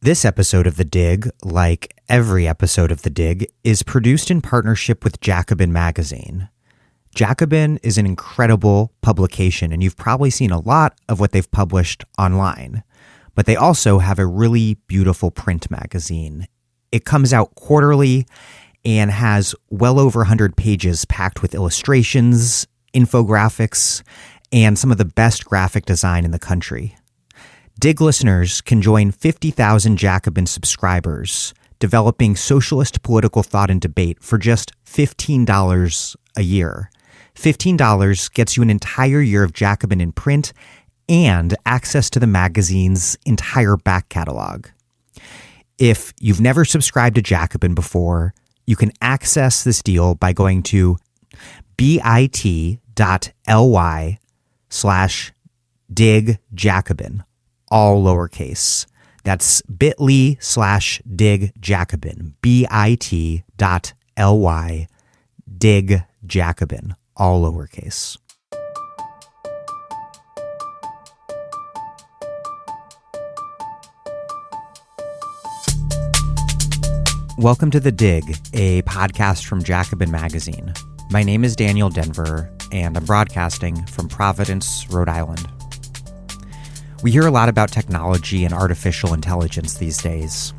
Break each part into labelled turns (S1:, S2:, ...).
S1: This episode of The Dig, like every episode of The Dig, is produced in partnership with Jacobin Magazine. Jacobin is an incredible publication, and you've probably seen a lot of what they've published online. But they also have a really beautiful print magazine. It comes out quarterly and has well over 100 pages packed with illustrations, infographics, and some of the best graphic design in the country. Dig listeners can join 50,000 Jacobin subscribers developing socialist political thought and debate for just $15 a year. $15 gets you an entire year of Jacobin in print and access to the magazine's entire back catalog. If you've never subscribed to Jacobin before, you can access this deal by going to bit.ly/digjacobin. All lowercase. That's bit.ly/digjacobin. bit.ly/digjacobin. All lowercase. Welcome to The Dig, a podcast from Jacobin Magazine. My name is Daniel Denver, and I'm broadcasting from Providence, Rhode Island. We hear a lot about technology and artificial intelligence these days.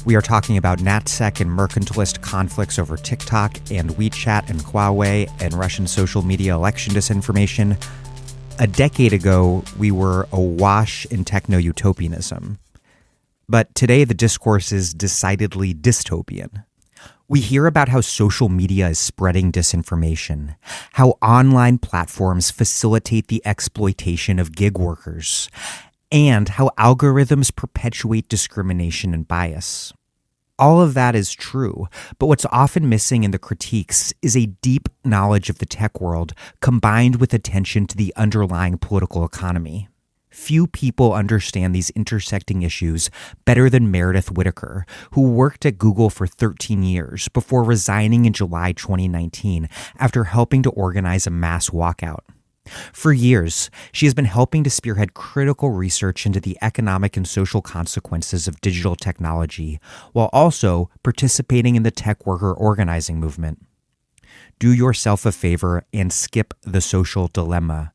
S1: We are talking about NatSec and mercantilist conflicts over TikTok and WeChat and Huawei and Russian social media election disinformation. A decade ago, we were awash in techno-utopianism. But today, the discourse is decidedly dystopian. We hear about how social media is spreading disinformation, how online platforms facilitate the exploitation of gig workers, and how algorithms perpetuate discrimination and bias. All of that is true, but what's often missing in the critiques is a deep knowledge of the tech world combined with attention to the underlying political economy. Few people understand these intersecting issues better than Meredith Whittaker, who worked at Google for 13 years before resigning in July 2019 after helping to organize a mass walkout. For years, she has been helping to spearhead critical research into the economic and social consequences of digital technology, while also participating in the tech worker organizing movement. Do yourself a favor and skip the social dilemma.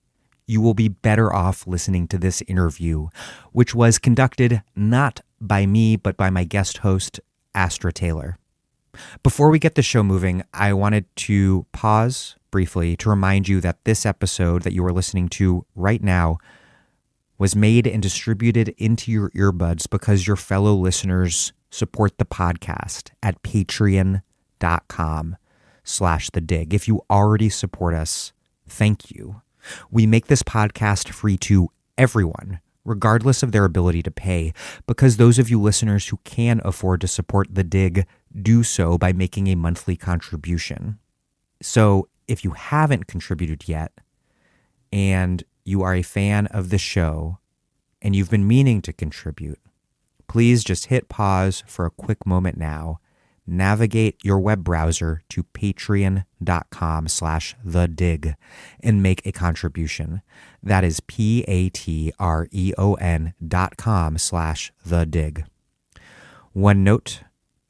S1: You will be better off listening to this interview, which was conducted not by me, but by my guest host, Astra Taylor. Before we get the show moving, I wanted to pause briefly to remind you that this episode that you are listening to right now was made and distributed into your earbuds because your fellow listeners support the podcast at patreon.com/thedig. If you already support us, thank you. We make this podcast free to everyone, regardless of their ability to pay, because those of you listeners who can afford to support The Dig do so by making a monthly contribution. So if you haven't contributed yet, and you are a fan of the show, and you've been meaning to contribute, please just hit pause for a quick moment now. Navigate your web browser to patreon.com/thedig and make a contribution. That is patreon.com/thedig. One note,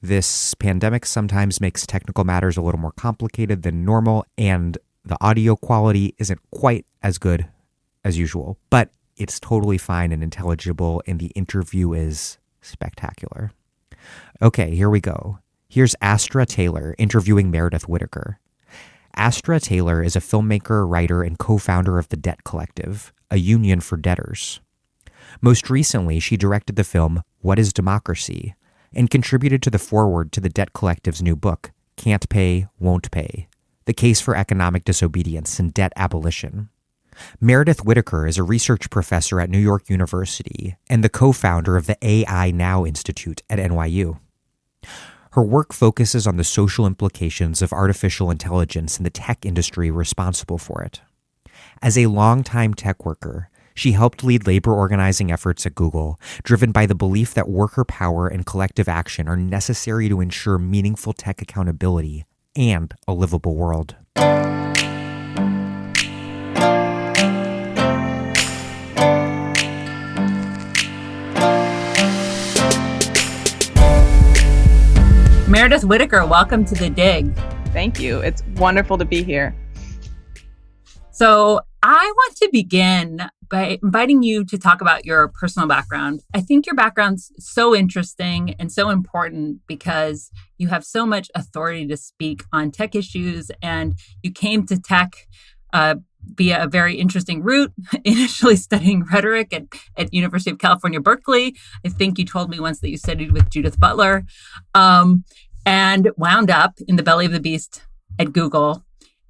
S1: this pandemic sometimes makes technical matters a little more complicated than normal, and the audio quality isn't quite as good as usual, but it's totally fine and intelligible, and the interview is spectacular. Okay, here we go. Here's Astra Taylor interviewing Meredith Whittaker. Astra Taylor is a filmmaker, writer, and co-founder of the Debt Collective, a union for debtors. Most recently, she directed the film What is Democracy and contributed to the foreword to the Debt Collective's new book, Can't Pay, Won't Pay: The Case for Economic Disobedience and Debt Abolition. Meredith Whittaker is a research professor at New York University and the co-founder of the AI Now Institute at NYU. Her work focuses on the social implications of artificial intelligence and the tech industry responsible for it. As a longtime tech worker, she helped lead labor organizing efforts at Google, driven by the belief that worker power and collective action are necessary to ensure meaningful tech accountability and a livable world.
S2: Meredith Whittaker, welcome to The Dig.
S3: Thank you. It's wonderful to be here.
S2: So I want to begin by inviting you to talk about your personal background. I think your background's so interesting and so important because you have so much authority to speak on tech issues, and you came to tech via a very interesting route, initially studying rhetoric at University of California, Berkeley. I think you told me once that you studied with Judith Butler, and wound up in the belly of the beast at Google,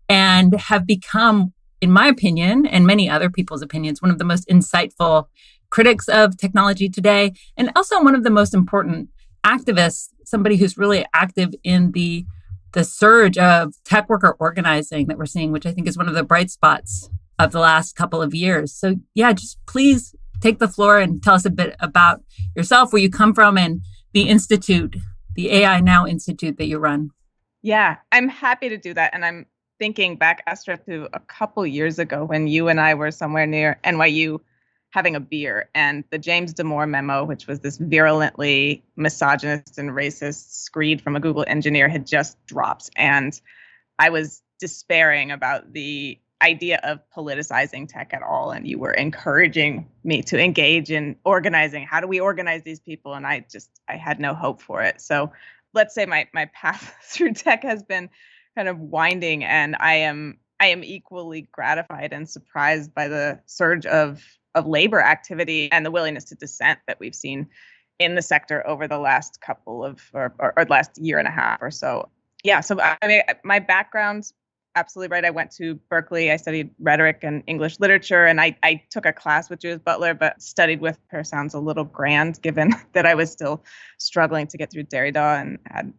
S2: and have become, in my opinion, and many other people's opinions, one of the most insightful critics of technology today, and also one of the most important activists, somebody who's really active in the surge of tech worker organizing that we're seeing, which I think is one of the bright spots of the last couple of years. So yeah, just please take the floor and tell us a bit about yourself, where you come from, and the institute, the AI Now Institute that you run.
S3: Yeah, I'm happy to do that. And I'm thinking back, Astra, to a couple years ago when you and I were somewhere near NYU having a beer, and the James Damore memo, which was this virulently misogynist and racist screed from a Google engineer, had just dropped. And I was despairing about the idea of politicizing tech at all. And you were encouraging me to engage in organizing. How do we organize these people? And I had no hope for it. So let's say my path through tech has been kind of winding, and I am equally gratified and surprised by the surge of labor activity and the willingness to dissent that we've seen in the sector over the last couple of or last year and a half or so. Yeah, so I mean, my background's absolutely right. I went to Berkeley. I studied rhetoric and English literature, and I took a class with Judith Butler, but studied with her sounds a little grand, given that I was still struggling to get through Derrida and had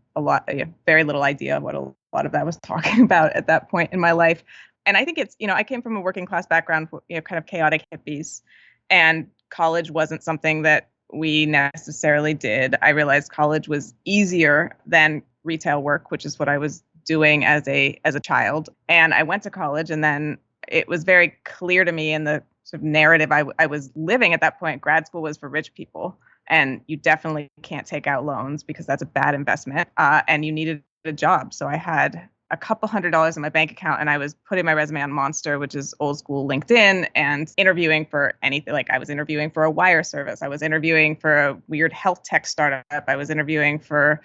S3: very little idea of what a lot of that was talking about at that point in my life. And I think it's, I came from a working class background, kind of chaotic hippies, and college wasn't something that we necessarily did. I realized college was easier than retail work, which is what I was doing as a child. And I went to college, and then it was very clear to me in the sort of narrative I was living at that point, grad school was for rich people, and you definitely can't take out loans because that's a bad investment, and you needed a job. So I had a couple $100s in my bank account, and I was putting my resume on Monster, which is old school LinkedIn, and interviewing for anything. Like I was interviewing for a wire service. I was interviewing for a weird health tech startup. I was interviewing for,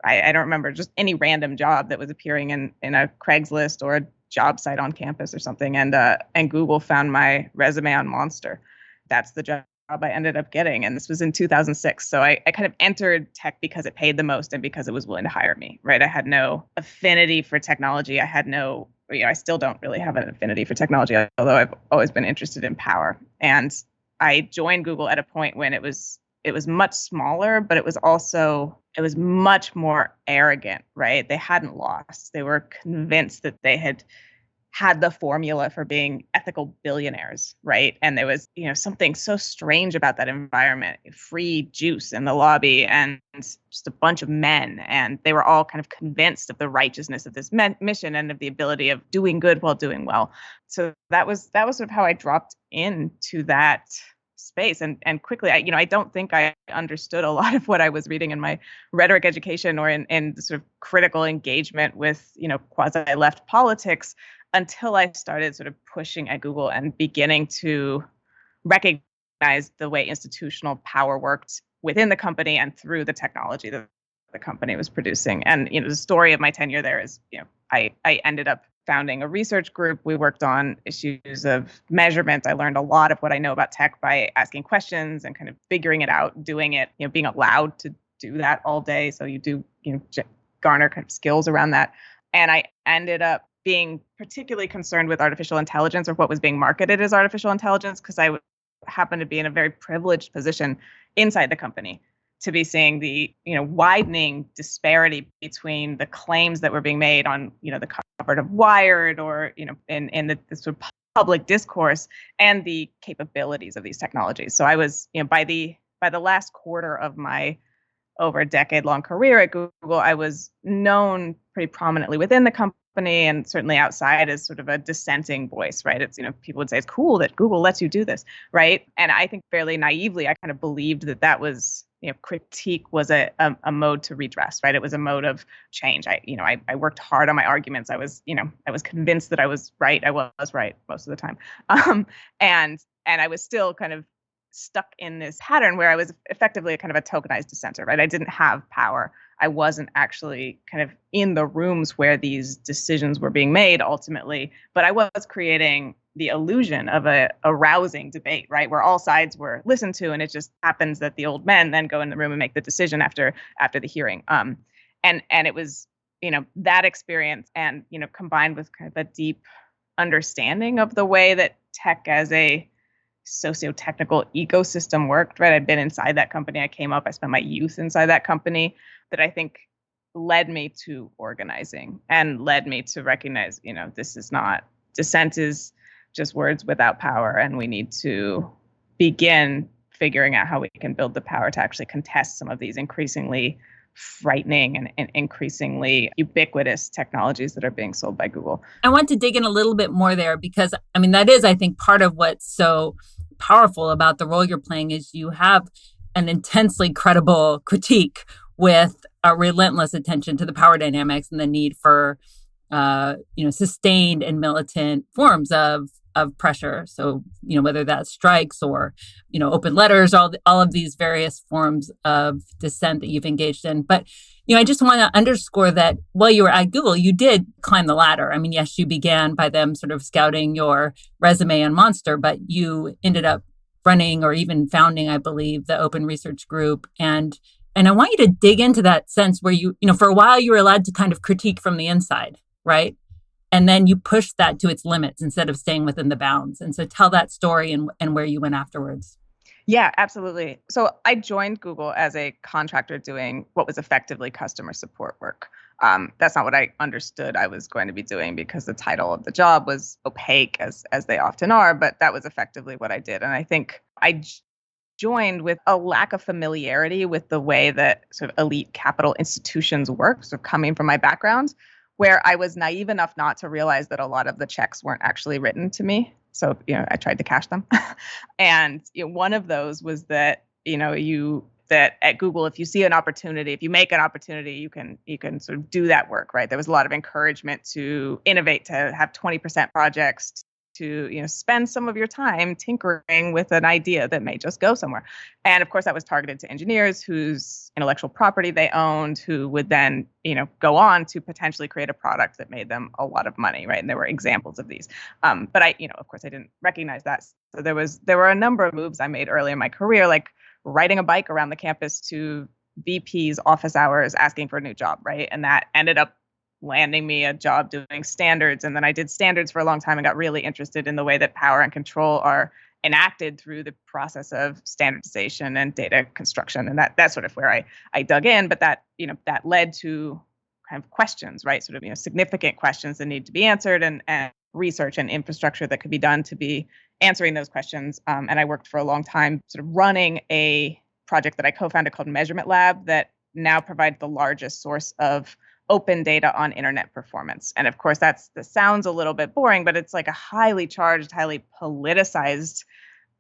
S3: I don't remember, just any random job that was appearing in a Craigslist or a job site on campus or something. And Google found my resume on Monster. That's the job I ended up getting. And this was in 2006. So I kind of entered tech because it paid the most and because it was willing to hire me, right? I had no affinity for technology. I had no, I still don't really have an affinity for technology, although I've always been interested in power. And I joined Google at a point when it was much smaller, but it was much more arrogant, right? They hadn't lost. They were convinced that they had the formula for being ethical billionaires, right? And there was, something so strange about that environment, free juice in the lobby and just a bunch of men. And they were all kind of convinced of the righteousness of this mission and of the ability of doing good while doing well. So that was sort of how I dropped into that space. And quickly, I don't think I understood a lot of what I was reading in my rhetoric education or in the sort of critical engagement with, quasi-left politics, until I started sort of pushing at Google and beginning to recognize the way institutional power worked within the company and through the technology that the company was producing. And, the story of my tenure there is, I ended up founding a research group. We worked on issues of measurement. I learned a lot of what I know about tech by asking questions and kind of figuring it out, doing it, being allowed to do that all day. So you do, garner kind of skills around that. And I ended up being particularly concerned with artificial intelligence, or what was being marketed as artificial intelligence, because I happened to be in a very privileged position inside the company to be seeing the, widening disparity between the claims that were being made on, the cover of Wired or, in the sort of public discourse and the capabilities of these technologies. So I was, by the last quarter of my over a decade-long career at Google, I was known pretty prominently within the company and certainly outside as sort of a dissenting voice, right? It's, people would say it's cool that Google lets you do this, right? And I think fairly naively, I kind of believed that was critique was a mode to redress, right? It was a mode of change. I worked hard on my arguments. I was convinced that I was right. I was right most of the time. And I was still kind of stuck in this pattern where I was effectively a kind of a tokenized dissenter, right? I didn't have power. I wasn't actually kind of in the rooms where these decisions were being made ultimately, but I was creating the illusion of a rousing debate, right? Where all sides were listened to, and it just happens that the old men then go in the room and make the decision after the hearing. And it was, that experience and, combined with kind of a deep understanding of the way that tech as a socio-technical ecosystem worked, right? I'd been inside that company. I spent my youth inside that company, that I think led me to organizing and led me to recognize, this is not, dissent is just words without power. And we need to begin figuring out how we can build the power to actually contest some of these increasingly frightening and increasingly ubiquitous technologies that are being sold by Google.
S2: I want to dig in a little bit more there because, that is, I think, part of what's so powerful about the role you're playing is you have an intensely credible critique with a relentless attention to the power dynamics and the need for, sustained and militant forms of pressure. So, whether that's strikes or, open letters, all of these various forms of dissent that you've engaged in. But, I just want to underscore that while you were at Google, you did climb the ladder. Yes, you began by them sort of scouting your resume on Monster, but you ended up running or even founding, I believe, the Open Research Group. And I want you to dig into that sense where you for a while you were allowed to kind of critique from the inside, right? And then you pushed that to its limits instead of staying within the bounds. And so tell that story and where you went afterwards.
S3: Yeah, absolutely. So I joined Google as a contractor doing what was effectively customer support work. That's not what I understood I was going to be doing because the title of the job was opaque, as they often are, but that was effectively what I did. And I think I joined with a lack of familiarity with the way that sort of elite capital institutions work, sort of coming from my background, where I was naive enough not to realize that a lot of the checks weren't actually written to me. So, I tried to cash them. And one of those was that, that at Google, if you see an opportunity, if you make an opportunity, you can sort of do that work, right? There was a lot of encouragement to innovate, to have 20% projects, to spend some of your time tinkering with an idea that may just go somewhere. And of course, that was targeted to engineers whose intellectual property they owned, who would then go on to potentially create a product that made them a lot of money, right? And there were examples of these. But I, of course, I didn't recognize that. So there were a number of moves I made early in my career, like riding a bike around the campus to VP's office hours asking for a new job, right? And that ended up landing me a job doing standards. And then I did standards for a long time and got really interested in the way that power and control are enacted through the process of standardization and data construction. And that's sort of where I dug in. But that led to kind of questions, right? Sort of, significant questions that need to be answered and research and infrastructure that could be done to be answering those questions. And I worked for a long time sort of running a project that I co-founded called Measurement Lab that now provides the largest source of open data on internet performance. And of course, that sounds a little bit boring, but it's like a highly charged, highly politicized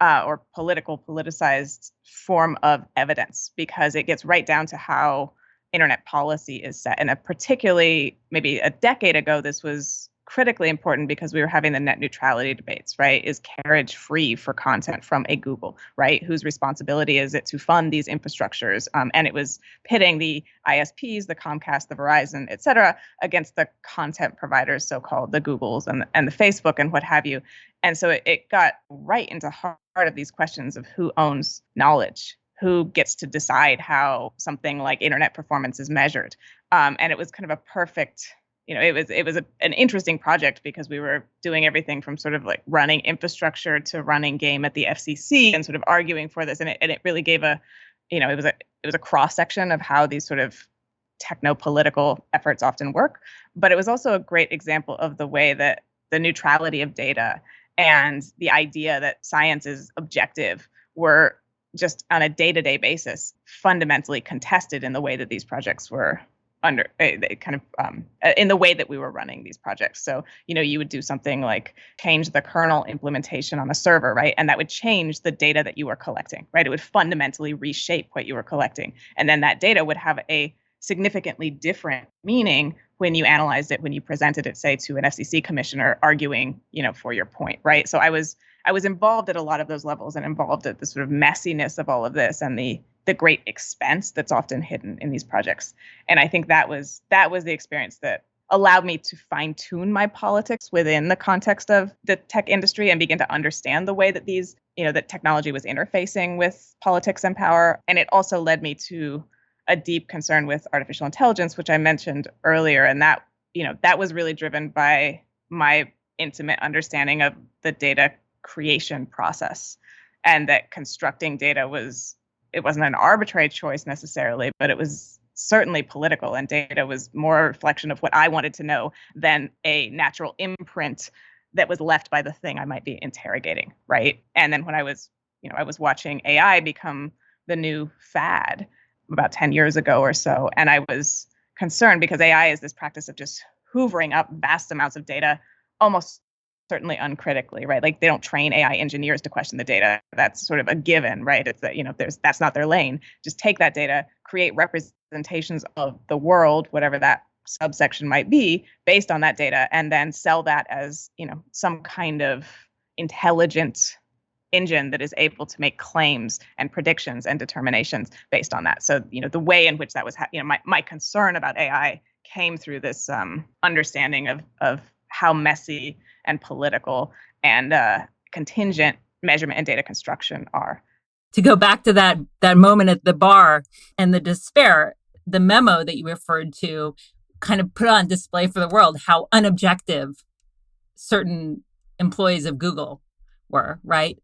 S3: or politicized form of evidence because it gets right down to how internet policy is set. And particularly maybe a decade ago, this was critically important because we were having the net neutrality debates, right? Is carriage free for content from a Google, right? Whose responsibility is it to fund these infrastructures? And it was pitting the ISPs, the Comcast, the Verizon, et cetera, against the content providers, so-called the Googles and the Facebook and what have you. And so it got right into the heart of these questions of who owns knowledge, who gets to decide how something like internet performance is measured. And it was kind of a perfect, it was an interesting project because we were doing everything from sort of like running infrastructure to running game at the FCC and sort of arguing for this. And it really gave it was a cross section of how these sort of techno-political efforts often work. But it was also a great example of the way that the neutrality of data and the idea that science is objective were just on a day-to-day basis fundamentally contested in the way that these projects were in the way that we were running these projects. So, you would do something like change the kernel implementation on a server, right? And that would change the data that you were collecting, right? It would fundamentally reshape what you were collecting. And then that data would have a significantly different meaning when you analyzed it, when you presented it, say, to an FCC commissioner arguing, for your point, right? So I was involved at a lot of those levels and involved at the sort of messiness of all of this and the great expense that's often hidden in these projects. And I think that was the experience that allowed me to fine tune my politics within the context of the tech industry and begin to understand the way that that technology was interfacing with politics and power. And it also led me to a deep concern with artificial intelligence, which I mentioned earlier. And that was really driven by my intimate understanding of the data creation process, and that constructing data wasn't an arbitrary choice necessarily, but it was certainly political, and data was more a reflection of what I wanted to know than a natural imprint that was left by the thing I might be interrogating, right? And then when I was watching AI become the new fad about 10 years ago or so, and I was concerned because AI is this practice of just hoovering up vast amounts of data almost certainly uncritically, right? Like they don't train AI engineers to question the data. That's sort of a given, right? It's that, that's not their lane. Just take that data, create representations of the world, whatever that subsection might be, based on that data, and then sell that as, some kind of intelligent engine that is able to make claims and predictions and determinations based on that. So, the way in which that was, my concern about AI came through this understanding of how messy and political and contingent measurement and data construction are.
S2: To go back to that moment at the bar and the despair, the memo that you referred to kind of put on display for the world how unobjective certain employees of Google were, right?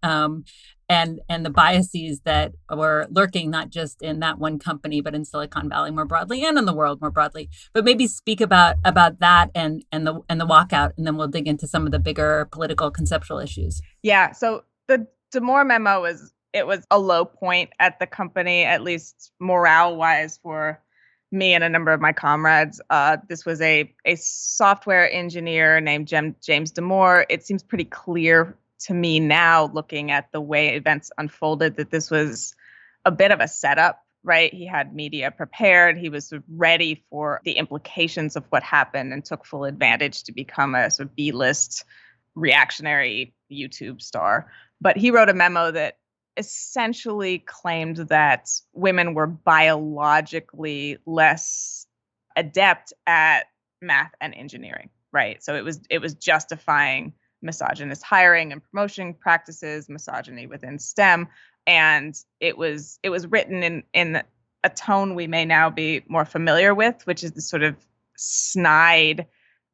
S2: And the biases that were lurking not just in that one company, but in Silicon Valley more broadly and in the world more broadly. But maybe speak about that and the walkout, and then we'll dig into some of the bigger political conceptual issues.
S3: Yeah. So the Demore memo was a low point at the company, at least morale-wise for me and a number of my comrades. This was a software engineer named James Demore. It seems pretty clear to me now, looking at the way events unfolded, that this was a bit of a setup, right? He had media prepared. He was sort of ready for the implications of what happened and took full advantage to become a sort of B-list reactionary YouTube star. But he wrote a memo that essentially claimed that women were biologically less adept at math and engineering, right? So it was justifying misogynist hiring and promotion practices, misogyny within STEM, and it was written in a tone we may now be more familiar with, which is the sort of snide,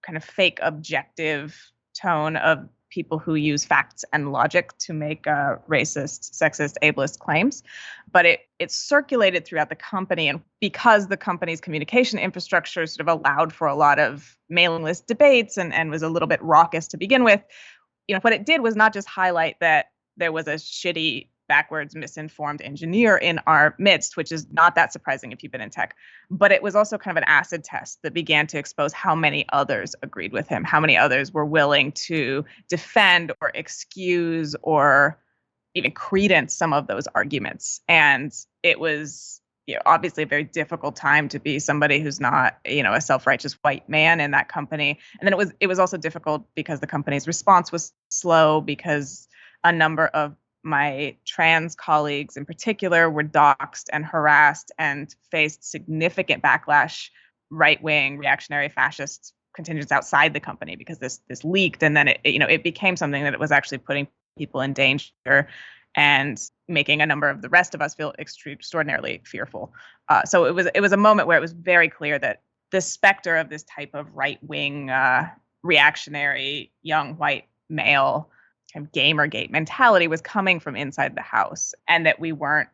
S3: kind of fake objective tone of people who use facts and logic to make racist, sexist, ableist claims. But it circulated throughout the company, and because the company's communication infrastructure sort of allowed for a lot of mailing list debates and was a little bit raucous to begin with, what it did was not just highlight that there was a shitty, backwards, misinformed engineer in our midst, which is not that surprising if you've been in tech, but it was also kind of an acid test that began to expose how many others agreed with him, how many others were willing to defend or excuse or even credence some of those arguments. And it was obviously a very difficult time to be somebody who's not, a self-righteous white man in that company. And then it was also difficult because the company's response was slow, because a number of my trans colleagues in particular were doxxed and harassed and faced significant backlash, right-wing, reactionary, fascist contingents outside the company, because this leaked, and then it became something that it was actually putting people in danger and making a number of the rest of us feel extraordinarily fearful. So it was a moment where it was very clear that the specter of this type of right-wing, reactionary, young white male kind of Gamergate mentality was coming from inside the house, and that we weren't,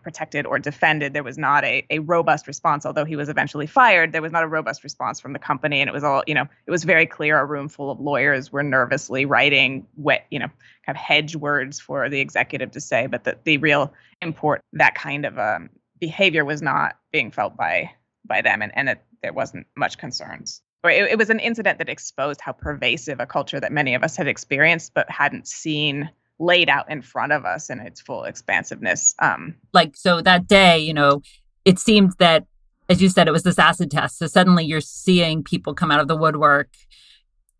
S3: protected or defended. There was not a robust response. Although he was eventually fired, there was not a robust response from the company. And it was all, it was very clear a room full of lawyers were nervously writing kind of hedge words for the executive to say, but the real import, that kind of behavior was not being felt by by them, and there wasn't much concerns. Or it was an incident that exposed how pervasive a culture that many of us had experienced but hadn't seen laid out in front of us in its full expansiveness.
S2: So that day, it seemed that, as you said, it was this acid test. So suddenly you're seeing people come out of the woodwork,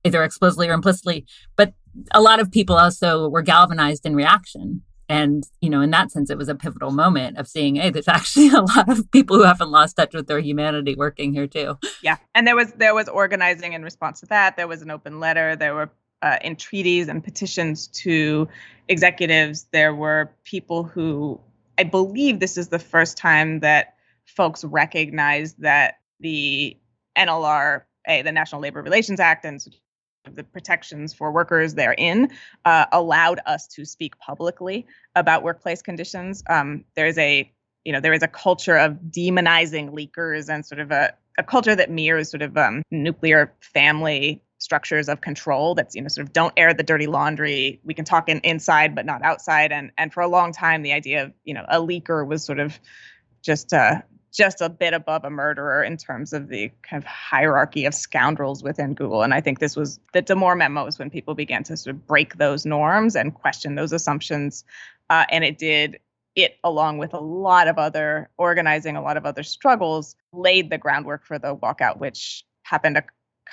S2: either explicitly or implicitly. But a lot of people also were galvanized in reaction. And, in that sense, it was a pivotal moment of seeing, hey, there's actually a lot of people who haven't lost touch with their humanity working here, too.
S3: Yeah. And there was organizing in response to that. There was an open letter. There were entreaties and petitions to executives. There were people who, I believe this is the first time that folks recognized that the NLRA, the National Labor Relations Act, and the protections for workers therein allowed us to speak publicly about workplace conditions. There is a culture of demonizing leakers and sort of a culture that mirrors sort of nuclear family structures of control. That's sort of don't air the dirty laundry. We can talk inside but not outside. And for a long time, the idea of a leaker was sort of just a bit above a murderer in terms of the kind of hierarchy of scoundrels within Google. And I think this was the Damore memos when people began to sort of break those norms and question those assumptions. And it, along with a lot of other organizing, a lot of other struggles, laid the groundwork for the walkout, which happened a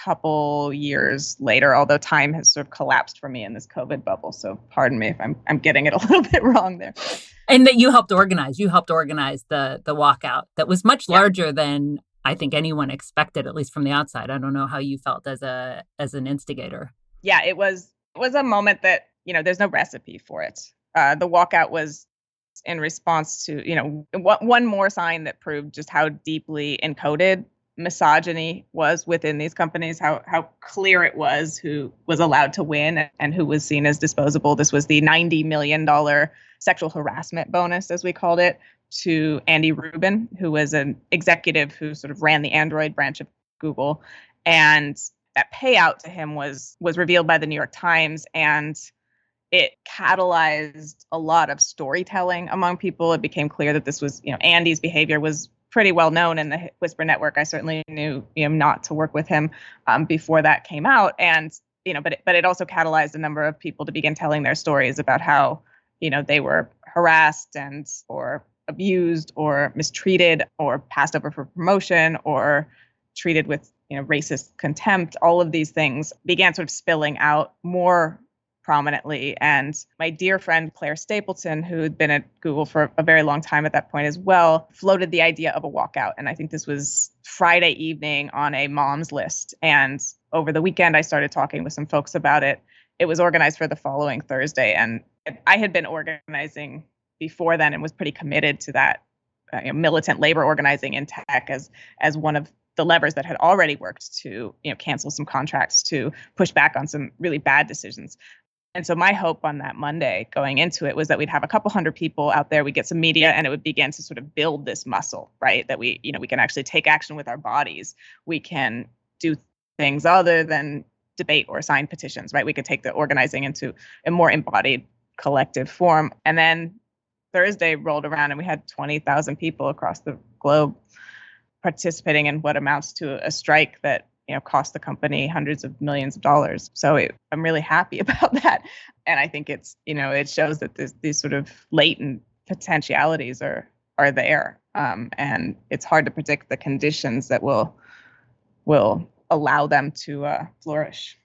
S3: couple years later, although time has sort of collapsed for me in this COVID bubble. So pardon me if I'm getting it a little bit wrong there.
S2: And that you helped organize. You helped organize the walkout that was much larger than I think anyone expected, at least from the outside. I don't know how you felt as an instigator.
S3: Yeah, it was a moment that, there's no recipe for it. The walkout was in response to, one more sign that proved just how deeply encoded misogyny was within these companies, how clear it was who was allowed to win and who was seen as disposable. This was the $90 million sexual harassment bonus, as we called it, to Andy Rubin, who was an executive who sort of ran the Android branch of Google. And that payout to him was revealed by the New York Times, and it catalyzed a lot of storytelling among people. It became clear that this was, Andy's behavior was pretty well known in the Whisper network. I certainly knew not to work with him before that came out. And, but it also catalyzed a number of people to begin telling their stories about how, they were harassed or abused or mistreated or passed over for promotion or treated with, racist contempt. All of these things began sort of spilling out more prominently. And my dear friend, Claire Stapleton, who had been at Google for a very long time at that point as well, floated the idea of a walkout. And I think this was Friday evening on a mom's list. And over the weekend, I started talking with some folks about it. It was organized for the following Thursday. And I had been organizing before then and was pretty committed to that militant labor organizing in tech as one of the levers that had already worked to cancel some contracts, to push back on some really bad decisions. And so my hope on that Monday going into it was that we'd have a couple hundred people out there, we'd get some media, and it would begin to sort of build this muscle, right? That we can actually take action with our bodies. We can do things other than debate or sign petitions, right? We could take the organizing into a more embodied collective form. And then Thursday rolled around and we had 20,000 people across the globe participating in what amounts to a strike that cost the company hundreds of millions of dollars. So I'm really happy about that. And I think it's, it shows that these sort of latent potentialities are there. And it's hard to predict the conditions that will allow them to flourish.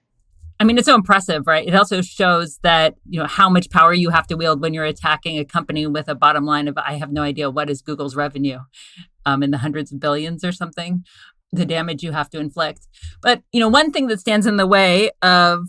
S2: I mean, it's so impressive, right? It also shows that, how much power you have to wield when you're attacking a company with a bottom line of, I have no idea what is Google's revenue in the hundreds of billions or something, the damage you have to inflict. But, one thing that stands in the way of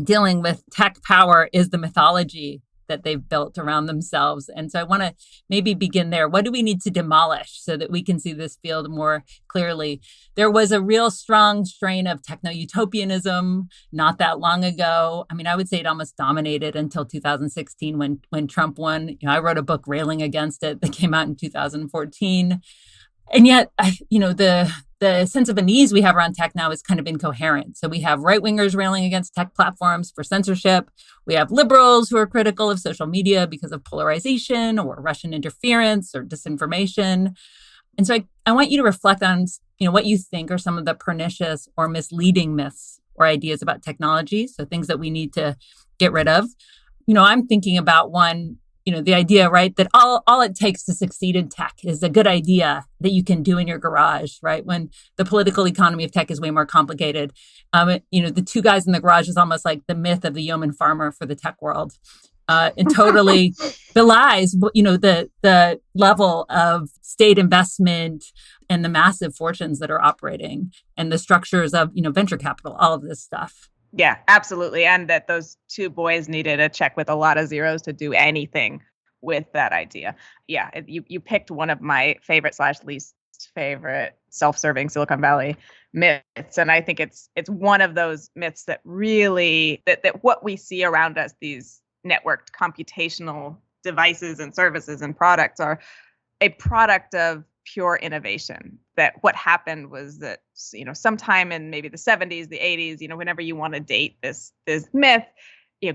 S2: dealing with tech power is the mythology that they've built around themselves. And so I want to maybe begin there. What do we need to demolish so that we can see this field more clearly? There was a real strong strain of techno-utopianism not that long ago. I mean, I would say it almost dominated until 2016 when Trump won. I wrote a book railing against it that came out in 2014. And yet, the sense of unease we have around tech now is kind of incoherent. So we have right-wingers railing against tech platforms for censorship. We have liberals who are critical of social media because of polarization or Russian interference or disinformation. And so I I want you to reflect on, what you think are some of the pernicious or misleading myths or ideas about technology. So things that we need to get rid of. I'm thinking about one, the idea, right, that all it takes to succeed in tech is a good idea that you can do in your garage, right? When the political economy of tech is way more complicated. The two guys in the garage is almost like the myth of the yeoman farmer for the tech world. And totally belies, the level of state investment and the massive fortunes that are operating and the structures of, venture capital, all of this stuff.
S3: Yeah, absolutely. And that those two boys needed a check with a lot of zeros to do anything with that idea. Yeah, you picked one of my favorite / least favorite self-serving Silicon Valley myths. And I think it's one of those myths that really, that what we see around us, these networked computational devices and services and products, are a product of pure innovation. That what happened was that, sometime in maybe the 70s, the 80s, whenever you want to date this myth,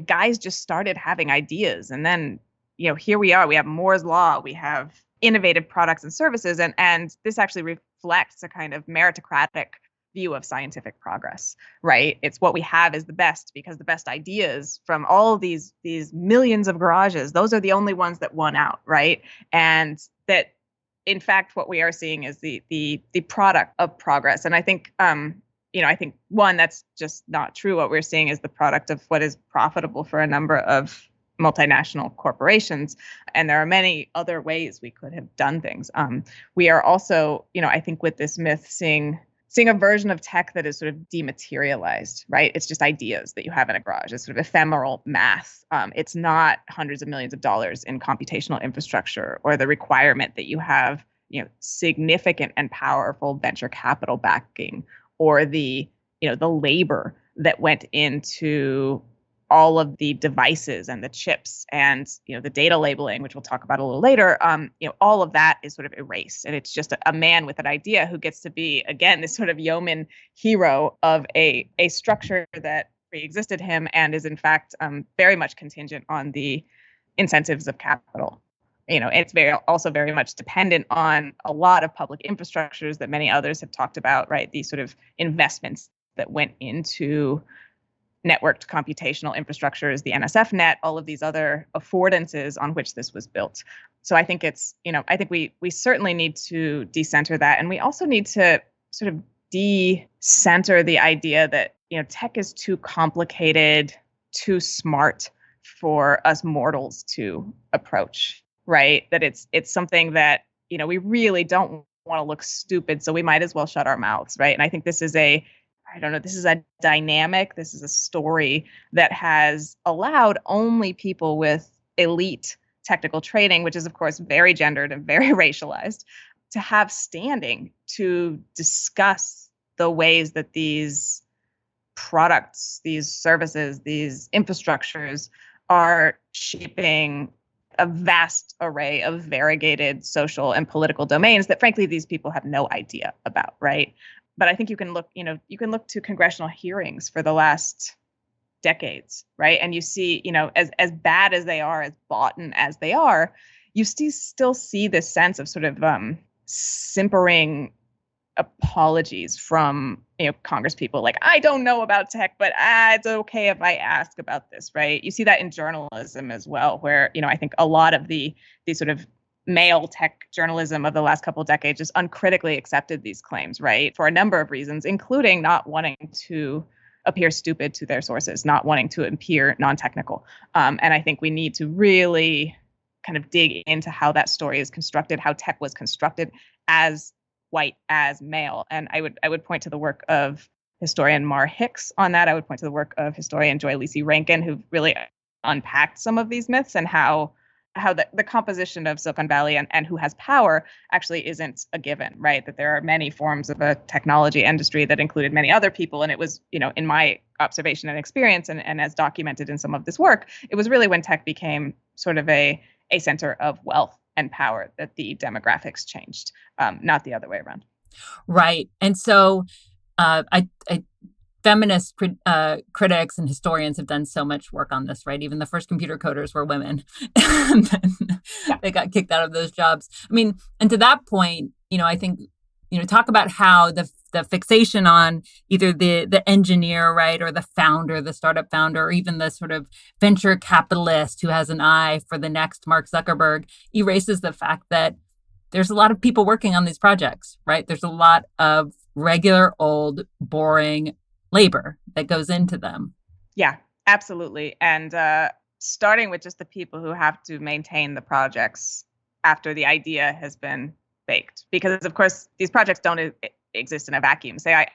S3: guys just started having ideas. And then, here we are, we have Moore's Law, we have innovative products and services. And this actually reflects a kind of meritocratic view of scientific progress, right? It's what we have is the best, because the best ideas from all these millions of garages, those are the only ones that won out, right? And that, in fact, what we are seeing is the product of progress. And I think, I think one, that's just not true. What we're seeing is the product of what is profitable for a number of multinational corporations. And there are many other ways we could have done things. We are also, I think with this myth, seeing a version of tech that is sort of dematerialized, right? It's just ideas that you have in a garage. It's sort of ephemeral math. It's not hundreds of millions of dollars in computational infrastructure, or the requirement that you have, significant and powerful venture capital backing, or the labor that went into all of the devices and the chips and, the data labeling, which we'll talk about a little later, all of that is sort of erased. And it's just a man with an idea who gets to be, again, this sort of yeoman hero of a structure that pre-existed him and is, in fact, very much contingent on the incentives of capital. It's also very much dependent on a lot of public infrastructures that many others have talked about, right? These sort of investments that went into networked computational infrastructures, the NSF net, all of these other affordances on which this was built. So I think it's, I think we certainly need to decenter that. And we also need to sort of decenter the idea that, tech is too complicated, too smart for us mortals to approach, right? That it's something that, we really don't want to look stupid, so we might as well shut our mouths, right? And I think this is this is a dynamic, this is a story that has allowed only people with elite technical training, which is, of course, very gendered and very racialized, to have standing to discuss the ways that these products, these services, these infrastructures are shaping a vast array of variegated social and political domains that, frankly, these people have no idea about, right? But I think you can look to congressional hearings for the last decades, right? And you see, as bad as they are, as bought as they are, you still see this sense of sort of simpering apologies from Congress people, like, I don't know about tech, but it's okay if I ask about this, right? You see that in journalism as well, where I think a lot of the sort of male tech journalism of the last couple of decades just uncritically accepted these claims, right? For a number of reasons, including not wanting to appear stupid to their sources, not wanting to appear non-technical. And I think we need to really kind of dig into how that story is constructed, how tech was constructed as white, as male. And I would point to the work of historian Mar Hicks on that. I would point to the work of historian Joy Lisi Rankin, who really unpacked some of these myths and how the composition of Silicon Valley and who has power actually isn't a given, right? That there are many forms of a technology industry that included many other people. And it was, in my observation and experience, and as documented in some of this work, it was really when tech became sort of a center of wealth and power that the demographics changed, not the other way around.
S2: Right. And so feminist critics and historians have done so much work on this, right? Even the first computer coders were women. And then they got kicked out of those jobs. I mean, and to that point, I think talk about how the fixation on either the engineer, right, or the founder, the startup founder, or even the sort of venture capitalist who has an eye for the next Mark Zuckerberg erases the fact that there's a lot of people working on these projects, right? There's a lot of regular, old, boring labor that goes into them.
S3: Yeah, absolutely. And starting with just the people who have to maintain the projects after the idea has been baked. Because, of course, these projects don't exist in a vacuum. Say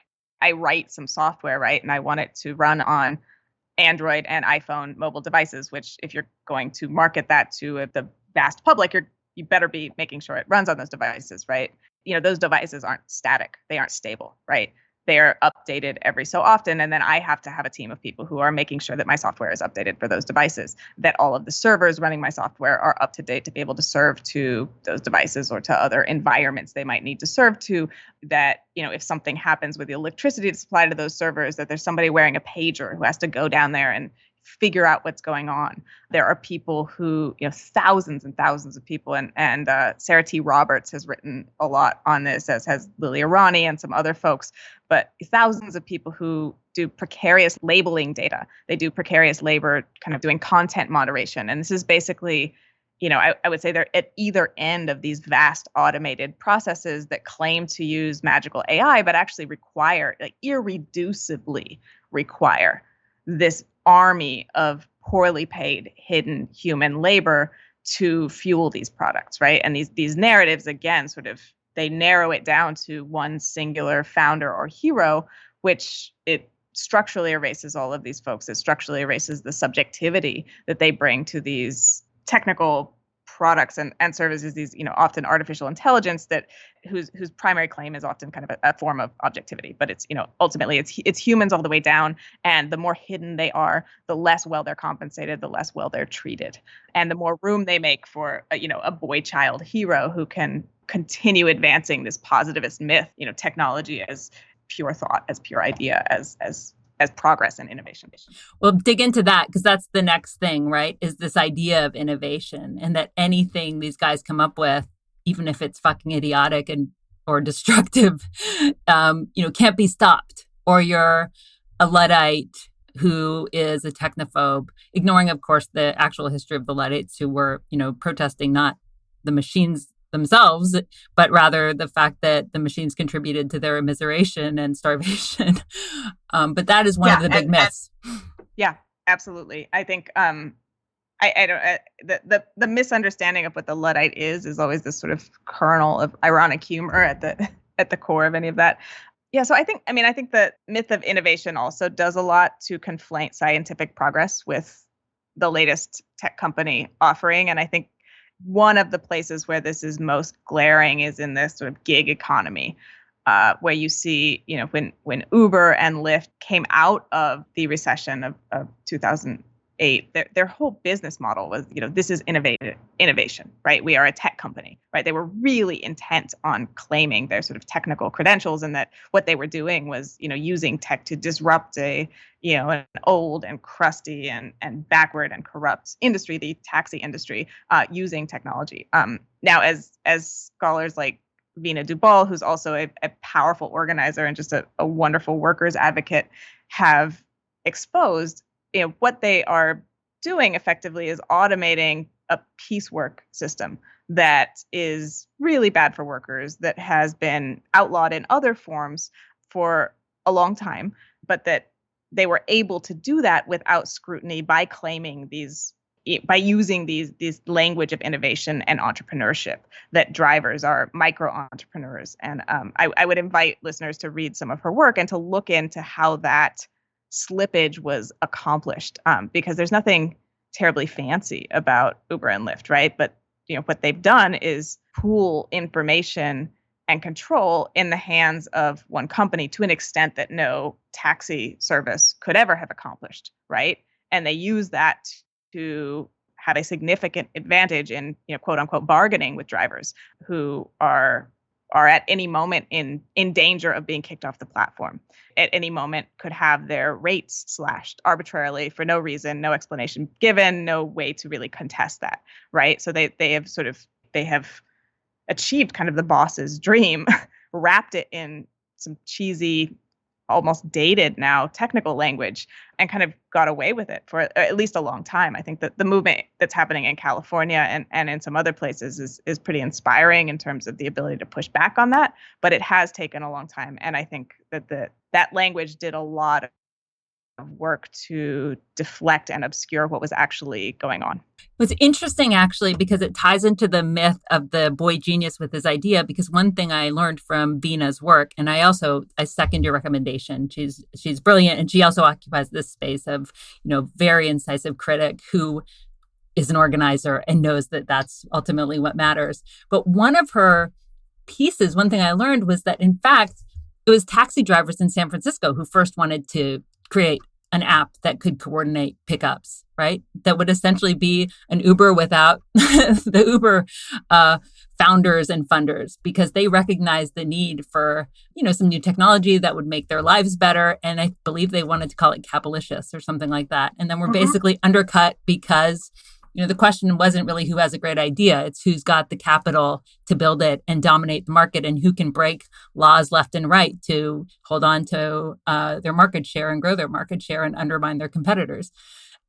S3: I write some software, right, and I want it to run on Android and iPhone mobile devices, which if you're going to market that to the vast public, you better be making sure it runs on those devices, right? Those devices aren't static. They aren't stable, right? They are updated every so often. And then I have to have a team of people who are making sure that my software is updated for those devices, that all of the servers running my software are up to date to be able to serve to those devices or to other environments they might need to serve to, that, if something happens with the electricity supply to those servers, that there's somebody wearing a pager who has to go down there and figure out what's going on. There are people who, thousands and thousands of people, and Sarah T. Roberts has written a lot on this, as has Lilia Rani and some other folks, but thousands of people who do precarious labeling data. They do precarious labor, kind of doing content moderation. And this is basically, I would say they're at either end of these vast automated processes that claim to use magical AI, but actually require, irreducibly require this army of poorly paid hidden human labor to fuel these products, right? And these narratives, again, sort of, they narrow it down to one singular founder or hero, which it structurally erases all of these folks. It structurally erases the subjectivity that they bring to these technical products and services, these, often artificial intelligence that whose primary claim is often kind of a form of objectivity. But it's, ultimately it's humans all the way down. And the more hidden they are, the less well they're compensated, the less well they're treated. And the more room they make for, a boy child hero who can continue advancing this positivist myth, technology as pure thought, as pure idea, as progress and innovation.
S2: Well, dig into that, because that's the next thing, right? Is this idea of innovation, and that anything these guys come up with, even if it's fucking idiotic or destructive, can't be stopped. Or you're a Luddite who is a technophobe, ignoring, of course, the actual history of the Luddites who were, protesting not the machines themselves, but rather the fact that the machines contributed to their immiseration and starvation. But that is one of the big myths.
S3: Yeah, absolutely. I think I don't the misunderstanding of what the Luddite is always this sort of kernel of ironic humor at the core of any of that. Yeah, so I think the myth of innovation also does a lot to conflate scientific progress with the laytest tech company offering, and I think one of the places where this is most glaring is in this sort of gig economy, where you see, when Uber and Lyft came out of the recession of 2008, their whole business model was, this is innovation, right? We are a tech company, right? They were really intent on claiming their sort of technical credentials, and that what they were doing was, using tech to disrupt an old and crusty and backward and corrupt industry, the taxi industry, using technology. Now, as scholars like Vina Dubal, who's also a powerful organizer and just a wonderful workers advocate, have exposed, what they are doing effectively is automating a piecework system that is really bad for workers, that has been outlawed in other forms for a long time, but that they were able to do that without scrutiny by using these language of innovation and entrepreneurship, that drivers are micro entrepreneurs. And I would invite listeners to read some of her work and to look into how that slippage was accomplished, because there's nothing terribly fancy about Uber and Lyft, right? But what they've done is pool information and control in the hands of one company to an extent that no taxi service could ever have accomplished, right? And they use that to have a significant advantage in, quote unquote, bargaining with drivers who are at any moment in danger of being kicked off the platform. At any moment could have their rates slashed arbitrarily for no reason, no explanation given, no way to really contest that, right? So they have achieved kind of the boss's dream wrapped it in some cheesy, almost dated now technical language and kind of got away with it for at least a long time. I think that the movement that's happening in California and in some other places is pretty inspiring in terms of the ability to push back on that, but it has taken a long time. And I think that that language did a lot of work to deflect and obscure what was actually going on.
S2: It's interesting, actually, because it ties into the myth of the boy genius with his idea. Because one thing I learned from Bina's work, and I second your recommendation. She's brilliant, and she also occupies this space of, very incisive critic who is an organizer and knows that that's ultimately what matters. But one of her pieces, one thing I learned was that, in fact, it was taxi drivers in San Francisco who first wanted to create an app that could coordinate pickups, right? That would essentially be an Uber without the Uber founders and funders, because they recognized the need for, some new technology that would make their lives better. And I believe they wanted to call it capitalist or something like that. And then we're basically undercut because the question wasn't really who has a great idea. It's who's got the capital to build it and dominate the market, and who can break laws left and right to hold on to their market share and grow their market share and undermine their competitors.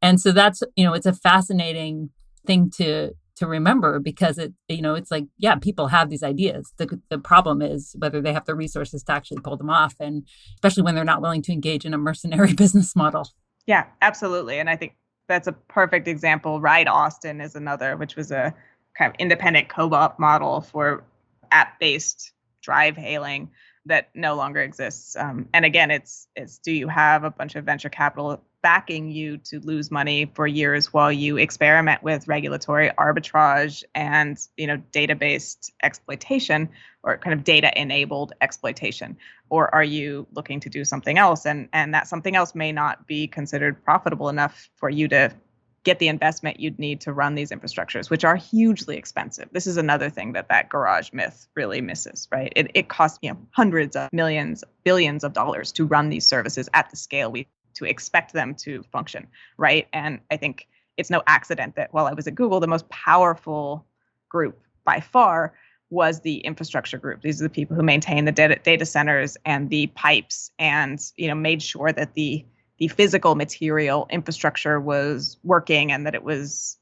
S2: And so that's, it's a fascinating thing to remember, because it's like, yeah, people have these ideas. The problem is whether they have the resources to actually pull them off, and especially when they're not willing to engage in a mercenary business model.
S3: Yeah, absolutely. And I think that's a perfect example. Ride Austin is another, which was a kind of independent co-op model for app-based drive hailing that no longer exists. And again, it's do you have a bunch of venture capital backing you to lose money for years while you experiment with regulatory arbitrage and data-based exploitation, or kind of data-enabled exploitation? Or are you looking to do something else, and that something else may not be considered profitable enough for you to get the investment you'd need to run these infrastructures, which are hugely expensive. This is another thing that garage myth really misses, right? It costs hundreds of millions, billions of dollars to run these services at the scale to expect them to function, right? And I think it's no accident that while I was at Google, the most powerful group by far was the infrastructure group. These are the people who maintain the data centers and the pipes, and made sure that the physical material infrastructure was working, and that it was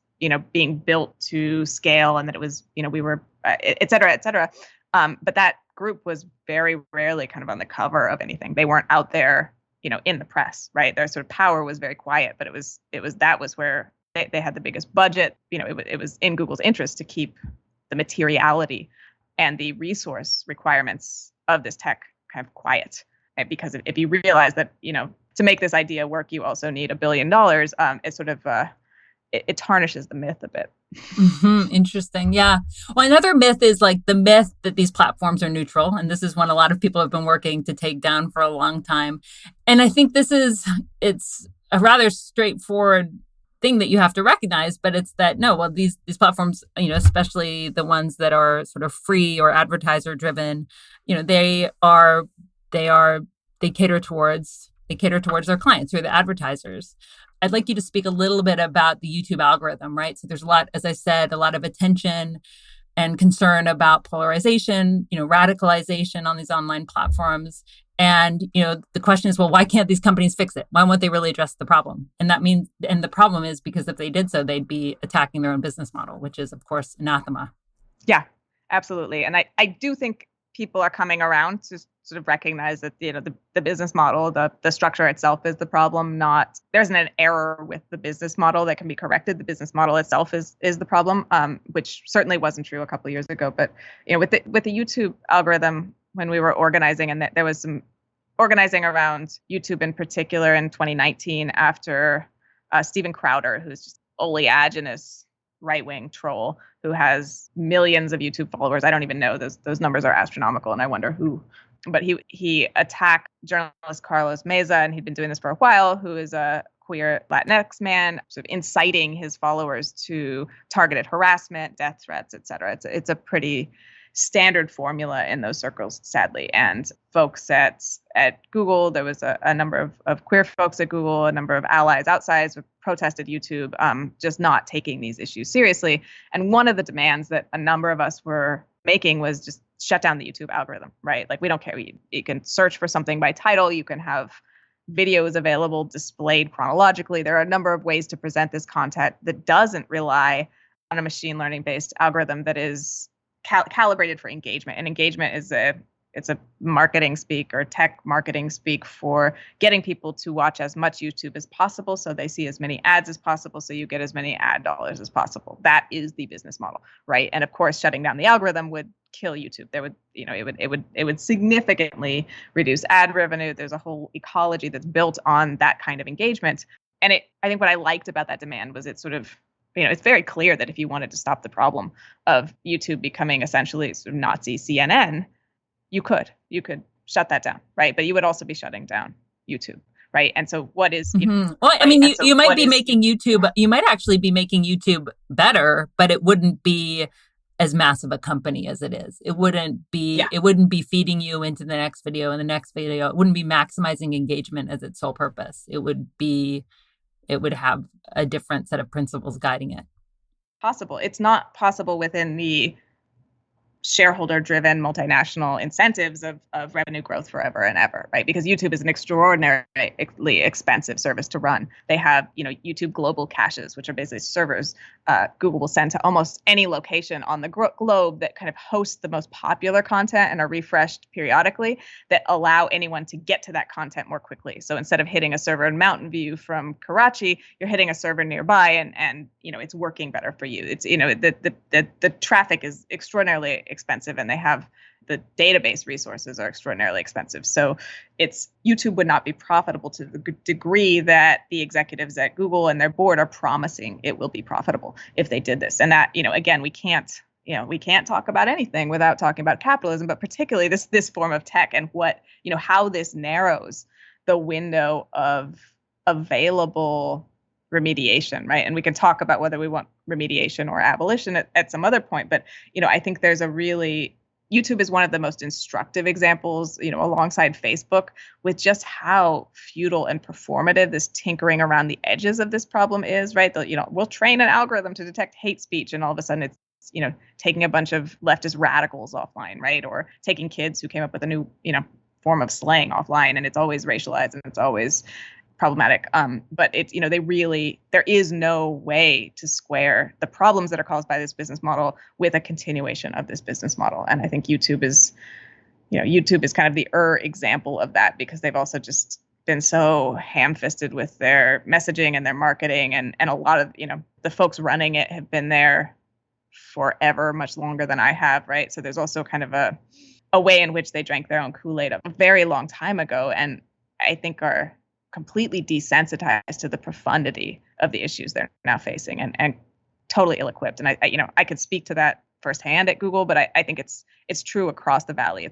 S3: being built to scale, and that it was we were et cetera, et cetera. But that group was very rarely kind of on the cover of anything. They weren't out there in the press, right? Their sort of power was very quiet, but that was where they had the biggest budget. It was in Google's interest to keep the materiality and the resource requirements of this tech kind of quiet. And because if you realize that, to make this idea work, you also need $1 billion, it sort of, it tarnishes the myth a bit.
S2: Interesting. Yeah. Well, another myth is like the myth that these platforms are neutral. And this is one a lot of people have been working to take down for a long time. And I think it's a rather straightforward thing that you have to recognize, but it's that these platforms, especially the ones that are sort of free or advertiser driven, they cater towards their clients, who are the advertisers. I'd like you to speak a little bit about the YouTube algorithm, right? So there's a lot of attention and concern about polarization, radicalization on these online platforms. And, the question is, well, why can't these companies fix it? Why won't they really address the problem? And the problem is because if they did so, they'd be attacking their own business model, which is, of course, anathema.
S3: Yeah, absolutely. And I do think people are coming around to sort of recognize that, the business model, the structure itself is the problem, there isn't an error with the business model that can be corrected. The business model itself is the problem, which certainly wasn't true a couple of years ago. But, with the YouTube algorithm, when we were organizing, and there was some organizing around YouTube in particular in 2019 after Steven Crowder, who's just oleaginous right-wing troll who has millions of YouTube followers. I don't even know. Those numbers are astronomical, and I wonder who. But he attacked journalist Carlos Meza, and he'd been doing this for a while, who is a queer Latinx man, sort of inciting his followers to targeted harassment, death threats, et cetera. It's a pretty standard formula in those circles, sadly. And folks at Google, there was a number of queer folks at Google, a number of allies outside who protested YouTube, just not taking these issues seriously. And one of the demands that a number of us were making was just shut down the YouTube algorithm, right? Like we don't care. You can search for something by title. You can have videos available displayed chronologically. There are a number of ways to present this content that doesn't rely on a machine learning based algorithm that is calibrated for engagement. And engagement is it's a marketing speak or tech marketing speak for getting people to watch as much YouTube as possible so they see as many ads as possible so you get as many ad dollars as possible. That is the business model, right? And of course, shutting down the algorithm would kill YouTube. There would, it would significantly reduce ad revenue. There's a whole ecology that's built on that kind of engagement. And I think what I liked about that demand was it sort of, it's very clear that if you wanted to stop the problem of YouTube becoming essentially sort of Nazi CNN, you could shut that down, right? But you would also be shutting down YouTube, right? And so what is,
S2: well, I mean, you might be making YouTube, you might actually be making YouTube better, but it wouldn't be as massive a company as it is. It wouldn't be feeding you into the next video and the next video. It wouldn't be maximizing engagement as its sole purpose. It would have a different set of principles guiding it.
S3: Possible. It's not possible within the shareholder-driven multinational incentives of revenue growth forever and ever, right? Because YouTube is an extraordinarily expensive service to run. They have, YouTube global caches, which are basically servers Google will send to almost any location on the globe that kind of host the most popular content and are refreshed periodically that allow anyone to get to that content more quickly. So instead of hitting a server in Mountain View from Karachi, you're hitting a server nearby and it's working better for you. It's, the traffic is extraordinarily expensive and they have the database resources are extraordinarily expensive. So YouTube would not be profitable to the degree that the executives at Google and their board are promising it will be profitable if they did this. And that, again, we can't talk about anything without talking about capitalism, but particularly this form of tech and what, how this narrows the window of available remediation, right? And we can talk about whether we want remediation or abolition at some other point. But, I think there's YouTube is one of the most instructive examples, alongside Facebook, with just how futile and performative this tinkering around the edges of this problem is, right? We'll train an algorithm to detect hate speech and all of a sudden it's, taking a bunch of leftist radicals offline, right? Or taking kids who came up with a new, form of slang offline and it's always racialized and it's always problematic. But it's, there is no way to square the problems that are caused by this business model with a continuation of this business model. And I think YouTube is kind of the example of that because they've also just been so ham-fisted with their messaging and their marketing. And a lot of, the folks running it have been there forever, much longer than I have, right? So there's also kind of a way in which they drank their own Kool-Aid a very long time ago. And I think are completely desensitized to the profundity of the issues they're now facing and totally ill-equipped. And I could speak to that firsthand at Google, but I think it's true across the valley.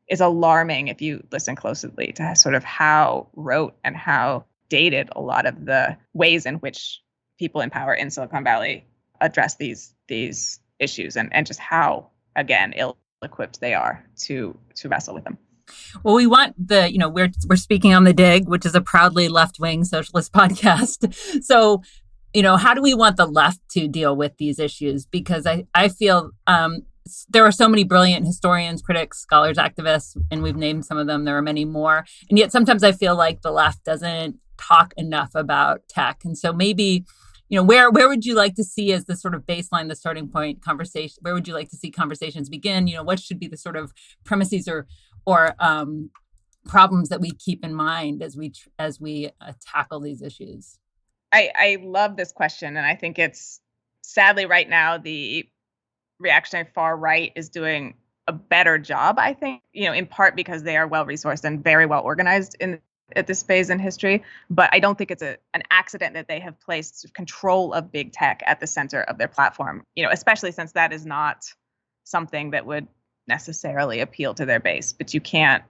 S3: It's alarming if you listen closely to sort of how rote and how dated a lot of the ways in which people in power in Silicon Valley address these issues and just how, again, ill-equipped they are to wrestle with them.
S2: Well, we want we're speaking on The Dig, which is a proudly left-wing socialist podcast. So, how do we want the left to deal with these issues? Because I feel there are so many brilliant historians, critics, scholars, activists, and we've named some of them. There are many more. And yet sometimes I feel like the left doesn't talk enough about tech. And so maybe, where would you like to see as the sort of baseline, the starting point conversation? Where would you like to see conversations begin? What should be the sort of premises or problems that we keep in mind as we tackle these issues?
S3: I love this question, and I think it's sadly right now the reactionary far right is doing a better job. I think in part because they are well resourced and very well organized at this phase in history. But I don't think it's an accident that they have placed control of big tech at the center of their platform. Especially since that is not something that would necessarily appeal to their base, but you can't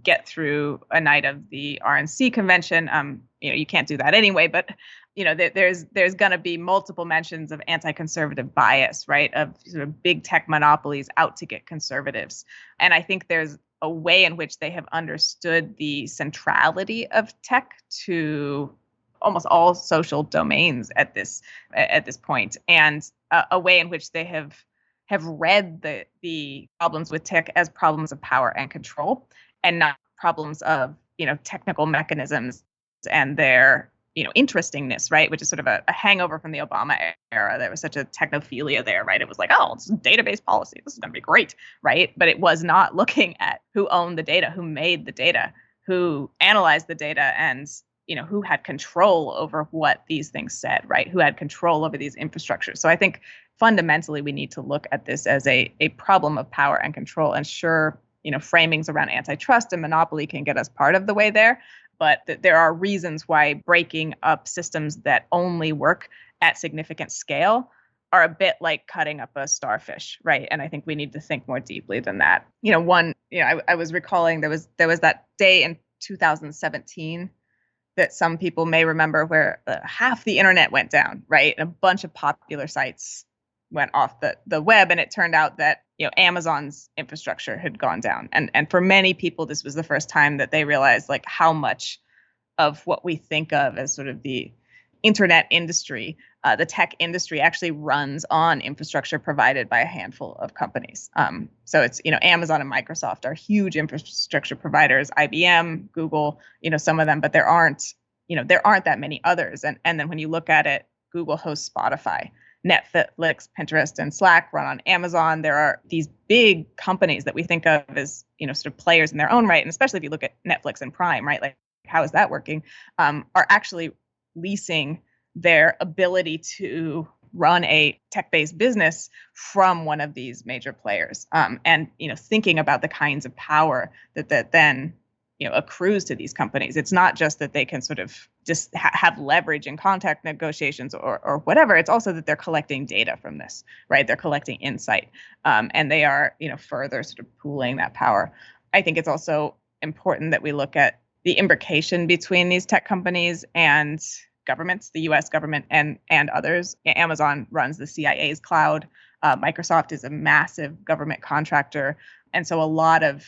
S3: get through a night of the RNC convention. You can't do that anyway, but there's going to be multiple mentions of anti-conservative bias, right? Of sort of big tech monopolies out to get conservatives. And I think there's a way in which they have understood the centrality of tech to almost all social domains at this point, and a way in which they have have read the problems with tech as problems of power and control, and not problems of, technical mechanisms and their, interestingness, right? Which is sort of a hangover from the Obama era. There was such a technophilia there, right? It was like, oh, it's database policy. This is going to be great, right? But it was not looking at who owned the data, who made the data, who analyzed the data, and who had control over what these things said, right? Who had control over these infrastructures. So I think fundamentally we need to look at this as a problem of power and control. And sure, framings around antitrust and monopoly can get us part of the way there. But there are reasons why breaking up systems that only work at significant scale are a bit like cutting up a starfish, right? And I think we need to think more deeply than that. I was recalling there was that day in 2017 that some people may remember where half the internet went down, right? And a bunch of popular sites went off the web, and it turned out that Amazon's infrastructure had gone down. And for many people, this was the first time that they realized like how much of what we think of as sort of the internet industry, the tech industry, actually runs on infrastructure provided by a handful of companies. So it's, Amazon and Microsoft are huge infrastructure providers, IBM, Google, some of them, but there aren't that many others. And then when you look at it, Google hosts Spotify, Netflix, Pinterest, and Slack run on Amazon. There are these big companies that we think of as, sort of players in their own right. And especially if you look at Netflix and Prime, right? Like, how is that working? Are actually leasing their ability to run a tech-based business from one of these major players. And, thinking about the kinds of power that then, accrues to these companies. It's not just that they can sort of just have leverage in contract negotiations or whatever. It's also that they're collecting data from this, right? They're collecting insight, and they are, further sort of pooling that power. I think it's also important that we look at the imbrication between these tech companies and governments, the U.S. government and others. Amazon runs the CIA's cloud. Microsoft is a massive government contractor, and so a lot of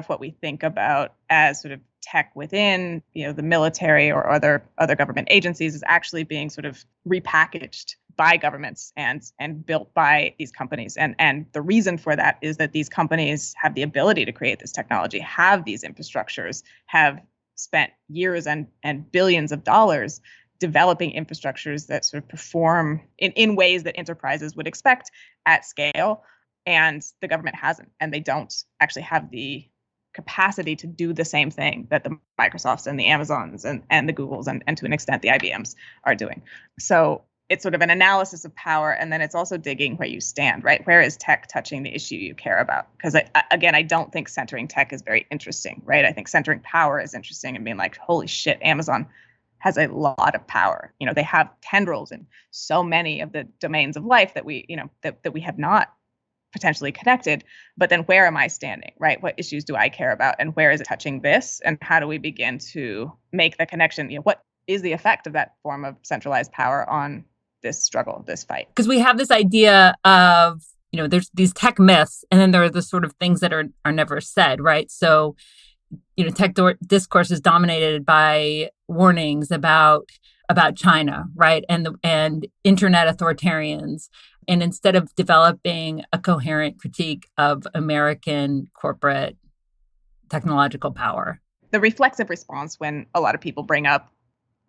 S3: what we think about as sort of tech within, the military or other government agencies is actually being sort of repackaged by governments and built by these companies. And the reason for that is that these companies have the ability to create this technology, have these infrastructures, have spent years and billions of dollars developing infrastructures that sort of perform in ways that enterprises would expect at scale. And the government hasn't, and they don't actually have the capacity to do the same thing that the Microsofts and the Amazons and the Googles and to an extent the IBMs are doing. So it's sort of an analysis of power, and then it's also digging where you stand, right? Where is tech touching the issue you care about? Because I don't think centering tech is very interesting, right? I think centering power is interesting and being like, holy shit, Amazon has a lot of power. They have tendrils in so many of the domains of life that we, that we have not potentially connected. But then where am I standing, right? What issues do I care about, and where is it touching this? And how do we begin to make the connection? What is the effect of that form of centralized power on this struggle, this fight?
S2: Because we have this idea of, there's these tech myths, and then there are the sort of things that are never said, right? So, tech discourse is dominated by warnings about China, right? And internet authoritarians. And instead of developing a coherent critique of American corporate technological power.
S3: The reflexive response when a lot of people bring up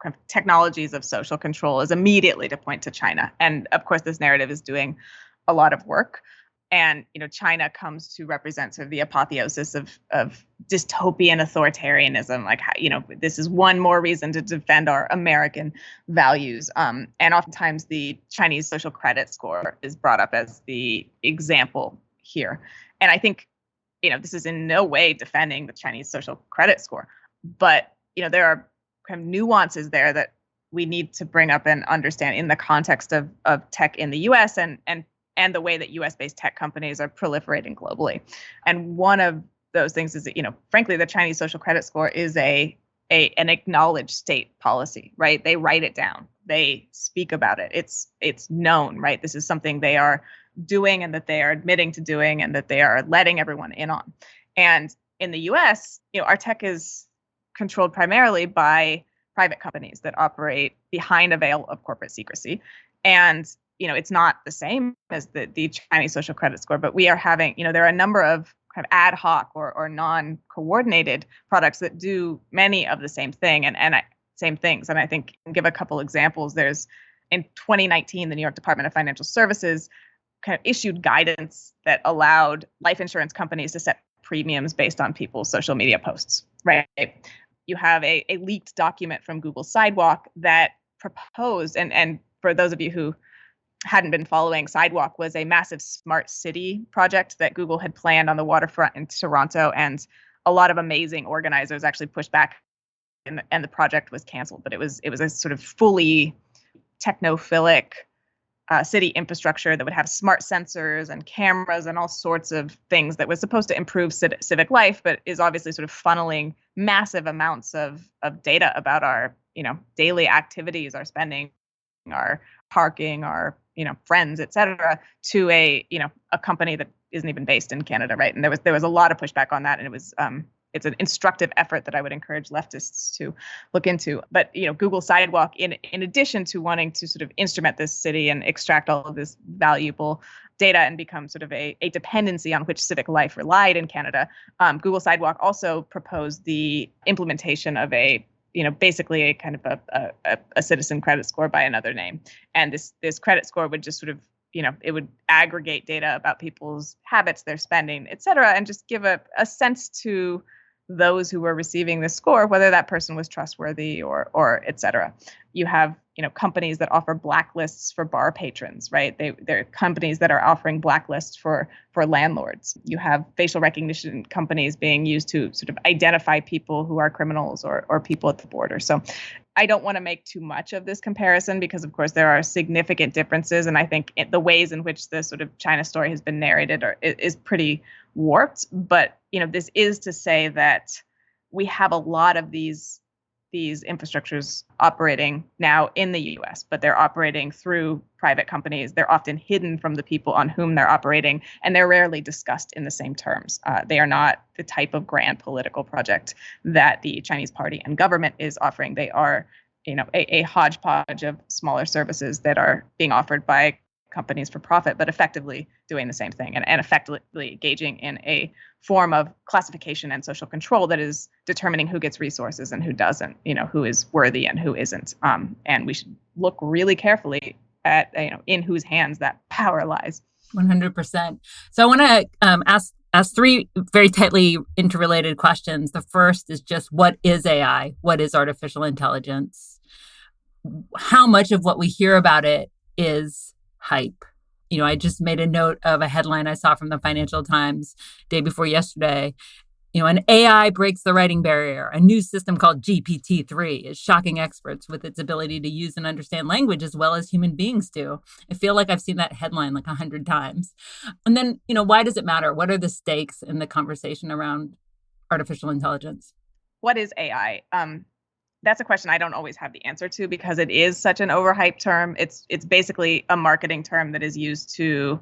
S3: kind of technologies of social control is immediately to point to China. And of course, this narrative is doing a lot of work. And, China comes to represent sort of the apotheosis of dystopian authoritarianism. Like, this is one more reason to defend our American values. And oftentimes the Chinese social credit score is brought up as the example here. And I think, this is in no way defending the Chinese social credit score. But, there are kind of nuances there that we need to bring up and understand in the context of tech in the U.S. and the way that U.S.-based tech companies are proliferating globally. And one of those things is that, frankly, the Chinese social credit score is an acknowledged state policy, right? They write it down. They speak about it. It's known, right? This is something they are doing and that they are admitting to doing and that they are letting everyone in on. And in the U.S., our tech is controlled primarily by private companies that operate behind a veil of corporate secrecy. And it's not the same as the Chinese social credit score, but we are having, there are a number of kind of ad hoc or non-coordinated products that do many of the same thing same things. And I think I'll give a couple examples. There's in 2019, the New York Department of Financial Services kind of issued guidance that allowed life insurance companies to set premiums based on people's social media posts, right? You have a leaked document from Google Sidewalk that proposed, and for those of you who hadn't been following, Sidewalk was a massive smart city project that Google had planned on the waterfront in Toronto, and a lot of amazing organizers actually pushed back, and the project was canceled. But it was a sort of fully technophilic city infrastructure that would have smart sensors and cameras and all sorts of things that was supposed to improve civic life, but is obviously sort of funneling massive amounts of data about our daily activities, our spending, our parking, our friends, et cetera, to a company that isn't even based in Canada, right? And there was a lot of pushback on that, and it was it's an instructive effort that I would encourage leftists to look into. But Google Sidewalk, in addition to wanting to sort of instrument this city and extract all of this valuable data and become sort of a dependency on which civic life relied in Canada, Google Sidewalk also proposed the implementation of basically a kind of a citizen credit score by another name. And this credit score would just sort of, it would aggregate data about people's habits, their spending, et cetera, and just give a sense to those who were receiving the score, whether that person was trustworthy or et cetera. You have, companies that offer blacklists for bar patrons, right? They're companies that are offering blacklists for landlords. You have facial recognition companies being used to sort of identify people who are criminals or people at the border. So I don't want to make too much of this comparison because, of course, there are significant differences. And I think the ways in which the sort of China story has been narrated is pretty warped. But, this is to say that we have a lot of these infrastructures operating now in the U.S., but they're operating through private companies. They're often hidden from the people on whom they're operating, and they're rarely discussed in the same terms. They are not the type of grand political project that the Chinese party and government is offering. They are, a hodgepodge of smaller services that are being offered by companies for profit, but effectively doing the same thing and effectively engaging in a form of classification and social control that is determining who gets resources and who doesn't, who is worthy and who isn't. And we should look really carefully at, in whose hands that power lies.
S2: 100%. So I want to ask three very tightly interrelated questions. The first is just, what is AI? What is artificial intelligence? How much of what we hear about it is hype? I just made a note of a headline I saw from the Financial Times day before yesterday. An AI breaks the writing barrier. A new system called GPT-3 is shocking experts with its ability to use and understand language as well as human beings do. I feel like I've seen that headline like 100 times. And then, why does it matter? What are the stakes in the conversation around artificial intelligence?
S3: What is AI? That's a question I don't always have the answer to because it is such an overhyped term. It's basically a marketing term that is used to,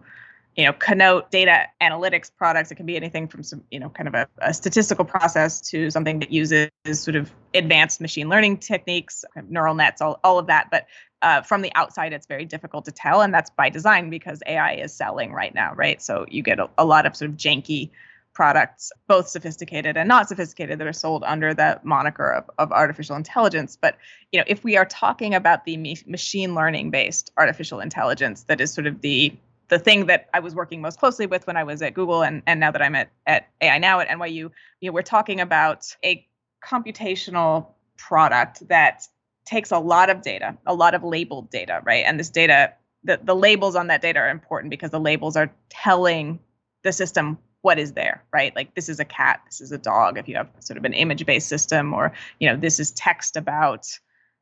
S3: connote data analytics products. It can be anything from some, kind of a statistical process to something that uses sort of advanced machine learning techniques, neural nets, all of that. But from the outside, it's very difficult to tell. And that's by design because AI is selling right now, right? So you get a lot of sort of janky products, both sophisticated and not sophisticated, that are sold under the moniker of artificial intelligence. But if we are talking about the machine learning based artificial intelligence, that is sort of the thing that I was working most closely with when I was at Google and now that I'm at AI Now at NYU, we're talking about a computational product that takes a lot of data, a lot of labeled data, right? And this data, the labels on that data are important because the labels are telling the system what is there, right? Like this is a cat, this is a dog, if you have sort of an image-based system, or, this is text about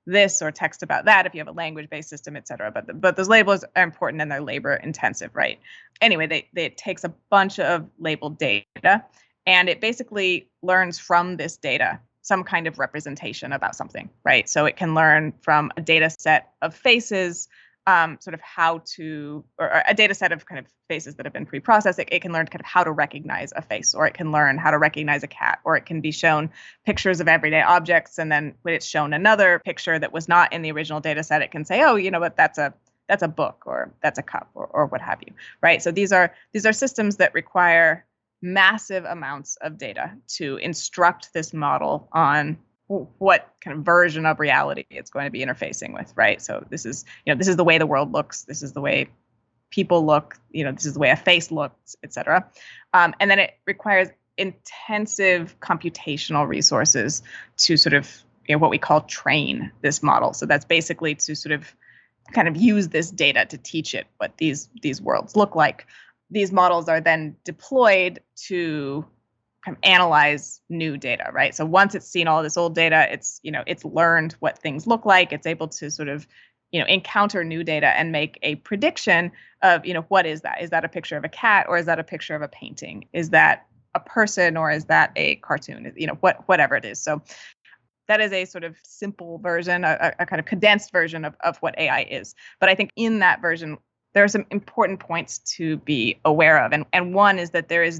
S3: this or text about that, if you have a language-based system, et cetera. But those labels are important and they're labor intensive, right? Anyway, it takes a bunch of labeled data and it basically learns from this data some kind of representation about something, right? So it can learn from a data set of faces, sort of how to, or a data set of kind of faces that have been pre-processed. It can learn kind of how to recognize a face, or it can learn how to recognize a cat, or it can be shown pictures of everyday objects. And then when it's shown another picture that was not in the original data set, it can say, oh, but that's a that's a book or that's a cup or what have you, right? So these are systems that require massive amounts of data to instruct this model on what kind of version of reality it's going to be interfacing with, right? So this is the way the world looks. This is the way people look. This is the way a face looks, et cetera. And then it requires intensive computational resources to sort of what we call train this model. So that's basically to sort of kind of use this data to teach it what these worlds look like. These models are then deployed to kind of analyze new data, right? So once it's seen all this old data, it's learned what things look like. It's able to sort of encounter new data and make a prediction of what is that? Is that a picture of a cat, or is that a picture of a painting? Is that a person, or is that a cartoon? Whatever it is. So that is a sort of simple version, a kind of condensed version of what AI is. But I think in that version, there are some important points to be aware of. And one is that there's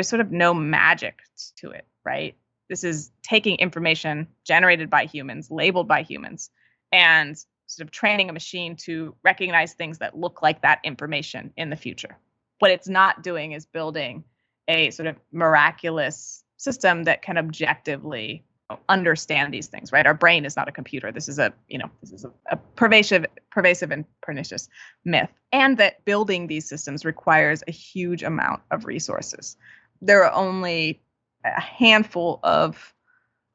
S3: sort of no magic to it, right? This is taking information generated by humans, labeled by humans, and sort of training a machine to recognize things that look like that information in the future. What it's not doing is building a sort of miraculous system that can objectively understand these things, right? Our brain is not a computer. This is a pervasive and pernicious myth. And that building these systems requires a huge amount of resources. There are only a handful of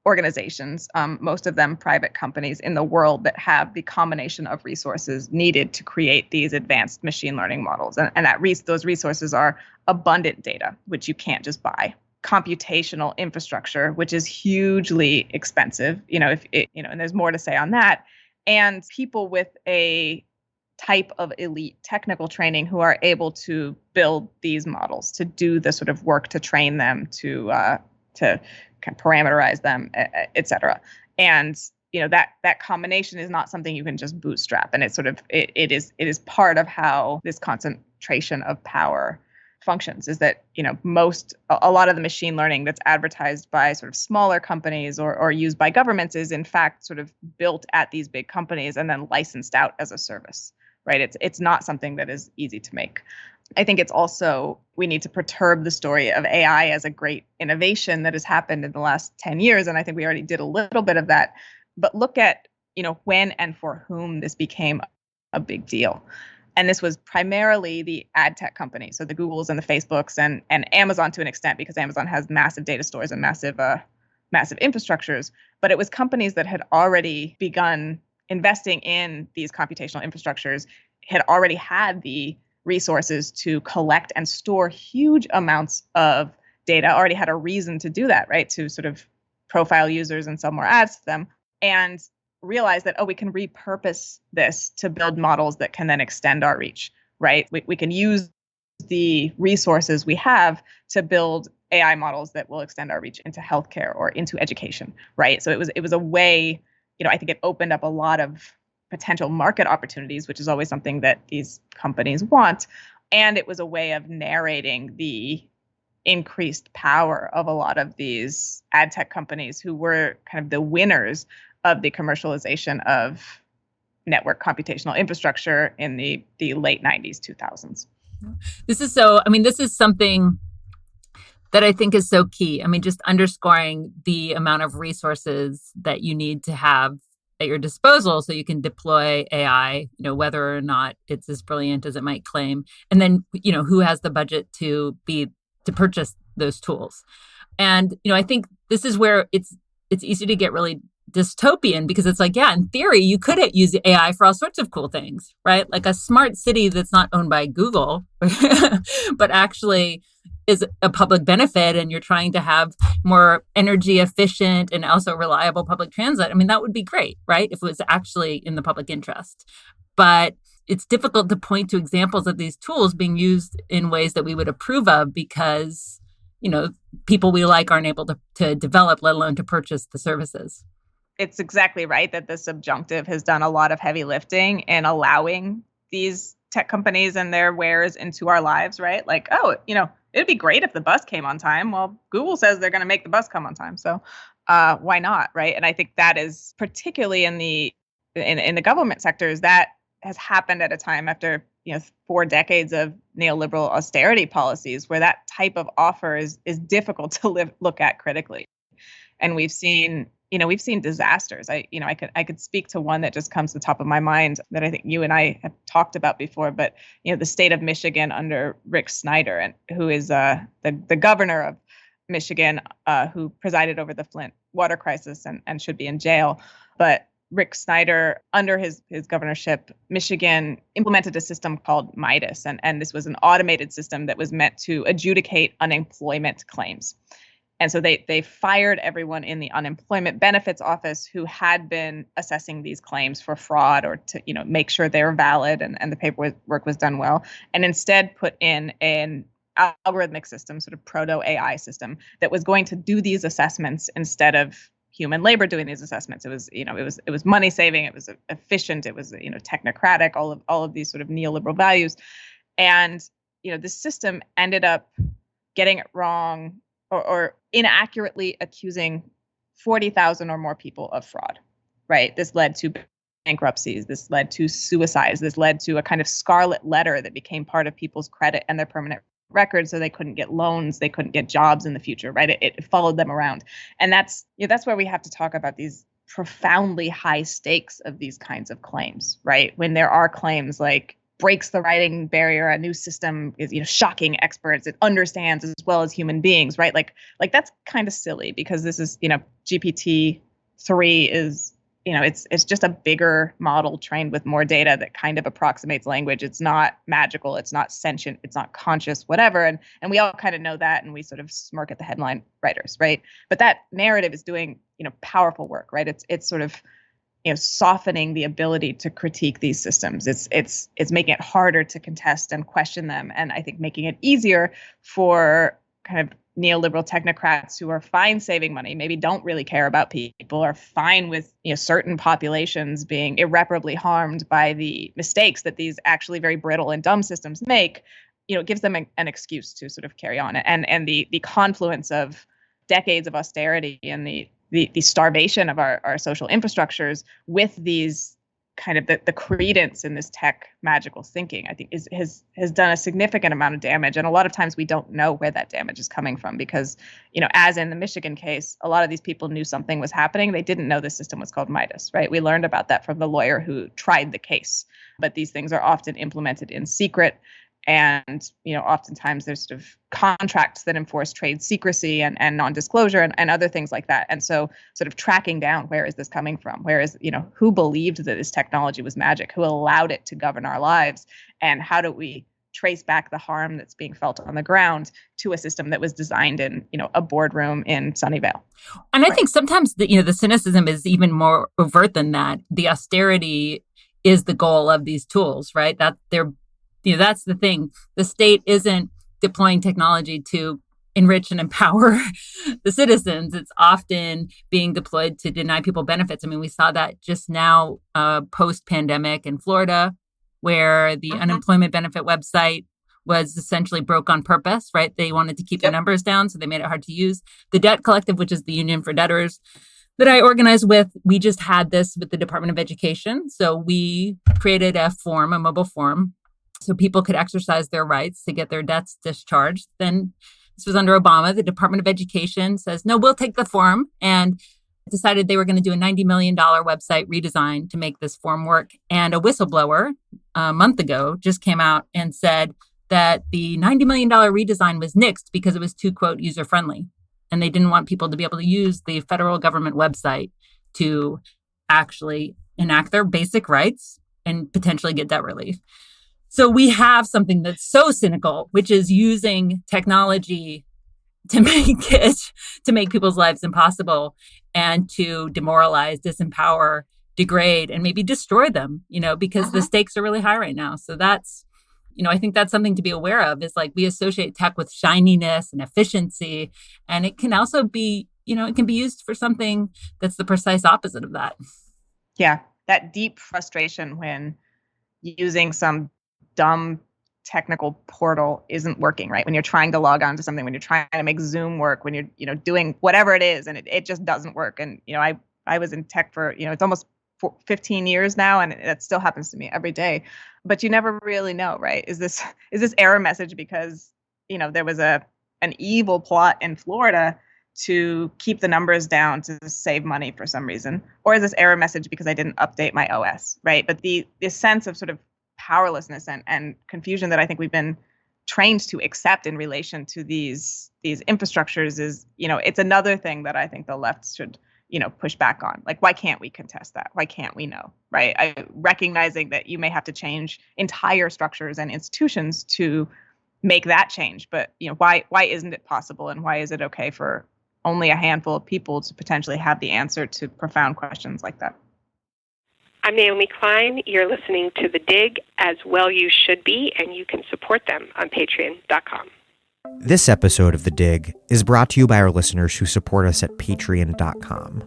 S3: organizations, most of them private companies in the world, that have the combination of resources needed to create these advanced machine learning models. And those resources are abundant data, which you can't just buy. Computational infrastructure, which is hugely expensive, and there's more to say on that, and people with a type of elite technical training who are able to build these models, to do the sort of work to train them, to kind of parameterize them, et cetera. And that combination is not something you can just bootstrap, and it is part of how this concentration of power functions. Is that a lot of the machine learning that's advertised by sort of smaller companies or used by governments is in fact sort of built at these big companies and then licensed out as a service, right? It's not something that is easy to make. I think it's also, we need to perturb the story of AI as a great innovation that has happened in the last 10 years. And I think we already did a little bit of that. But look at, when and for whom this became a big deal. And this was primarily the ad tech companies, so the Googles and the Facebooks and Amazon to an extent, because Amazon has massive data stores and massive infrastructures. But it was companies that had already begun investing in these computational infrastructures, had already had the resources to collect and store huge amounts of data, already had a reason to do that, right? To sort of profile users and sell more ads to them, and realize that, we can repurpose this to build models that can then extend our reach, right? We can use the resources we have to build AI models that will extend our reach into healthcare or into education, right? So it was a way, I think it opened up a lot of potential market opportunities, which is always something that these companies want. And it was a way of narrating the increased power of a lot of these ad tech companies who were kind of the winners of the commercialization of network computational infrastructure in the late 90s, 2000s.
S2: This is something that I think is so key. Just underscoring the amount of resources that you need to have at your disposal so you can deploy AI, whether or not it's as brilliant as it might claim. And then, who has the budget to purchase those tools. And, I think this is where it's easy to get really dystopian, because it's like, yeah, in theory, you could use AI for all sorts of cool things, right? Like a smart city that's not owned by Google, but actually is a public benefit, and you're trying to have more energy efficient and also reliable public transit. That would be great, right? If it was actually in the public interest. But it's difficult to point to examples of these tools being used in ways that we would approve of, because, people we like aren't able to develop, let alone to purchase the services.
S3: It's exactly right that the subjunctive has done a lot of heavy lifting in allowing these tech companies and their wares into our lives, right? Like, it'd be great if the bus came on time. Well, Google says they're going to make the bus come on time. So why not, right? And I think that is particularly in the government sectors, that has happened at a time after 4 decades of neoliberal austerity policies, where that type of offer is difficult to look at critically. And we've seen disasters. I could speak to one that just comes to the top of my mind that I think you and I have talked about before. But the state of Michigan under Rick Snyder, and who is the governor of Michigan, who presided over the Flint water crisis and should be in jail. But Rick Snyder, under his governorship, Michigan implemented a system called Midas, and this was an automated system that was meant to adjudicate unemployment claims. And so they fired everyone in the unemployment benefits office who had been assessing these claims for fraud or to make sure they were valid and the paperwork was done well, and instead put in an algorithmic system, sort of proto AI system, that was going to do these assessments instead of human labor doing these assessments. It was money saving, it was efficient, it was technocratic, all of these sort of neoliberal values. And the system ended up getting it wrong or inaccurately accusing 40,000 or more people of fraud. Right? This led to bankruptcies, this led to suicides, this led to a kind of scarlet letter that became part of people's credit and their permanent records, so they couldn't get loans, they couldn't get jobs in the future, right? It followed them around. And that's where we have to talk about these profoundly high stakes of these kinds of claims, right? When there are claims like breaks the writing barrier, a new system is shocking experts, it understands as well as human beings, right? Like that's kind of silly, because this is GPT-3 is it's just a bigger model trained with more data that kind of approximates language. It's not magical. It's not sentient. It's not conscious, whatever. And we all kind of know that, and we sort of smirk at the headline writers, right? But that narrative is doing, powerful work, right? It's sort of, softening the ability to critique these systems. It's making it harder to contest and question them, and I think making it easier for kind of neoliberal technocrats who are fine saving money, maybe don't really care about people, are fine with certain populations being irreparably harmed by the mistakes that these actually very brittle and dumb systems make. It gives them an excuse to sort of carry on. And the confluence of decades of austerity and the starvation of our social infrastructures with these kind of the credence in this tech magical thinking, I think has done a significant amount of damage. And a lot of times we don't know where that damage is coming from, because, as in the Michigan case, a lot of these people knew something was happening. They didn't know the system was called Midas, right? We learned about that from the lawyer who tried the case. But these things are often implemented in secret. And, oftentimes there's sort of contracts that enforce trade secrecy and non-disclosure and other things like that. And so sort of tracking down, where is this coming from? Where is, who believed that this technology was magic? Who allowed it to govern our lives? And how do we trace back the harm that's being felt on the ground to a system that was designed in, a boardroom in Sunnyvale?
S2: And I think sometimes the cynicism is even more overt than that. The austerity is the goal of these tools, right? That they're that's the thing. The state isn't deploying technology to enrich and empower the citizens. It's often being deployed to deny people benefits. I mean, we saw that just now post-pandemic in Florida, where the unemployment benefit website was essentially broke on purpose, right? They wanted to keep the numbers down, so they made it hard to use. The Debt Collective, which is the union for debtors that I organized with, we just had this with the Department of Education. So we created a mobile form, so people could exercise their rights to get their debts discharged. Then this was under Obama. The Department of Education says, no, we'll take the form, and decided they were going to do a $90 million website redesign to make this form work. And a whistleblower a month ago just came out and said that the $90 million redesign was nixed because it was too, quote, user-friendly. And they didn't want people to be able to use the federal government website to actually enact their basic rights and potentially get debt relief. So we have something that's so cynical, which is using technology to make people's lives impossible and to demoralize, disempower, degrade, and maybe destroy them, because the stakes are really high right now. So that's, I think that's something to be aware of, is like we associate tech with shininess and efficiency. And it can also be, it can be used for something that's the precise opposite of that.
S3: Yeah, that deep frustration when using some dumb technical portal isn't working, right? When you're trying to log on to something, when you're trying to make Zoom work, when you're, doing whatever it is, and it just doesn't work. And, I was in tech for, it's almost 15 years now, and it still happens to me every day. But you never really know, right? Is this error message because, there was an evil plot in Florida to keep the numbers down to save money for some reason? Or is this error message because I didn't update my OS, right? But the sense of sort of powerlessness and confusion that I think we've been trained to accept in relation to these infrastructures is, it's another thing that I think the left should, push back on. Like, why can't we contest that? Why can't we know, right? Recognizing that you may have to change entire structures and institutions to make that change. But, why isn't it possible? And why is it okay for only a handful of people to potentially have the answer to profound questions like that?
S4: I'm Naomi Klein. You're listening to The Dig, as well you should be, and you can support them on patreon.com.
S1: This episode of The Dig is brought to you by our listeners who support us at patreon.com,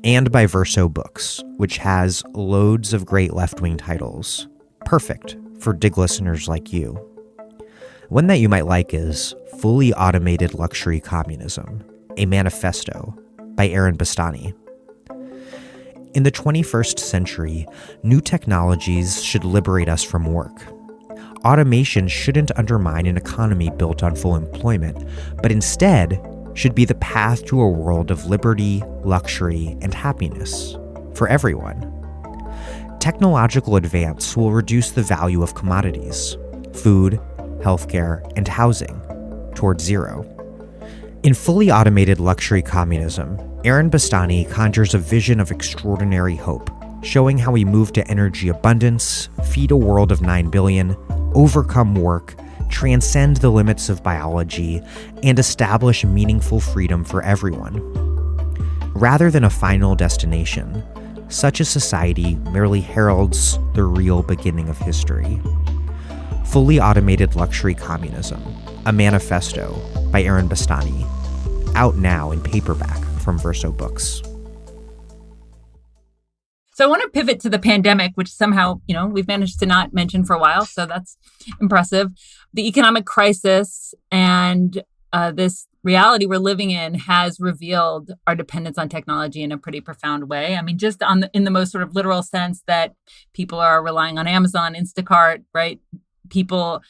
S1: and by Verso Books, which has loads of great left-wing titles, perfect for Dig listeners like you. One that you might like is Fully Automated Luxury Communism, a Manifesto by Aaron Bastani. In the 21st century, new technologies should liberate us from work. Automation shouldn't undermine an economy built on full employment, but instead should be the path to a world of liberty, luxury, and happiness for everyone. Technological advance will reduce the value of commodities, food, healthcare, and housing, toward zero. In Fully Automated Luxury Communism, Aaron Bastani conjures a vision of extraordinary hope, showing how we move to energy abundance, feed a world of 9 billion, overcome work, transcend the limits of biology, and establish meaningful freedom for everyone. Rather than a final destination, such a society merely heralds the real beginning of history. Fully Automated Luxury Communism, a Manifesto by Aaron Bastani, out now in paperback from Verso Books.
S2: So I want to pivot to the pandemic, which somehow, we've managed to not mention for a while. So that's impressive. The economic crisis and this reality we're living in has revealed our dependence on technology in a pretty profound way. I mean, just in the most sort of literal sense that people are relying on Amazon, Instacart, right? People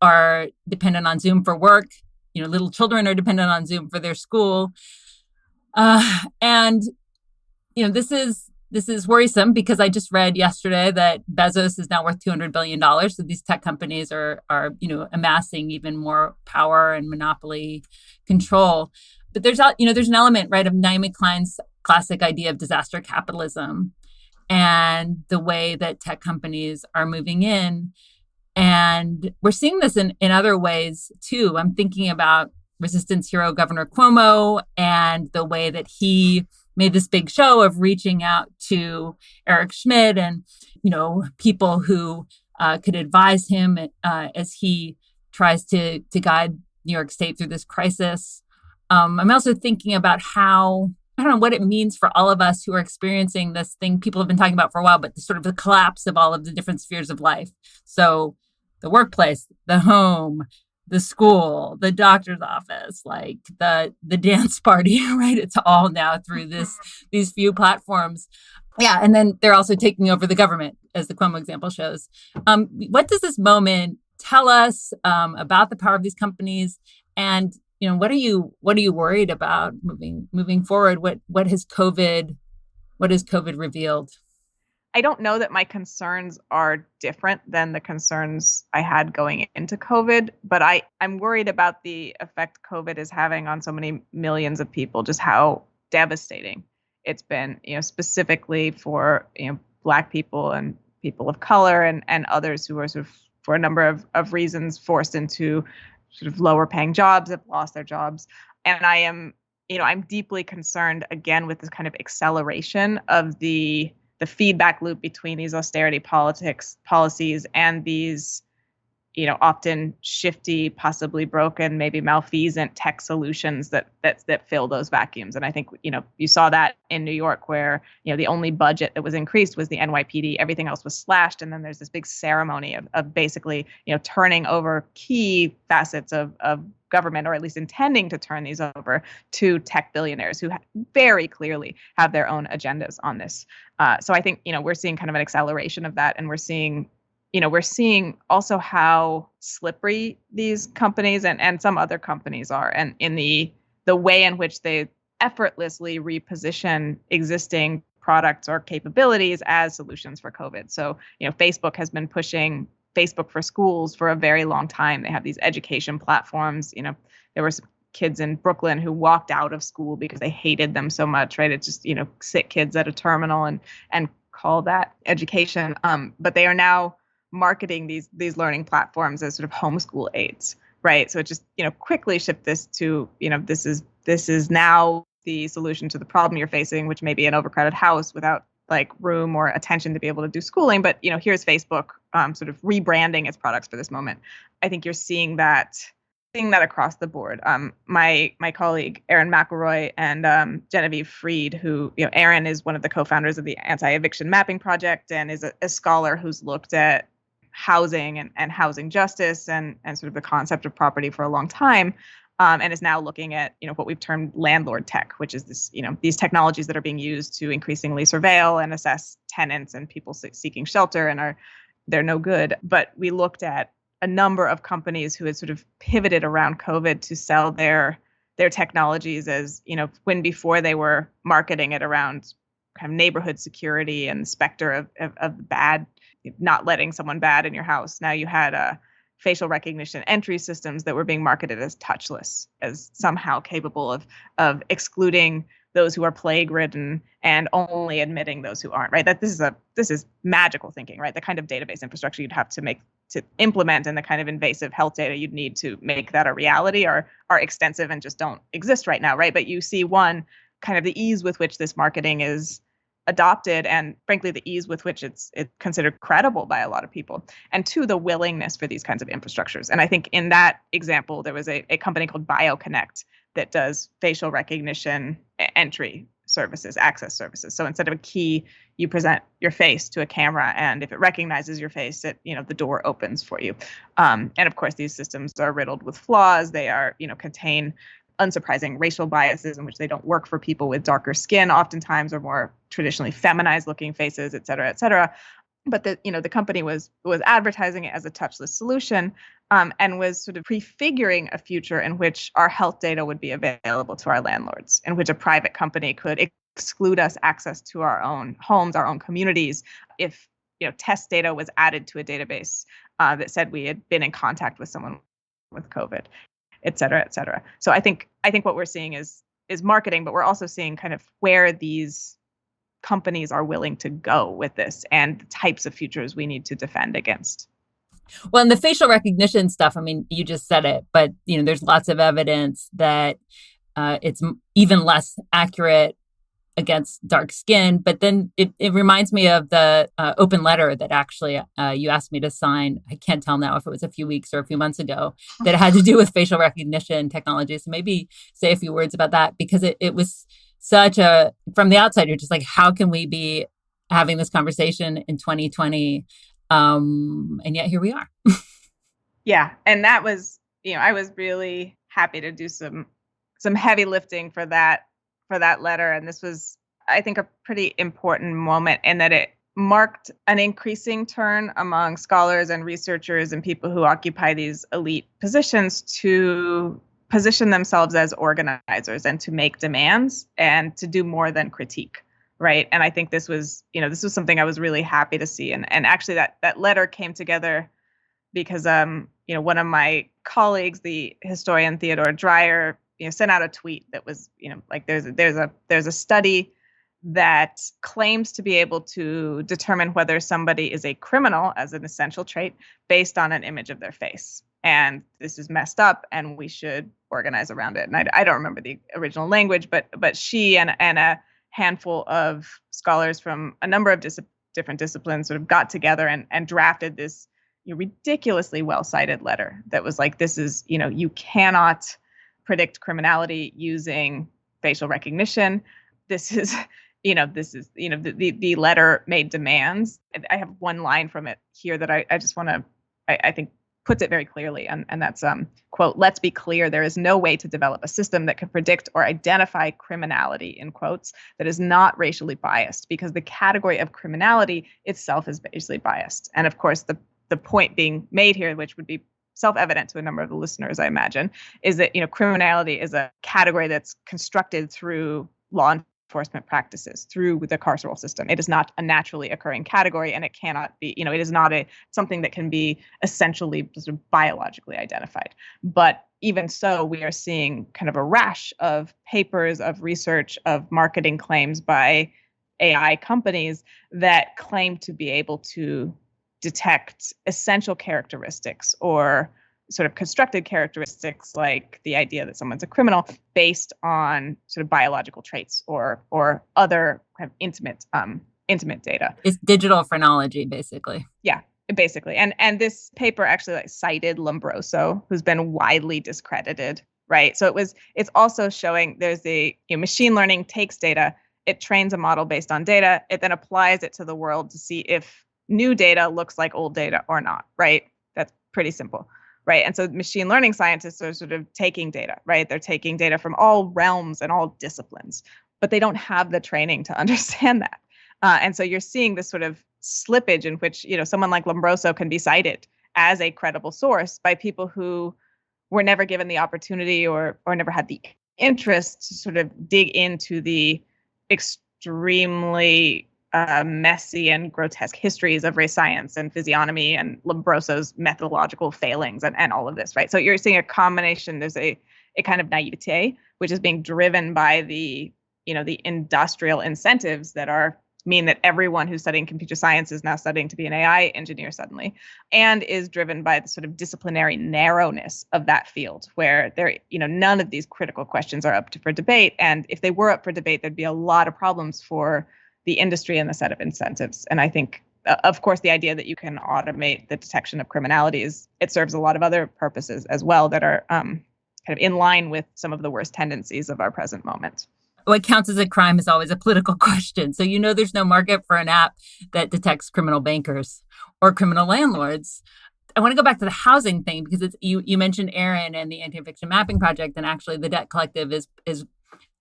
S2: are dependent on Zoom for work. Little children are dependent on Zoom for their school. And this is worrisome because I just read yesterday that Bezos is now worth $200 billion. So these tech companies are amassing even more power and monopoly control. But there's an element, right, of Naomi Klein's classic idea of disaster capitalism and the way that tech companies are moving in. And we're seeing this in other ways, too. I'm thinking about resistance hero Governor Cuomo and the way that he made this big show of reaching out to Eric Schmidt and, people who could advise him as he tries to guide New York State through this crisis. I'm also thinking about how, I don't know what it means for all of us who are experiencing this thing people have been talking about for a while, but sort of the collapse of all of the different spheres of life. So the workplace, the home, the school, the doctor's office, like the dance party, right? It's all now through these few platforms. Yeah. And then they're also taking over the government, as the Cuomo example shows. What does this moment tell us about the power of these companies? And, what are you worried about moving forward? What has COVID revealed?
S3: I don't know that my concerns are different than the concerns I had going into COVID, but I'm worried about the effect COVID is having on so many millions of people, just how devastating it's been, specifically for, Black people and people of color and others who are sort of, for a number of reasons, forced into sort of lower paying jobs, have lost their jobs. And I am, I'm deeply concerned, again, with this kind of acceleration of the feedback loop between these austerity policies and these often shifty, possibly broken, maybe malfeasant tech solutions that fill those vacuums. And I think, you saw that in New York where, the only budget that was increased was the NYPD. Everything else was slashed. And then there's this big ceremony of basically, turning over key facets of government, or at least intending to turn these over to tech billionaires who very clearly have their own agendas on this. So I think, we're seeing kind of an acceleration of that. And we're seeing also how slippery these companies and some other companies are, and in the way in which they effortlessly reposition existing products or capabilities as solutions for COVID. So, Facebook has been pushing Facebook for schools for a very long time. They have these education platforms. There were some kids in Brooklyn who walked out of school because they hated them so much, right? It's just, sit kids at a terminal and call that education. But they are now marketing these learning platforms as sort of homeschool aids, right? So it just, quickly shift this to, this is now the solution to the problem you're facing, which may be an overcrowded house without like room or attention to be able to do schooling. But, here's Facebook sort of rebranding its products for this moment. I think you're seeing that across the board. My colleague, Erin McElroy and Genevieve Freed, who, Erin is one of the co-founders of the Anti-Eviction Mapping Project and is a scholar who's looked at housing and housing justice and sort of the concept of property for a long time, and is now looking at, what we've termed landlord tech, which is this, these technologies that are being used to increasingly surveil and assess tenants and people seeking shelter and they're no good. But we looked at a number of companies who had sort of pivoted around COVID to sell their technologies as, when before they were marketing it around kind of neighborhood security and the specter of bad, not letting someone bad in your house. Now you had facial recognition entry systems that were being marketed as touchless, as somehow capable of excluding those who are plague-ridden and only admitting those who aren't, right? That this is magical thinking, right? The kind of database infrastructure you'd have to implement and the kind of invasive health data you'd need to make that a reality are extensive and just don't exist right now, right? But you see one, kind of the ease with which this marketing is adopted, and frankly, the ease with which it's considered credible by a lot of people, and two, the willingness for these kinds of infrastructures. And I think in that example, there was a company called BioConnect that does facial recognition entry services, access services. So instead of a key, you present your face to a camera, and if it recognizes your face, the door opens for you. And of course, these systems are riddled with flaws. They are, contain unsurprising racial biases in which they don't work for people with darker skin, oftentimes, or more traditionally feminized looking faces, et cetera, et cetera. But the company was advertising it as a touchless solution, and was sort of prefiguring a future in which our health data would be available to our landlords, in which a private company could exclude us access to our own homes, our own communities, if test data was added to a database that said we had been in contact with someone with COVID, et cetera, et cetera. So I think what we're seeing is marketing, but we're also seeing kind of where these companies are willing to go with this and the types of futures we need to defend against.
S2: Well, and the facial recognition stuff, I mean, you just said it, but there's lots of evidence that it's even less accurate against dark skin. But then it reminds me of the open letter that actually you asked me to sign. I can't tell now if it was a few weeks or a few months ago, that had to do with facial recognition technology. So maybe say a few words about that, because it was such from the outside, you're just like, how can we be having this conversation in 2020? And yet here we are.
S3: Yeah. And that was, I was really happy to do some heavy lifting for that letter. And this was, I think, a pretty important moment in that it marked an increasing turn among scholars and researchers and people who occupy these elite positions to position themselves as organizers and to make demands and to do more than critique, right? And I think this was something I was really happy to see. And actually that letter came together because one of my colleagues, the historian Theodore Dreyer, sent out a tweet that was, like there's a study that claims to be able to determine whether somebody is a criminal as an essential trait based on an image of their face. And this is messed up, and we should organize around it. And I don't remember the original language, but she and a handful of scholars from a number of different disciplines sort of got together and drafted this ridiculously well-cited letter that was like, this is, you cannot predict criminality using facial recognition. The letter made demands. I have one line from it here that I just want to, I think puts it very clearly. And that's, quote, "Let's be clear, there is no way to develop a system that can predict or identify criminality," in quotes, "that is not racially biased, because the category of criminality itself is racially biased." And of course, the point being made here, which would be self-evident to a number of the listeners, I imagine, is that, criminality is a category that's constructed through law enforcement practices, through the carceral system. It is not a naturally occurring category, and it cannot be, it is not something that can be essentially sort of biologically identified. But even so, we are seeing kind of a rash of papers, of research, of marketing claims by AI companies that claim to be able to detect essential characteristics or sort of constructed characteristics, like the idea that someone's a criminal, based on sort of biological traits or other kind of intimate data.
S2: It's digital phrenology, basically.
S3: Yeah, basically. And this paper actually cited Lombroso, who's been widely discredited, right? So it's also showing there's machine learning takes data, it trains a model based on data, it then applies it to the world to see if new data looks like old data or not, right? That's pretty simple. Right. And so machine learning scientists are sort of taking data, right? They're taking data from all realms and all disciplines, but they don't have the training to understand that. And so you're seeing this sort of slippage in which, someone like Lombroso can be cited as a credible source by people who were never given the opportunity or never had the interest to sort of dig into the extremely messy and grotesque histories of race science and physiognomy and Lombroso's methodological failings and all of this, right? So you're seeing a combination. There's a kind of naivete, which is being driven by the industrial incentives that mean that everyone who's studying computer science is now studying to be an AI engineer suddenly, and is driven by the sort of disciplinary narrowness of that field, where none of these critical questions are up for debate. And if they were up for debate, there'd be a lot of problems for the industry and the set of incentives. And I think, of course, the idea that you can automate the detection of criminality it serves a lot of other purposes as well that are kind of in line with some of the worst tendencies of our present moment.
S2: What counts as a crime is always a political question. So there's no market for an app that detects criminal bankers or criminal landlords. I want to go back to the housing thing, because you mentioned Aaron and the Anti-Eviction Mapping Project, and actually the Debt Collective is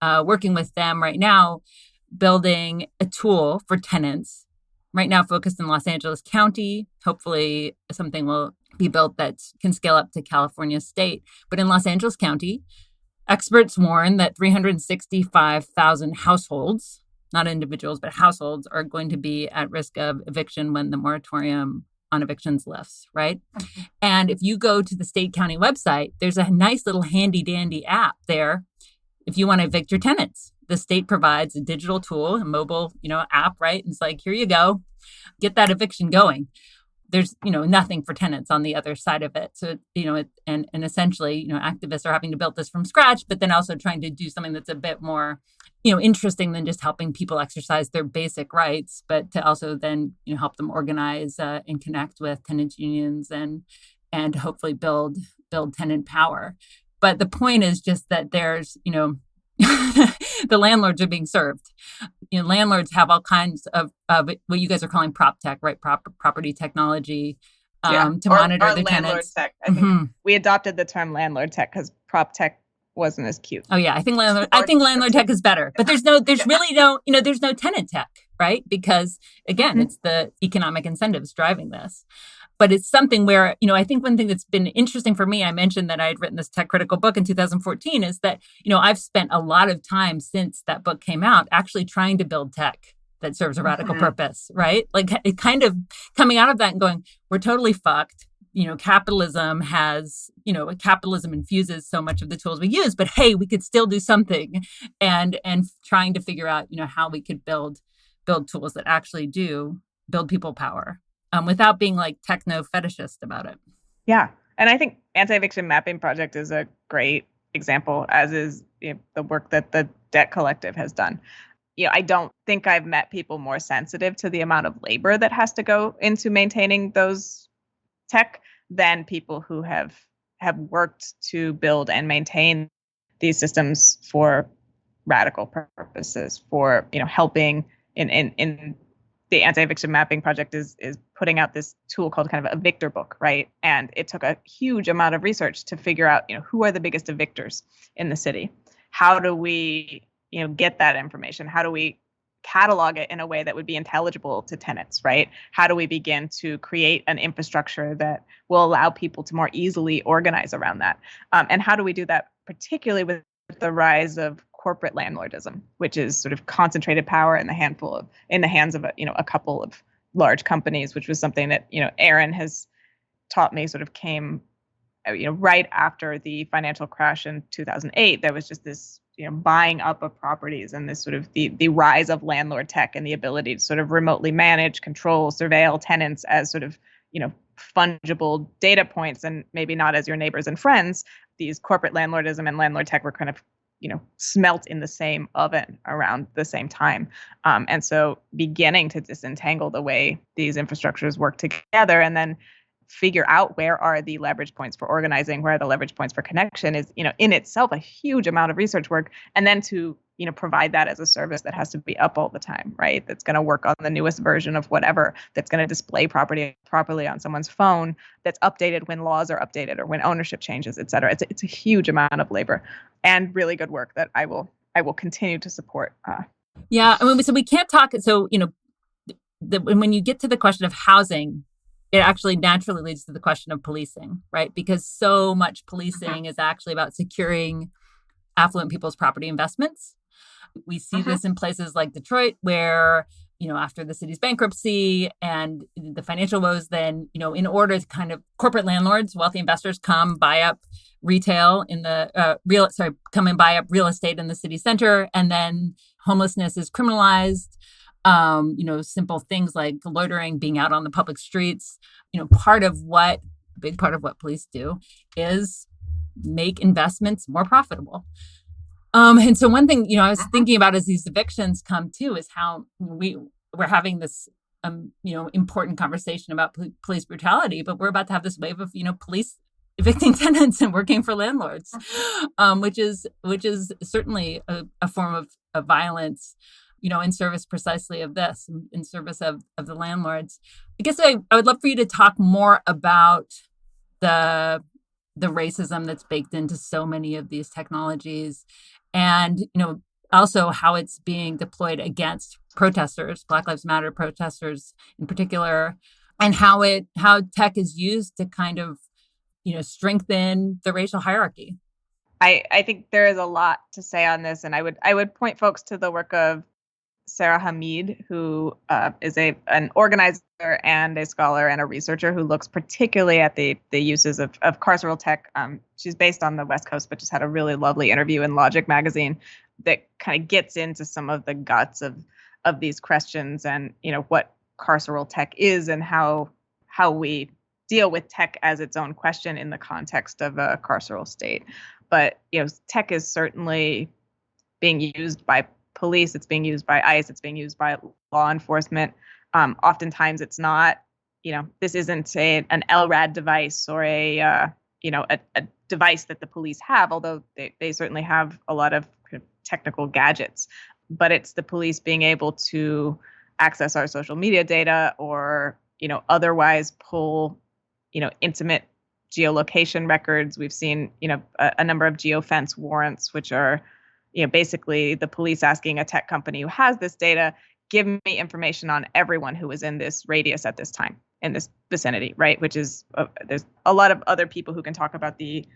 S2: working with them right now, building a tool for tenants, right now focused in Los Angeles County. Hopefully something will be built that can scale up to California State. But in Los Angeles County, experts warn that 365,000 households, not individuals, but households, are going to be at risk of eviction when the moratorium on evictions lifts, right? Mm-hmm. And if you go to the state county website, there's a nice little handy dandy app there if you want to evict your tenants. The state provides a digital tool, a mobile, app, right? And it's like, here you go, get that eviction going. There's, nothing for tenants on the other side of it. So, and essentially, activists are having to build this from scratch, but then also trying to do something that's a bit more, interesting than just helping people exercise their basic rights, but to also then, help them organize and connect with tenants unions and hopefully build tenant power. But the point is just that there's, the landlords are being served. Landlords have all kinds of what you guys are calling prop tech, right? Property technology to monitor their tenants.
S3: Tech. I think we adopted the term landlord tech because prop tech wasn't as cute.
S2: Oh yeah, I think landlord tech is better. But there's really no tenant tech, right? Because again, it's the economic incentives driving this. But it's something where, I think one thing that's been interesting for me, I mentioned that I had written this tech critical book in 2014, is that, I've spent a lot of time since that book came out actually trying to build tech that serves a radical purpose, right? Like it kind of coming out of that and going, we're totally fucked. Capitalism has, capitalism infuses so much of the tools we use, but hey, we could still do something, and trying to figure out, how we could build tools that actually do build people power. Without being like techno fetishist about it.
S3: Yeah. And I think Anti-Eviction Mapping Project is a great example, as is the work that the Debt Collective has done. I don't think I've met people more sensitive to the amount of labor that has to go into maintaining those tech than people who have worked to build and maintain these systems for radical purposes, for helping in the anti-eviction mapping project is putting out this tool called kind of a evictor book, right? And it took a huge amount of research to figure out, who are the biggest evictors in the city. How do we, get that information? How do we catalog it in a way that would be intelligible to tenants, right? How do we begin to create an infrastructure that will allow people to more easily organize around that? And how do we do that, particularly with the rise of corporate landlordism, which is sort of concentrated power in the hands of a couple of large companies, which was something that Aaron has taught me sort of came right after the financial crash in 2008. There was just this buying up of properties and this sort of the rise of landlord tech and the ability to sort of remotely manage, control, surveil tenants as sort of fungible data points, and maybe not as your neighbors and friends. These corporate landlordism and landlord tech were kind of smelt in the same oven around the same time. And so beginning to disentangle the way these infrastructures work together and then figure out where are the leverage points for organizing, where are the leverage points for connection is, in itself a huge amount of research work. And then to, provide that as a service that has to be up all the time, right? That's going to work on the newest version of whatever, that's going to display property properly on someone's phone, that's updated when laws are updated or when ownership changes, et cetera. It's a huge amount of labor and really good work that I will continue to support.
S2: Yeah. So we can't talk. So, when you get to the question of housing, it actually naturally leads to the question of policing, right? Because so much policing is actually about securing affluent people's property investments. We see this in places like Detroit, where, after the city's bankruptcy and the financial woes, then, in order to kind of corporate landlords, wealthy investors come buy up retail in the come and buy up real estate in the city center. And then homelessness is criminalized. Simple things like loitering, being out on the public streets. Big part of what police do is make investments more profitable. And so one thing, I was thinking about as these evictions come too, is how we're having this, important conversation about police brutality, but we're about to have this wave of, police evicting tenants and working for landlords, which is certainly a form of violence, in service precisely of this, in service of the landlords. I guess I would love for you to talk more about the racism that's baked into so many of these technologies, and also how it's being deployed against protesters, Black Lives Matter protesters in particular, and how tech is used to kind of strengthen the racial hierarchy.
S3: I think there is a lot to say on this, and I would point folks to the work of Sarah Hamid, who is an organizer and a scholar and a researcher who looks particularly at the uses of carceral tech. She's based on the West Coast, but just had a really lovely interview in Logic magazine that kind of gets into some of the guts of these questions and what carceral tech is and how we deal with tech as its own question in the context of a carceral state. But tech is certainly being used by police, it's being used by ICE, it's being used by law enforcement. Oftentimes it's not, this isn't an LRAD device or a device that the police have, although they certainly have a lot of technical gadgets. But it's the police being able to access our social media data or, otherwise pull, intimate geolocation records. We've seen, a number of geofence warrants, which are basically the police asking a tech company who has this data, give me information on everyone who was in this radius at this time, in this vicinity, right? Which is, there's a lot of other people who can talk about the,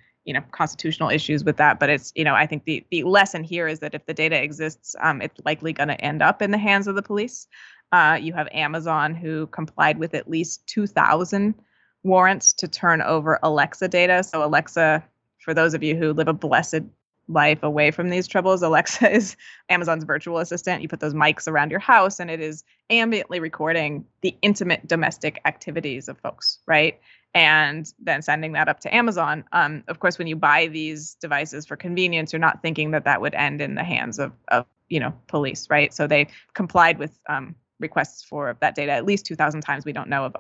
S3: constitutional issues with that. But it's, I think the lesson here is that if the data exists, it's likely going to end up in the hands of the police. You have Amazon, who complied with at least 2,000 warrants to turn over Alexa data. So Alexa, for those of you who live a blessed life away from these troubles, Alexa is Amazon's virtual assistant. You put those mics around your house and it is ambiently recording the intimate domestic activities of folks, right? And then sending that up to Amazon. Of course, when you buy these devices for convenience, you're not thinking that would end in the hands of police, right? So they complied with requests for that data at least 2,000 times. We don't know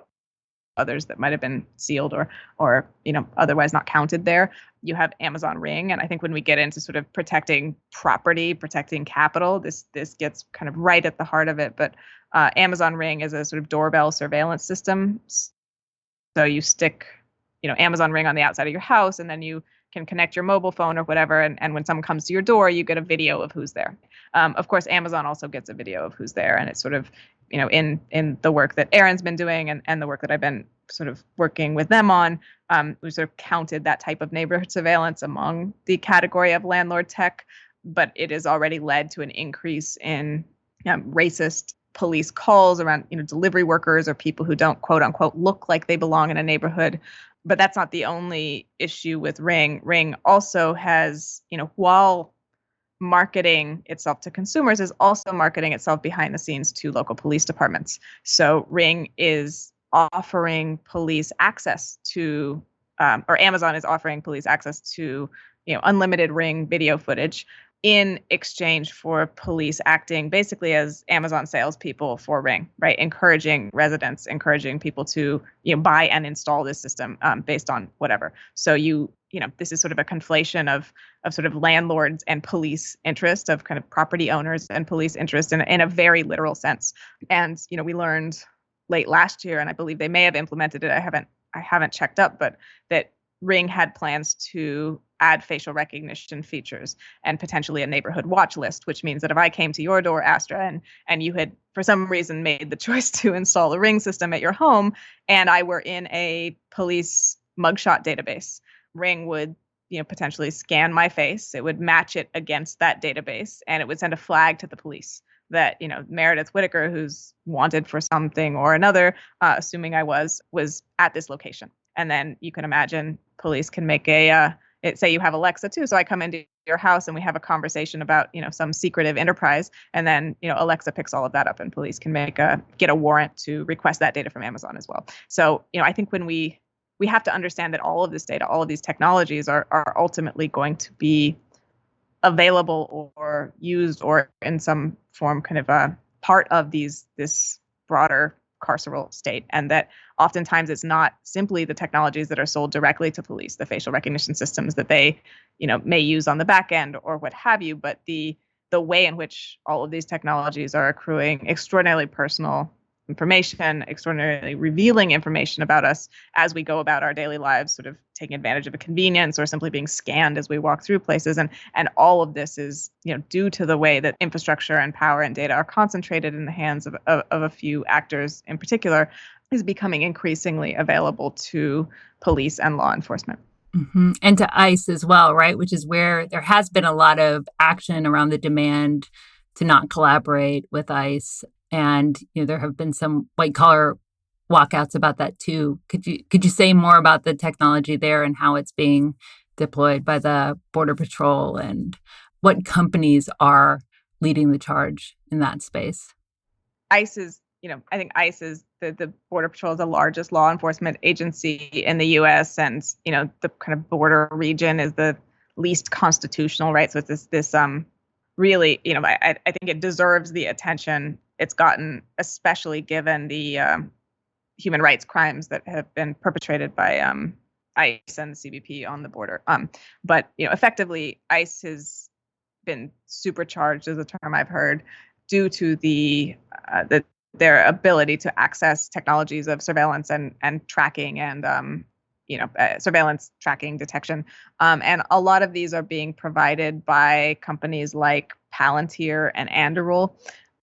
S3: others that might have been sealed or otherwise not counted there. You have Amazon Ring, and I think when we get into sort of protecting property, protecting capital, this gets kind of right at the heart of it. But Amazon Ring is a sort of doorbell surveillance system. So you stick, Amazon Ring on the outside of your house, and then you can connect your mobile phone or whatever. And when someone comes to your door, you get a video of who's there. Of course, Amazon also gets a video of who's there. And it's sort of, in the work that Erin's been doing and the work that I've been sort of working with them on, we sort of counted that type of neighborhood surveillance among the category of landlord tech. But it has already led to an increase in racist police calls around, delivery workers or people who don't, quote unquote, look like they belong in a neighborhood. But that's not the only issue with Ring. Ring also has, while marketing itself to consumers, is also marketing itself behind the scenes to local police departments. So Ring is offering police access to, or Amazon is offering police access to, unlimited Ring video footage in exchange for police acting basically as Amazon salespeople for Ring, right? Encouraging residents, encouraging people to, buy and install this system based on whatever. So this is sort of a conflation of sort of landlords and police interest, of kind of property owners and police interest in a very literal sense. And, we learned late last year, and I believe they may have implemented it. I haven't checked up, but that Ring had plans to add facial recognition features and potentially a neighborhood watch list, which means that if I came to your door, Astra, and you had for some reason made the choice to install a Ring system at your home, and I were in a police mugshot database, Ring would potentially scan my face. It would match it against that database, and it would send a flag to the police that Meredith Whittaker, who's wanted for something or another, assuming I was at this location. And then you can imagine police can make say you have Alexa too. So I come into your house and we have a conversation about, some secretive enterprise. And then, Alexa picks all of that up and police can get a warrant to request that data from Amazon as well. So, I think when we have to understand that all of this data, all of these technologies are ultimately going to be available or used or in some form kind of a part of this broader carceral state, and that oftentimes it's not simply the technologies that are sold directly to police, the facial recognition systems that they may use on the back end or what have you, but the way in which all of these technologies are accruing extraordinarily personal information, extraordinarily revealing information about us as we go about our daily lives, sort of taking advantage of a convenience or simply being scanned as we walk through places. And all of this is, due to the way that infrastructure and power and data are concentrated in the hands of a few actors in particular, is becoming increasingly available to police and law enforcement.
S2: Mm-hmm. And to ICE as well, right? Which is where there has been a lot of action around the demand to not collaborate with ICE. And there have been some white collar walkouts about that too. Could you say more about the technology there and how it's being deployed by the Border Patrol and what companies are leading the charge in that space?
S3: ICE is, I think ICE is the Border Patrol is the largest law enforcement agency in the U.S. and the kind of border region is the least constitutional, right? So it's this really, I think it deserves the attention it's gotten, especially given the human rights crimes that have been perpetrated by ICE and the CBP on the border. But effectively, ICE has been supercharged, is a term I've heard, due to their ability to access technologies of surveillance and tracking and surveillance, tracking, detection. And a lot of these are being provided by companies like Palantir and Anduril.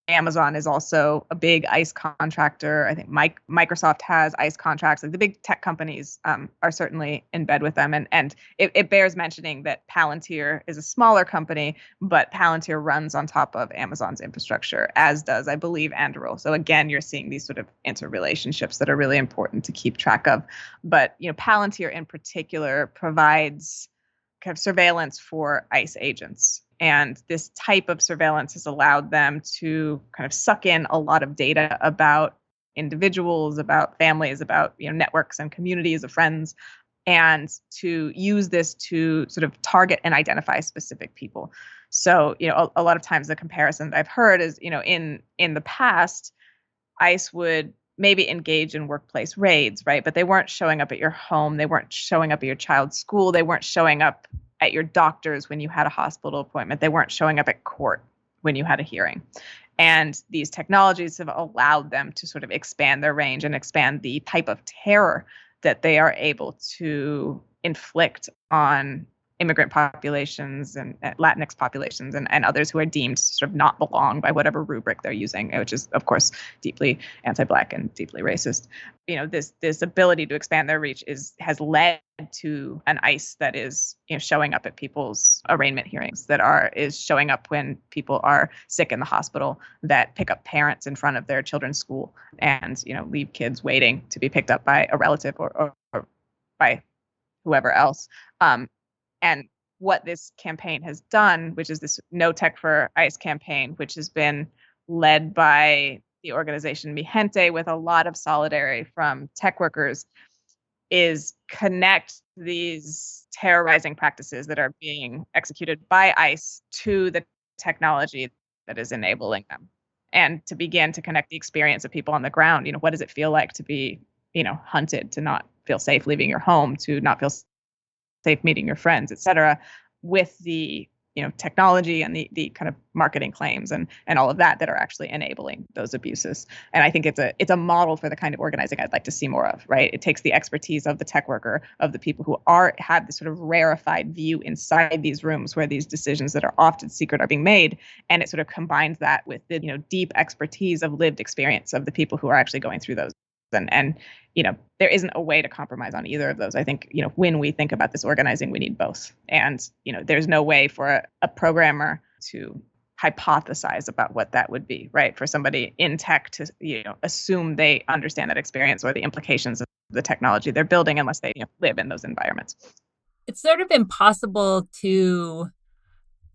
S3: Amazon is also a big ICE contractor. I think Microsoft has ICE contracts. Like the big tech companies are certainly in bed with them. And it bears mentioning that Palantir is a smaller company, but Palantir runs on top of Amazon's infrastructure, as does, I believe, Anduril. So again, you're seeing these sort of interrelationships that are really important to keep track of. But Palantir in particular provides kind of surveillance for ICE agents. And this type of surveillance has allowed them to kind of suck in a lot of data about individuals, about families, about networks and communities of friends, and to use this to sort of target and identify specific people. So, a lot of times the comparison that I've heard is, in the past, ICE would maybe engage in workplace raids, right? But they weren't showing up at your home. They weren't showing up at your child's school. They weren't showing up at your doctor's when you had a hospital appointment. They weren't showing up at court when you had a hearing. And these technologies have allowed them to sort of expand their range and expand the type of terror that they are able to inflict on immigrant populations and Latinx populations and others who are deemed sort of not belong by whatever rubric they're using, which is, of course, deeply anti-Black and deeply racist. This ability to expand their reach has led to an ICE that is showing up at people's arraignment hearings, is showing up when people are sick in the hospital, that pick up parents in front of their children's school and leave kids waiting to be picked up by a relative or by whoever else. And what this campaign has done, which is this No Tech for ICE campaign, which has been led by the organization Mi Gente with a lot of solidarity from tech workers, is connect these terrorizing practices that are being executed by ICE to the technology that is enabling them, and to begin to connect the experience of people on the ground. What does it feel like to be, hunted, to not feel safe leaving your home, to not feel safe meeting your friends, et cetera, with the technology and the kind of marketing claims and all of that are actually enabling those abuses. And I think it's a model for the kind of organizing I'd like to see more of, right? It takes the expertise of the tech worker, of the people who have this sort of rarefied view inside these rooms where these decisions that are often secret are being made, and it sort of combines that with the deep expertise of lived experience of the people who are actually going through those. And there isn't a way to compromise on either of those. I think, when we think about this organizing, we need both. And, there's no way for a programmer to hypothesize about what that would be, right? For somebody in tech to, assume they understand that experience or the implications of the technology they're building unless they live in those environments.
S2: It's sort of impossible to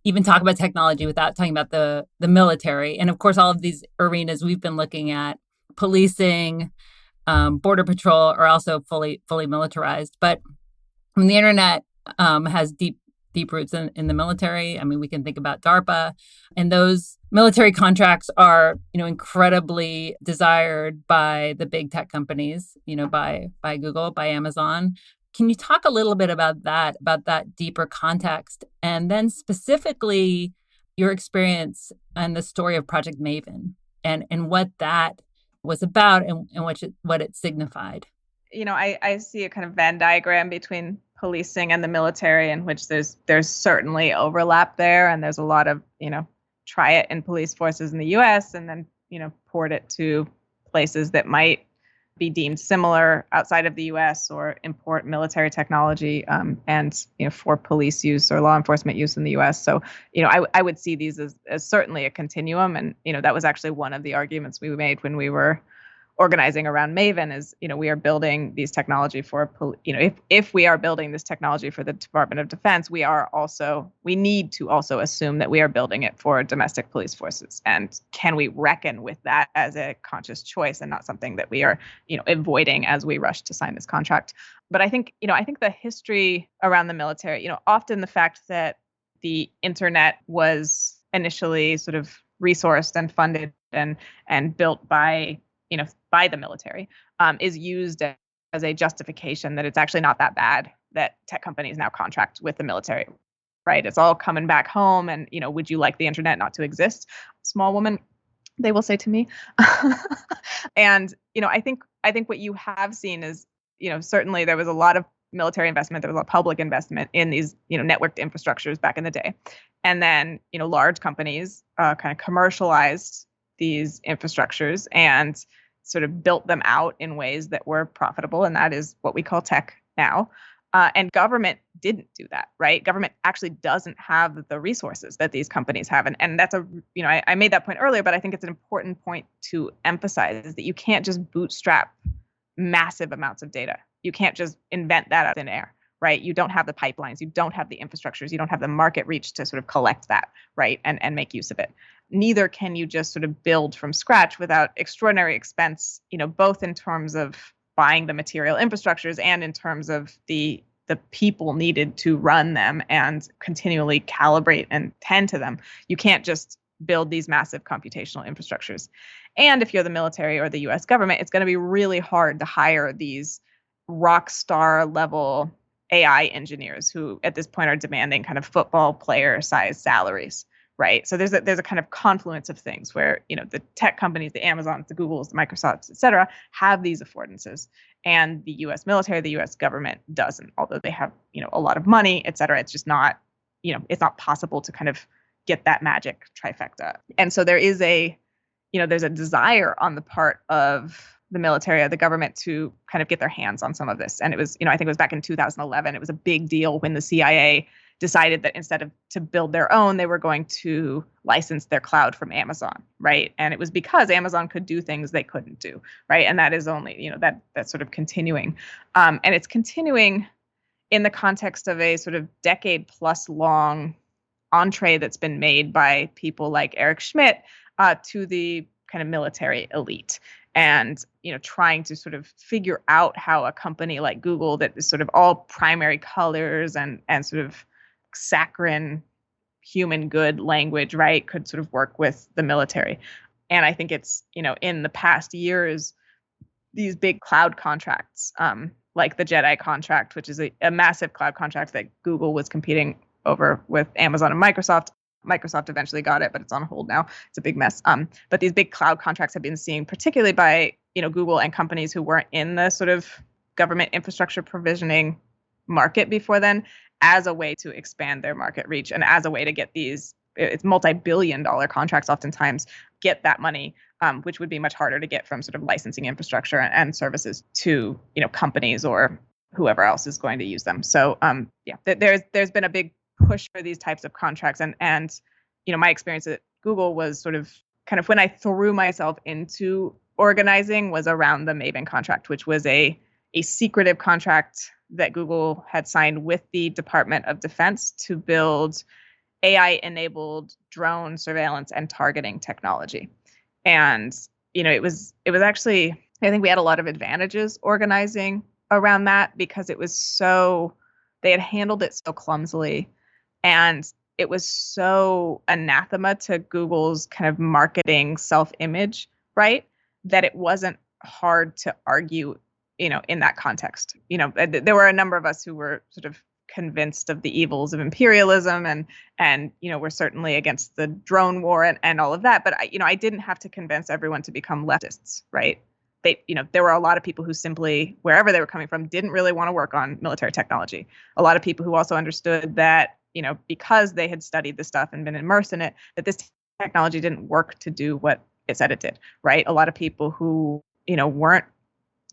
S2: even talk about technology without talking about the military. And of course, all of these arenas we've been looking at, policing, Border Patrol, are also fully militarized. But the internet has deep roots in the military. I mean, we can think about DARPA, and those military contracts are incredibly desired by the big tech companies. By Google, by Amazon. Can you talk a little bit about that deeper context, and then specifically your experience and the story of Project Maven and what that was about and what it signified?
S3: I see a kind of Venn diagram between policing and the military, in which there's certainly overlap there, and there's a lot of try it in police forces in the U.S. and then port it to places that might be deemed similar outside of the U.S. or import military technology and for police use or law enforcement use in the U.S. So I would see these as certainly a continuum, and that was actually one of the arguments we made when we were organizing around Maven is, we are building these technology for, if we are building this technology for the Department of Defense, we need to also assume that we are building it for domestic police forces. And can we reckon with that as a conscious choice and not something that we are, avoiding as we rush to sign this contract? But I think the history around the military, often the fact that the internet was initially sort of resourced and funded and built by the military, is used as a justification that it's actually not that bad that tech companies now contract with the military, right? It's all coming back home, and would you like the internet not to exist, small woman? They will say to me. And I think what you have seen is certainly there was a lot of military investment, there was a lot of public investment in these networked infrastructures back in the day, and then large companies kind of commercialized these infrastructures and sort of built them out in ways that were profitable. And that is what we call tech now. And government didn't do that, right? Government actually doesn't have the resources that these companies have. And that's I made that point earlier, but I think it's an important point to emphasize, is that you can't just bootstrap massive amounts of data. You can't just invent that out of thin air, right? You don't have the pipelines, you don't have the infrastructures, you don't have the market reach to sort of collect that, right? And make use of it. Neither can you just sort of build from scratch without extraordinary expense, both in terms of buying the material infrastructures and in terms of the people needed to run them and continually calibrate and tend to them. You can't just build these massive computational infrastructures. And if you're the military or the US government, it's going to be really hard to hire these rock star level AI engineers who at this point are demanding kind of football player size salaries, right? So there's a kind of confluence of things where, the tech companies, the Amazons, the Googles, the Microsofts, et cetera, have these affordances. And the US military, the US government doesn't, although they have, a lot of money, et cetera. It's just not, it's not possible to kind of get that magic trifecta. And so there is there's a desire on the part of the military or the government to kind of get their hands on some of this. And it was, I think it was back in 2011, it was a big deal when the CIA decided that instead of to build their own, they were going to license their cloud from Amazon, right? And it was because Amazon could do things they couldn't do, right? And that is only, that's sort of continuing. And it's continuing in the context of a sort of decade plus long entree that's been made by people like Eric Schmidt to the kind of military elite. And, trying to sort of figure out how a company like Google that is sort of all primary colors and sort of saccharine human good language, right, could sort of work with the military. And I think it's, in the past years, these big cloud contracts, like the JEDI contract, which is a massive cloud contract that Google was competing over with Amazon and Microsoft. Microsoft eventually got it, but it's on hold now. It's a big mess. But these big cloud contracts have been seen, particularly by, Google and companies who weren't in the sort of government infrastructure provisioning market before then, as a way to expand their market reach and as a way to get these, it's multi-billion-dollar contracts oftentimes, get that money, which would be much harder to get from sort of licensing infrastructure and services to, companies or whoever else is going to use them. So there's been a big push for these types of contracts. And my experience at Google was sort of kind of when I threw myself into organizing was around the Maven contract, which was a secretive contract that Google had signed with the Department of Defense to build AI-enabled drone surveillance and targeting technology. And, it was actually, I think we had a lot of advantages organizing around that because they had handled it so clumsily. And it was so anathema to Google's kind of marketing self-image, right? That it wasn't hard to argue, in that context. There were a number of us who were sort of convinced of the evils of imperialism and we're certainly against the drone war and all of that. But I didn't have to convince everyone to become leftists, right? There were a lot of people who simply, wherever they were coming from, didn't really want to work on military technology. A lot of people who also understood that, because they had studied this stuff and been immersed in it, that this technology didn't work to do what it said it did, right? A lot of people who, weren't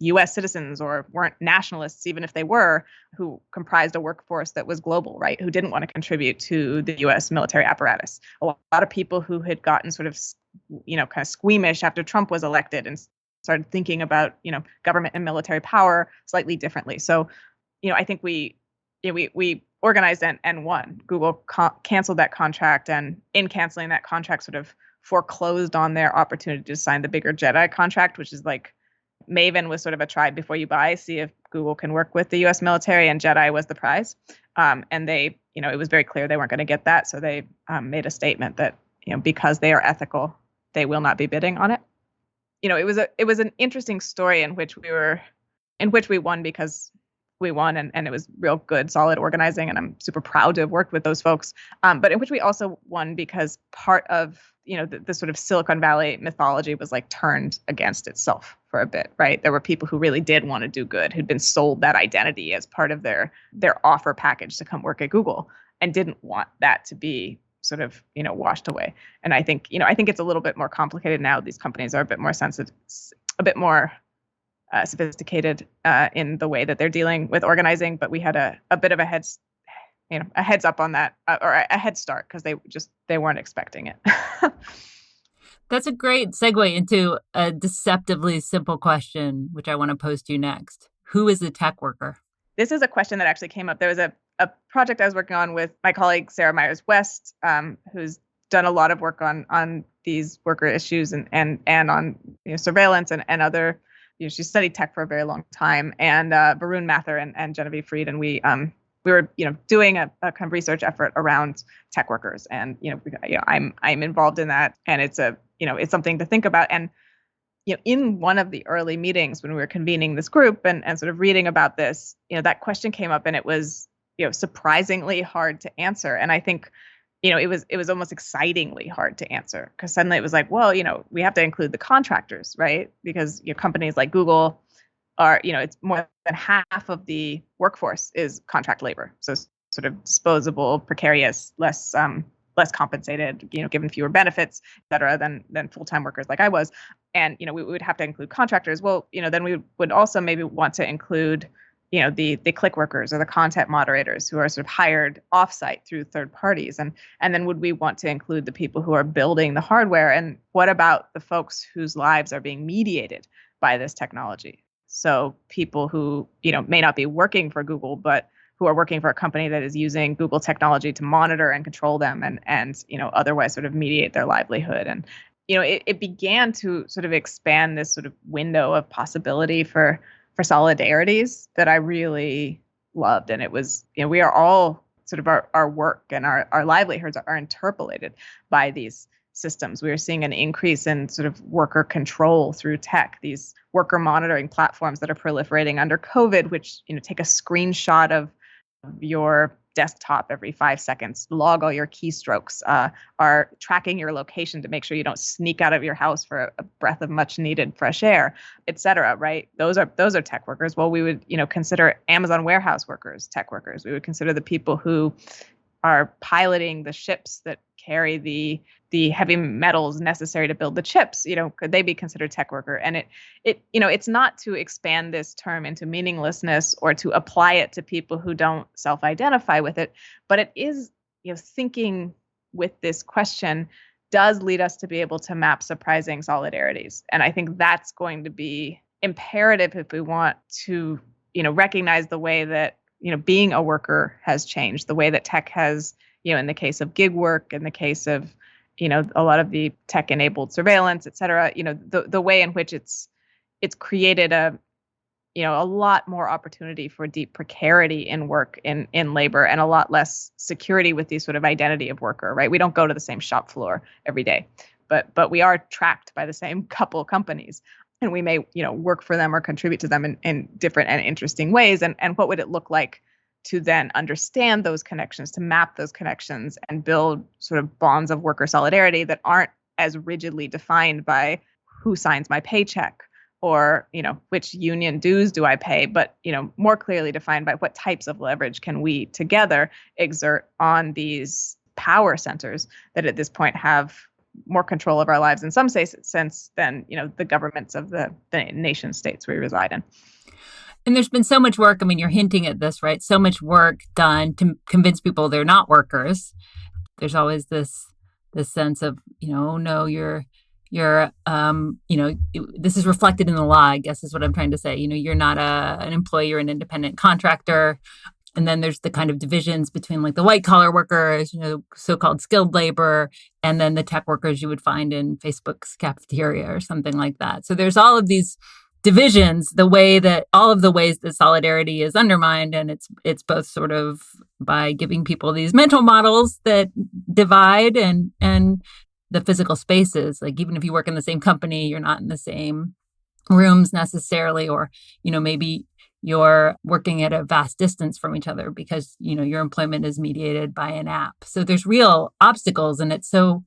S3: US citizens or weren't nationalists, even if they were, who comprised a workforce that was global, right? Who didn't want to contribute to the US military apparatus. A lot of people who had gotten sort of, kind of squeamish after Trump was elected and started thinking about, government and military power slightly differently. So, I think we organized and won. Google canceled that contract, and in canceling that contract, sort of foreclosed on their opportunity to sign the bigger JEDI contract, which is like Maven was sort of a try before you buy, see if Google can work with the U.S. military, and JEDI was the prize. And they, it was very clear they weren't going to get that, so they made a statement that, because they are ethical, they will not be bidding on it. It was an interesting story in which we won because we won, and it was real good, solid organizing, and I'm super proud to have worked with those folks. But in which we also won because part of, the sort of Silicon Valley mythology was like turned against itself for a bit, right? There were people who really did want to do good, who'd been sold that identity as part of their offer package to come work at Google, and didn't want that to be sort of, washed away. And I think it's a little bit more complicated now. These companies are a bit more sensitive, a bit more sophisticated in the way that they're dealing with organizing, but we had a bit of a heads up on that, or a head start, because they weren't expecting it.
S2: That's a great segue into a deceptively simple question, which I want to pose to you next. Who is a tech worker?
S3: This is a question that actually came up. There was a project I was working on with my colleague Sarah Myers-West, who's done a lot of work on these worker issues and on surveillance and other. She studied tech for a very long time, and Varun Mathur and Genevieve Fried, and we we were, doing a kind of research effort around tech workers, and I'm involved in that, and it's it's something to think about. And in one of the early meetings when we were convening this group and sort of reading about this, that question came up, and it was surprisingly hard to answer. And I think it was almost excitingly hard to answer, because suddenly it was like, well, we have to include the contractors, right? Because companies like Google are, it's more than half of the workforce is contract labor. So sort of disposable, precarious, less compensated, given fewer benefits, et cetera, than full-time workers like I was. And, we would have to include contractors. Well, then we would also maybe want to include, the click workers or the content moderators who are sort of hired offsite through third parties. And then would we want to include the people who are building the hardware? And what about the folks whose lives are being mediated by this technology? So people who, may not be working for Google, but who are working for a company that is using Google technology to monitor and control them and otherwise sort of mediate their livelihood. And, it began to sort of expand this sort of window of possibility for solidarities that I really loved. And it was, we are all sort of our work and our livelihoods are interpolated by these systems. We are seeing an increase in sort of worker control through tech, these worker monitoring platforms that are proliferating under COVID, which, take a screenshot of your desktop every 5 seconds, log all your keystrokes, are tracking your location to make sure you don't sneak out of your house for a breath of much needed fresh air, et cetera, right? Those are tech workers. Well, we would, consider Amazon warehouse workers, tech workers. We would consider the people who are piloting the ships that carry the heavy metals necessary to build the chips. Could they be considered tech worker? And it's not to expand this term into meaninglessness or to apply it to people who don't self-identify with it, but it is, thinking with this question does lead us to be able to map surprising solidarities. And I think that's going to be imperative if we want to, recognize the way that, being a worker has changed, the way that tech has, in the case of gig work, in the case of, a lot of the tech-enabled surveillance, et cetera, the way in which it's created a lot more opportunity for deep precarity in work, in labor, and a lot less security with the sort of identity of worker, right? We don't go to the same shop floor every day, but we are tracked by the same couple companies. And we may, work for them or contribute to them in different and interesting ways. And what would it look like to then understand those connections, to map those connections and build sort of bonds of worker solidarity that aren't as rigidly defined by who signs my paycheck or, which union dues do I pay, but, more clearly defined by what types of leverage can we together exert on these power centers that at this point have more control of our lives in some sense than, the governments of the nation states we reside in.
S2: And there's been so much work. I mean, you're hinting at this, right? So much work done to convince people they're not workers. There's always this sense of, no, you're this is reflected in the law, I guess is what I'm trying to say. You're not an employee, you're an independent contractor. And then there's the kind of divisions between like the white collar workers, so-called skilled labor, and then the tech workers you would find in Facebook's cafeteria or something like that. So there's all of these divisions, all of the ways that solidarity is undermined. And it's both sort of by giving people these mental models that divide and the physical spaces. Like even if you work in the same company, you're not in the same rooms necessarily, or, maybe you're working at a vast distance from each other because, your employment is mediated by an app. So there's real obstacles, and it's so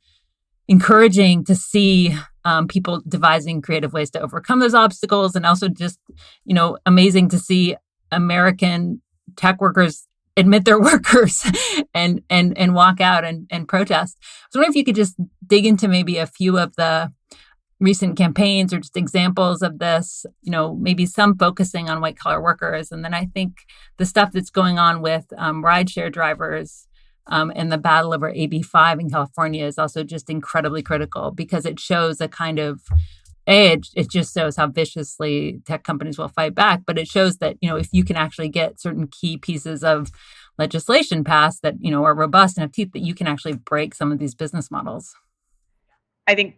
S2: encouraging to see people devising creative ways to overcome those obstacles, and also just, amazing to see American tech workers admit they're workers and walk out and protest. So I wonder if you could just dig into maybe a few of the recent campaigns or just examples of this, maybe some focusing on white collar workers. And then I think the stuff that's going on with rideshare drivers and the battle over AB5 in California is also just incredibly critical, because it shows a kind of, it just shows how viciously tech companies will fight back. But it shows that, if you can actually get certain key pieces of legislation passed that, are robust and have teeth, that you can actually break some of these business models.
S3: I think,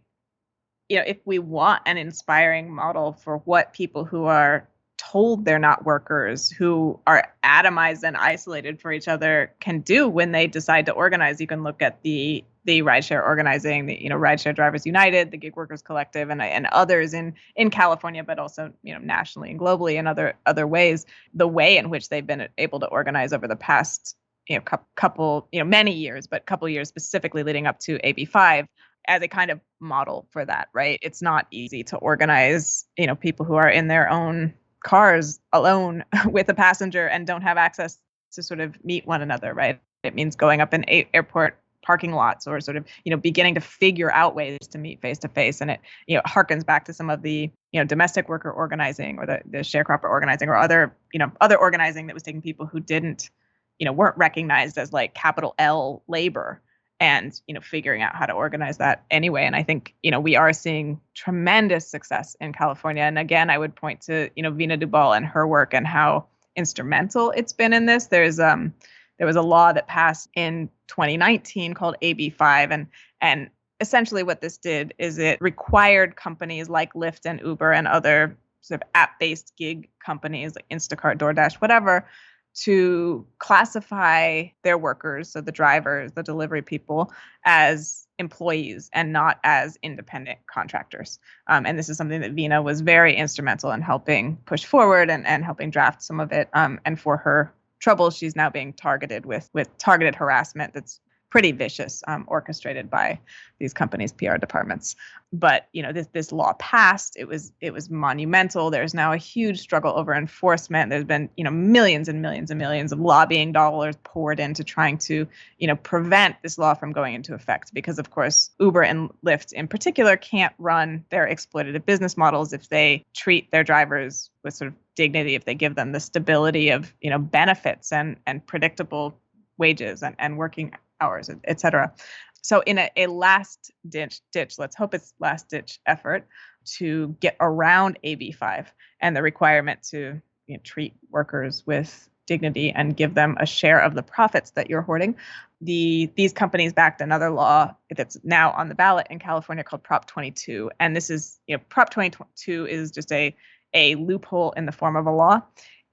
S3: if we want an inspiring model for what people who are told they're not workers, who are atomized and isolated for each other, can do when they decide to organize. You can look at the rideshare organizing, the Rideshare Drivers United, the Gig Workers Collective, and others in California, but also nationally and globally in other ways. The way in which they've been able to organize over the past couple many years, but couple years specifically leading up to AB5 as a kind of model for that, right? It's not easy to organize people who are in their own cars alone with a passenger and don't have access to sort of meet one another, right? It means going up in airport parking lots, or sort of beginning to figure out ways to meet face to face. And it harkens back to some of the domestic worker organizing, or the sharecropper organizing, or other organizing that was taking people who weren't recognized as like capital L labor, and figuring out how to organize that anyway. And I think we are seeing tremendous success in California. And again, I would point to Veena Dubal and her work and how instrumental it's been in this. There was a law that passed in 2019 called AB5, and essentially what this did is it required companies like Lyft and Uber and other sort of app-based gig companies like Instacart, DoorDash, whatever, to classify their workers, so the drivers, the delivery people, as employees and not as independent contractors. And this is something that Veena was very instrumental in helping push forward and helping draft some of it. And for her trouble, she's now being targeted with targeted harassment that's pretty vicious, orchestrated by these companies' PR departments. But this law passed. It was monumental. There's now a huge struggle over enforcement. There's been millions and millions and millions of lobbying dollars poured into trying to prevent this law from going into effect, because of course Uber and Lyft in particular can't run their exploitative business models if they treat their drivers with sort of dignity, if they give them the stability of benefits and predictable wages and working hours, et cetera. So in a last ditch, let's hope it's last ditch effort to get around AB5 and the requirement to treat workers with dignity and give them a share of the profits that you're hoarding, these companies backed another law that's now on the ballot in California called Prop 22. And this is, Prop 22 is just a loophole in the form of a law.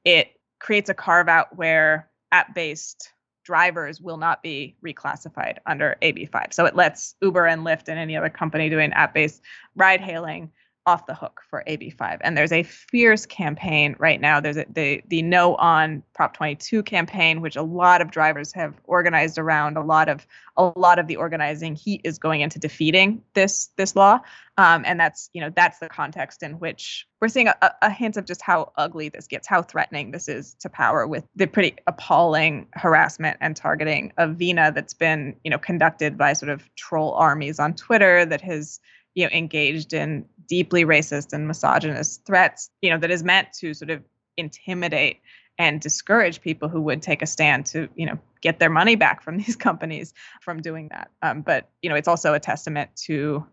S3: It creates a carve out where app-based drivers will not be reclassified under AB5. So it lets Uber and Lyft and any other company doing app-based ride hailing off the hook for AB5. And there's a fierce campaign right now. There's the No on Prop 22 campaign, which a lot of drivers have organized around. A lot of the organizing heat is going into defeating this law. And that's the context in which we're seeing a hint of just how ugly this gets, how threatening this is to power, with the pretty appalling harassment and targeting of Veena that's been, conducted by sort of troll armies on Twitter that has, engaged in deeply racist and misogynist threats, that is meant to sort of intimidate and discourage people who would take a stand to, get their money back from these companies from doing that. But, it's also a testament to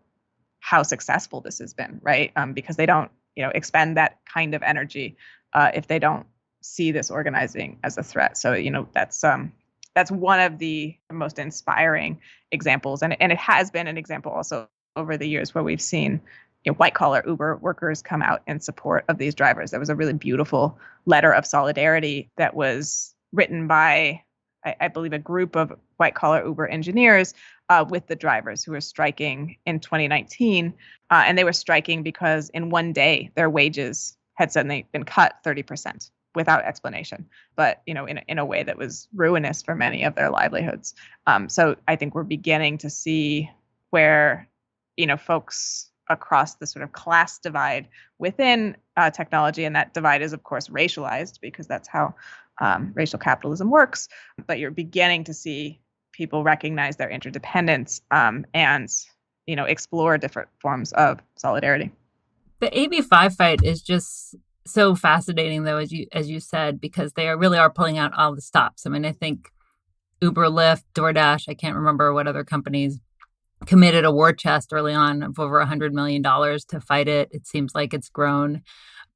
S3: how successful this has been, right? Because they don't, expend that kind of energy if they don't see this organizing as a threat. So, that's one of the most inspiring examples. And it has been an example also over the years where we've seen white collar Uber workers come out in support of these drivers. There was a really beautiful letter of solidarity that was written by, I believe, a group of white collar Uber engineers with the drivers who were striking in 2019. And they were striking because in one day their wages had suddenly been cut 30% without explanation, but in a way that was ruinous for many of their livelihoods. So I think we're beginning to see where folks across the sort of class divide within technology, and that divide is of course racialized because that's how racial capitalism works. But you're beginning to see people recognize their interdependence and explore different forms of solidarity.
S2: The AB5 fight is just so fascinating, though, as you said, because they really are pulling out all the stops. I mean, I think Uber, Lyft, DoorDash, I can't remember what other companies committed a war chest early on of over $100 million to fight it. It seems like it's grown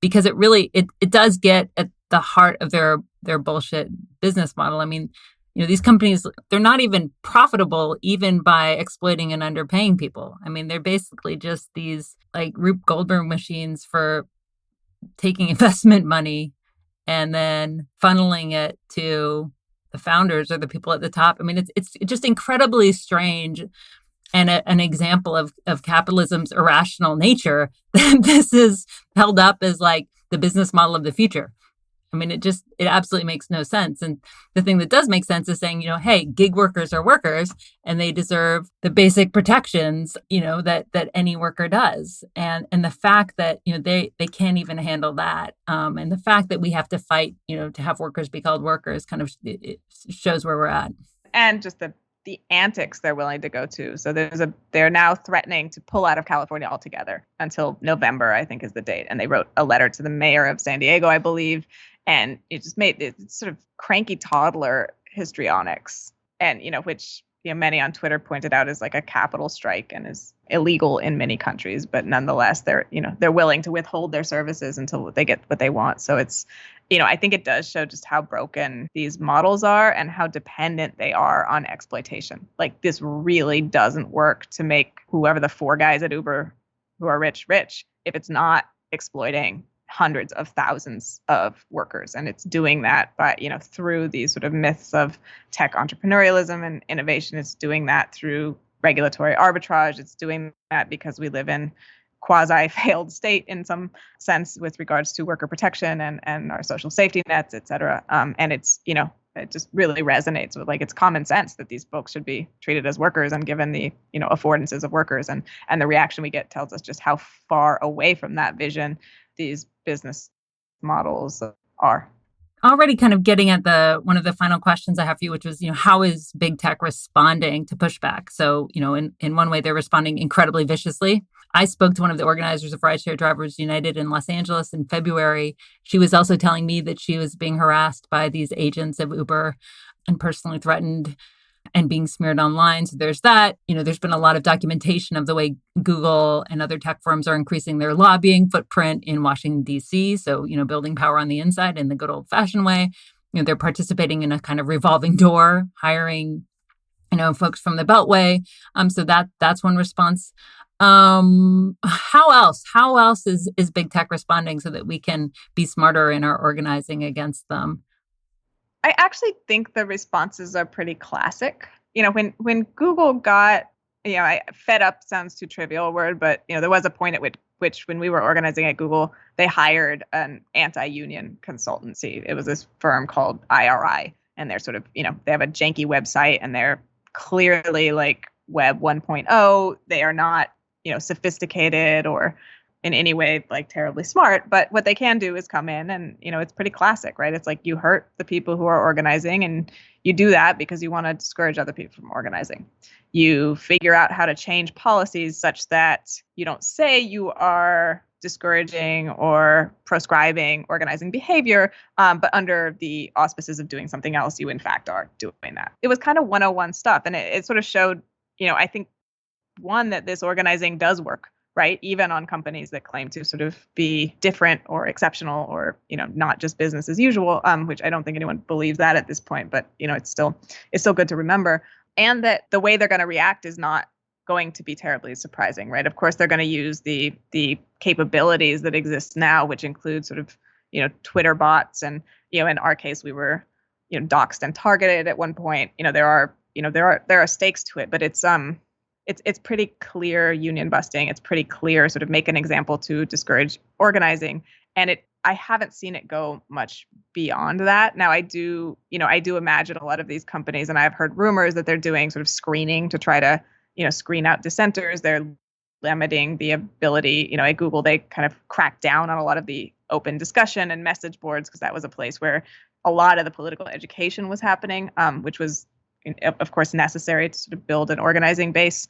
S2: because it really it does get at the heart of their bullshit business model. I mean, these companies, they're not even profitable even by exploiting and underpaying people. I mean, they're basically just these like Rube Goldberg machines for taking investment money and then funneling it to the founders or the people at the top. I mean, it's just incredibly strange and an example of capitalism's irrational nature that this is held up as like the business model of the future. I mean, it absolutely makes no sense. And the thing that does make sense is saying, hey, gig workers are workers and they deserve the basic protections, that any worker does. And the fact that, they can't even handle that. And the fact that we have to fight, to have workers be called workers kind of it shows where we're at.
S3: And just the antics they're willing to go to. So they're now threatening to pull out of California altogether until November, I think is the date. And they wrote a letter to the mayor of San Diego, I believe. And it just made it sort of cranky toddler histrionics, and which many on Twitter pointed out as like a capital strike and is illegal in many countries, but nonetheless they're willing to withhold their services until they get what they want. So it's I think it does show just how broken these models are and how dependent they are on exploitation. Like, this really doesn't work to make whoever the four guys at Uber who are rich if it's not exploiting hundreds of thousands of workers. And it's doing that by, through these sort of myths of tech entrepreneurialism and innovation. It's doing that through regulatory arbitrage. It's doing that because we live in quasi-failed state in some sense with regards to worker protection and our social safety nets, et cetera. And it's, it just really resonates with, like, it's common sense that these folks should be treated as workers and given the, affordances of workers. And the reaction we get tells us just how far away from that vision these business models are.
S2: Already kind of getting at one of the final questions I have for you, which was, how is big tech responding to pushback? So, in one way, they're responding incredibly viciously. I spoke to one of the organizers of Rideshare Drivers United in Los Angeles in February. She was also telling me that she was being harassed by these agents of Uber and personally threatened and being smeared online. So there's that. There's been a lot of documentation of the way Google and other tech firms are increasing their lobbying footprint in Washington, D.C. So, building power on the inside in the good old fashioned way. They're participating in a kind of revolving door, hiring, folks from the Beltway. So that's one response. How else is big tech responding so that we can be smarter in our organizing against them?
S3: I actually think the responses are pretty classic. When Google got, fed up sounds too trivial a word, but, there was a point at which when we were organizing at Google, they hired an anti-union consultancy. It was this firm called IRI, and they're sort of, they have a janky website and they're clearly like Web 1.0. They are not, sophisticated or in any way like terribly smart, but what they can do is come in and, it's pretty classic, right? It's like you hurt the people who are organizing, and you do that because you want to discourage other people from organizing. You figure out how to change policies such that you don't say you are discouraging or proscribing organizing behavior, but under the auspices of doing something else, you in fact are doing that. It was kind of 101 stuff, and it sort of showed, I think, one, that this organizing does work, right? Even on companies that claim to sort of be different or exceptional or, not just business as usual, which I don't think anyone believes that at this point, but, it's still good to remember. And that the way they're going to react is not going to be terribly surprising, right? Of course, they're going to use the capabilities that exist now, which include sort of, Twitter bots. And, in our case, we were, doxxed and targeted at one point. There are stakes to it, but it's pretty clear union busting. It's pretty clear sort of make an example to discourage organizing. And I haven't seen it go much beyond that. Now, I do imagine a lot of these companies, and I've heard rumors that they're doing sort of screening to try to, screen out dissenters. They're limiting the ability, at Google, they kind of cracked down on a lot of the open discussion and message boards because that was a place where a lot of the political education was happening, which was, of course, necessary to sort of build an organizing base.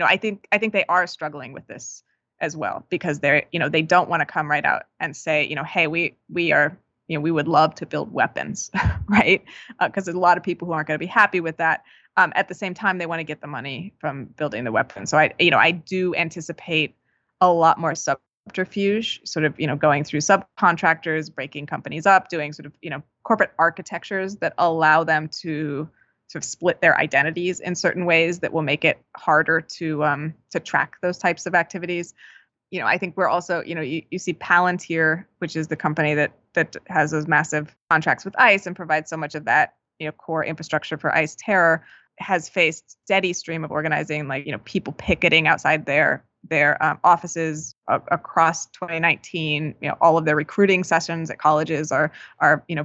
S3: I think they are struggling with this as well because they don't want to come right out and say, hey, we are, we would love to build weapons, right? Because there's a lot of people who aren't going to be happy with that. At the same time, they want to get the money from building the weapons. So I do anticipate a lot more subterfuge, sort of, going through subcontractors, breaking companies up, doing sort of, corporate architectures that allow them to sort of split their identities in certain ways that will make it harder to track those types of activities. I think we're also, you see Palantir, which is the company that has those massive contracts with ICE and provides so much of that, core infrastructure for ICE terror, has faced steady stream of organizing, like, people picketing outside their offices across 2019. All of their recruiting sessions at colleges are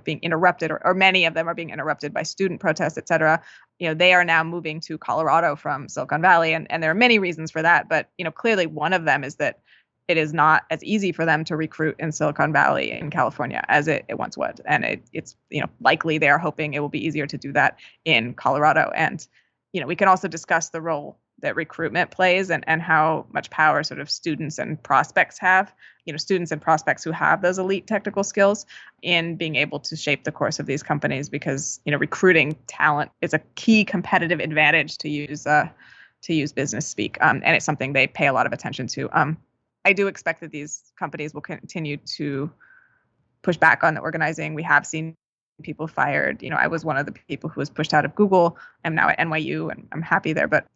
S3: being interrupted, or many of them are being interrupted by student protests, et cetera. They are now moving to Colorado from Silicon Valley, and there are many reasons for that. But clearly one of them is that it is not as easy for them to recruit in Silicon Valley in California as it once was, and it's likely they are hoping it will be easier to do that in Colorado. And we can also discuss the role that recruitment plays and how much power sort of students and prospects have, students and prospects who have those elite technical skills in being able to shape the course of these companies, because, recruiting talent is a key competitive advantage, to use business speak. And it's something they pay a lot of attention to. I do expect that these companies will continue to push back on the organizing. We have seen people fired. I was one of the people who was pushed out of Google. I'm now at NYU and I'm happy there. But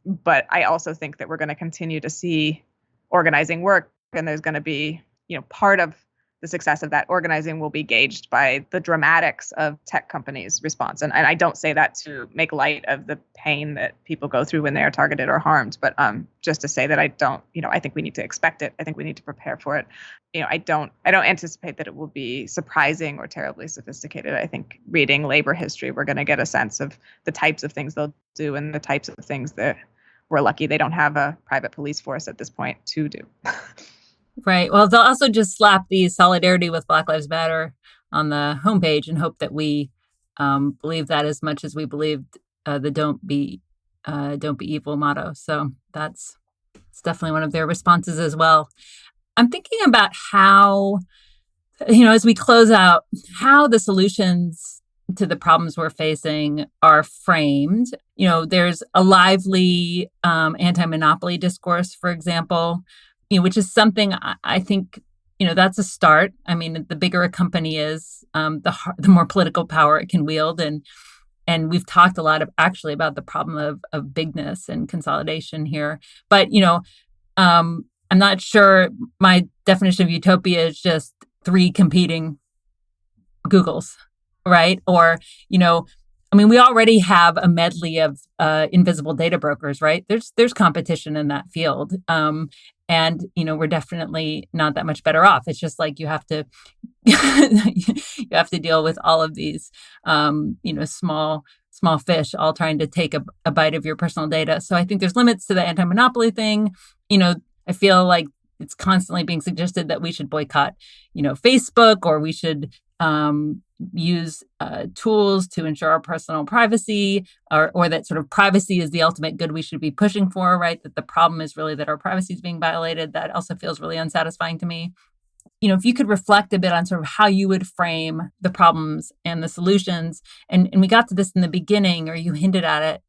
S3: I also think that we're going to continue to see organizing work, and there's going to be, part of the success of that organizing will be gauged by the dramatics of tech companies' response. And I don't say that to make light of the pain that people go through when they are targeted or harmed, but just to say that I think we need to expect it. I think we need to prepare for it. I don't anticipate that it will be surprising or terribly sophisticated. I think reading labor history, we're going to get a sense of the types of things they'll do and the types of things that we're lucky they don't have a private police force at this point to do.
S2: Right. Well, they'll also just slap the solidarity with Black Lives Matter on the homepage and hope that we believe that as much as we believed the "Don't be evil" motto. So it's definitely one of their responses as well. I'm thinking about how, as we close out, how the solutions to the problems we're facing are framed. There's a lively anti-monopoly discourse, for example, which is something I think, that's a start. I mean, the bigger a company is, the more political power it can wield. And we've talked a lot actually about the problem of bigness and consolidation here. But, I'm not sure my definition of utopia is just 3 competing Googles, right? Or, we already have a medley of invisible data brokers, right? There's competition in that field. And, we're definitely not that much better off. It's just like you have to deal with all of these, small fish all trying to take a bite of your personal data. So I think there's limits to the anti-monopoly thing. I feel like it's constantly being suggested that we should boycott, Facebook, or we should use tools to ensure our personal privacy, or that sort of privacy is the ultimate good we should be pushing for, right? That the problem is really that our privacy is being violated. That also feels really unsatisfying to me. If you could reflect a bit on sort of how you would frame the problems and the solutions, and we got to this in the beginning, or you hinted at it,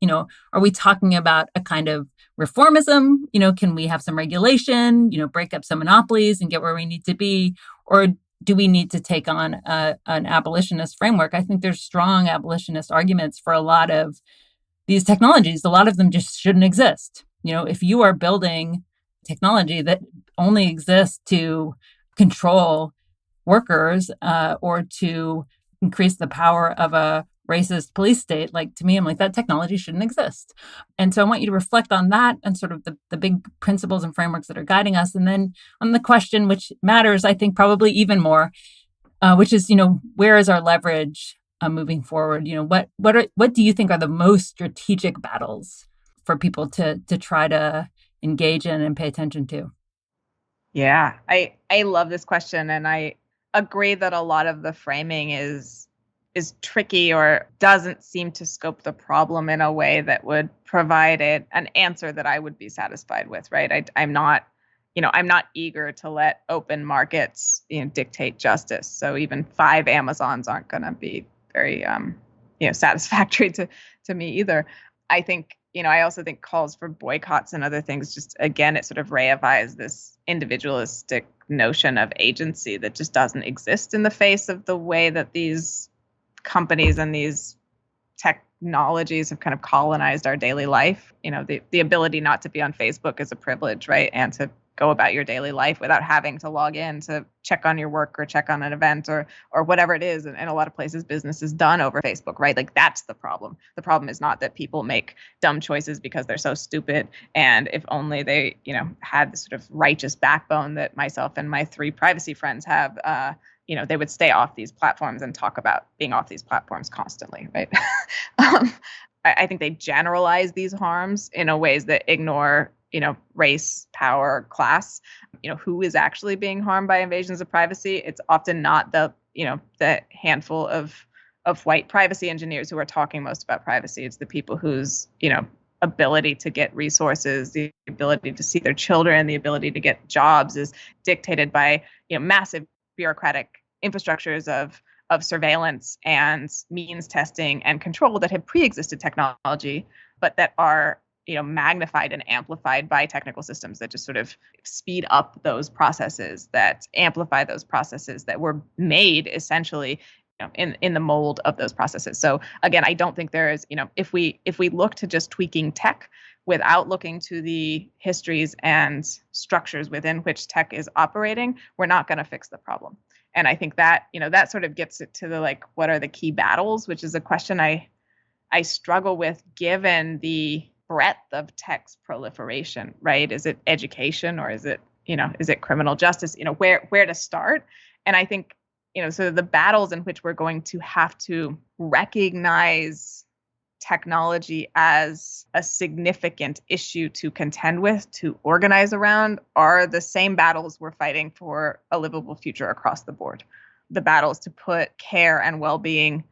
S2: are we talking about a kind of reformism? Can we have some regulation, break up some monopolies and get where we need to be? Or do we need to take on an abolitionist framework? I think there's strong abolitionist arguments for a lot of these technologies. A lot of them just shouldn't exist. If you are building technology that only exists to control workers or to increase the power of a racist police state, to me, I'm like, that technology shouldn't exist. And so I want you to reflect on that and sort of the big principles and frameworks that are guiding us. And then on the question, which matters, I think probably even more, which is, where is our leverage moving forward? What do you think are the most strategic battles for people to try to engage in and pay attention to?
S3: Yeah, I love this question. And I agree that a lot of the framing is tricky or doesn't seem to scope the problem in a way that would provide an answer that I would be satisfied with, right? I'm not eager to let open markets, dictate justice. So even 5 Amazons aren't going to be very, satisfactory to me either. I think, I also think calls for boycotts and other things, just again, it sort of reifies this individualistic notion of agency that just doesn't exist in the face of the way that these companies and these technologies have kind of colonized our daily life. The ability not to be on Facebook is a privilege, right? And to go about your daily life without having to log in to check on your work or check on an event or whatever it is. And in a lot of places, business is done over Facebook, right? Like that's the problem. The problem is not that people make dumb choices because they're so stupid. And if only they, had the sort of righteous backbone that myself and my 3 privacy friends have, they would stay off these platforms and talk about being off these platforms constantly, right? I think they generalize these harms in a ways that ignore race, power, class, who is actually being harmed by invasions of privacy. It's often not the handful of white privacy engineers who are talking most about privacy. It's the people whose, ability to get resources, the ability to see their children, the ability to get jobs is dictated by, massive bureaucratic infrastructures of surveillance and means testing and control that have pre-existed technology, but that are magnified and amplified by technical systems that just sort of speed up those processes, that amplify those processes that were made essentially in the mold of those processes. So again, I don't think there is, if we look to just tweaking tech without looking to the histories and structures within which tech is operating, we're not going to fix the problem. And I think that, that sort of gets it to the what are the key battles, which is a question I struggle with given the breadth of tech's proliferation, right? Is it education or is it criminal justice? Where to start? And I think, so the battles in which we're going to have to recognize technology as a significant issue to contend with, to organize around, are the same battles we're fighting for a livable future across the board. The battles to put care and well-being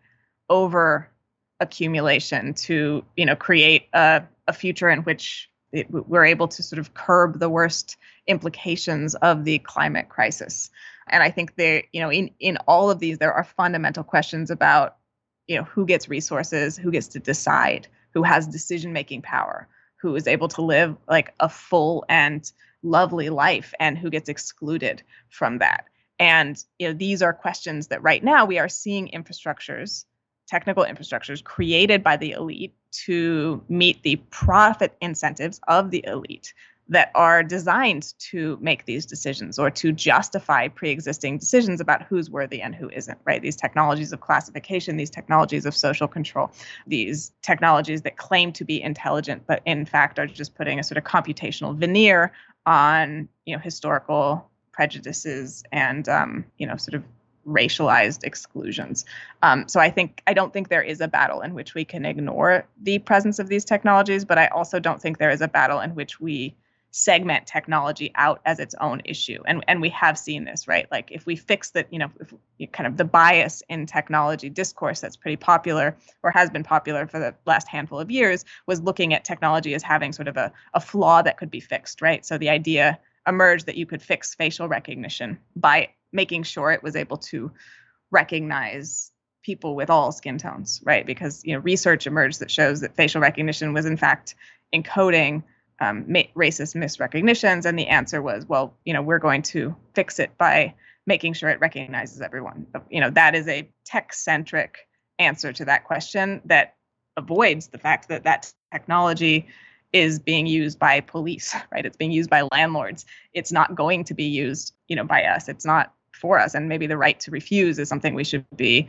S3: over accumulation, to create a future in which we're able to sort of curb the worst implications of the climate crisis. And I think there, in all of these, there are fundamental questions about, who gets resources, who gets to decide, who has decision-making power, who is able to live like a full and lovely life, and who gets excluded from that. And, these are questions that right now we are seeing technical infrastructures created by the elite to meet the profit incentives of the elite that are designed to make these decisions or to justify pre-existing decisions about who's worthy and who isn't, right? These technologies of classification, these technologies of social control, these technologies that claim to be intelligent, but in fact are just putting a sort of computational veneer on, historical prejudices and, sort of racialized exclusions. So I don't think there is a battle in which we can ignore the presence of these technologies, but I also don't think there is a battle in which we segment technology out as its own issue. And we have seen this, right? Like if we fix that, if kind of the bias in technology discourse that's pretty popular or has been popular for the last handful of years was looking at technology as having sort of a flaw that could be fixed, right? So the idea emerged that you could fix facial recognition by making sure it was able to recognize people with all skin tones, right? Because research emerged that shows that facial recognition was in fact encoding racist misrecognitions, and the answer was, well, we're going to fix it by making sure it recognizes everyone. That is a tech-centric answer to that question that avoids the fact that that technology is being used by police, right? It's being used by landlords. It's not going to be used, by us. It's not for us. And maybe the right to refuse is something we should be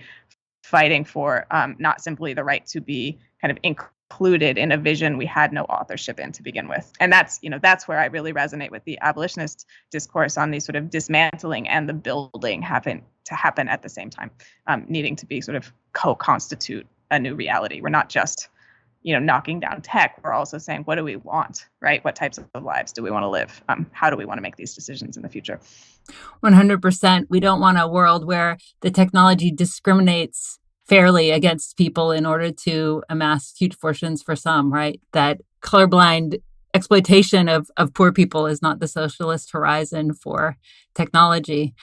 S3: fighting for, not simply the right to be kind of included in a vision we had no authorship in to begin with. And that's where I really resonate with the abolitionist discourse on the sort of dismantling and the building having to happen at the same time, needing to be sort of co-constitute a new reality. We're not just knocking down tech. We're also saying, what do we want, right? What types of lives do we want to live? How do we want to make these decisions in the future?
S2: 100%. We don't want a world where the technology discriminates fairly against people in order to amass huge fortunes for some, right? That colorblind exploitation of poor people is not the socialist horizon for technology.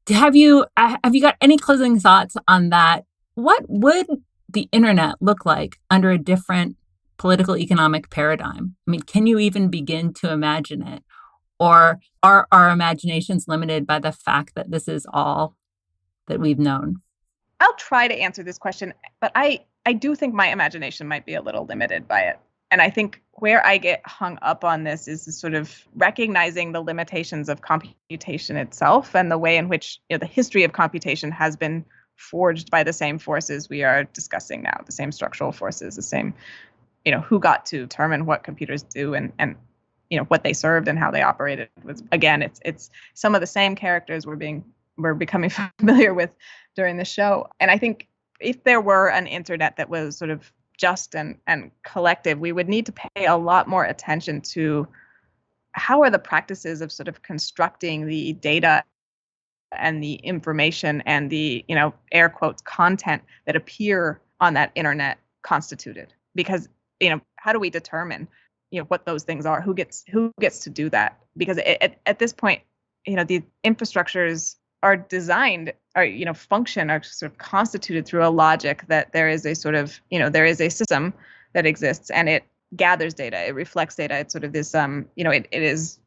S2: Have you got any closing thoughts on that? What would the internet look like under a different political economic paradigm? I mean, can you even begin to imagine it? Or are our imaginations limited by the fact that this is all that we've known?
S3: I'll try to answer this question, but I do think my imagination might be a little limited by it. And I think where I get hung up on this is sort of recognizing the limitations of computation itself and the way in which the history of computation has been forged by the same forces we are discussing now, the same structural forces, the same, who got to determine what computers do and what they served and how they operated. Was, again, it's some of the same characters we're becoming familiar with during the show. And I think if there were an internet that was sort of just and collective, we would need to pay a lot more attention to how are the practices of sort of constructing the data and the information and the, air quotes, content that appear on that internet constituted. Because, how do we determine, what those things are? Who gets to do that? Because at this point, the infrastructures are designed, function, are sort of constituted through a logic that there is a sort of, there is a system that exists and it gathers data, it reflects data. It's sort of this, it is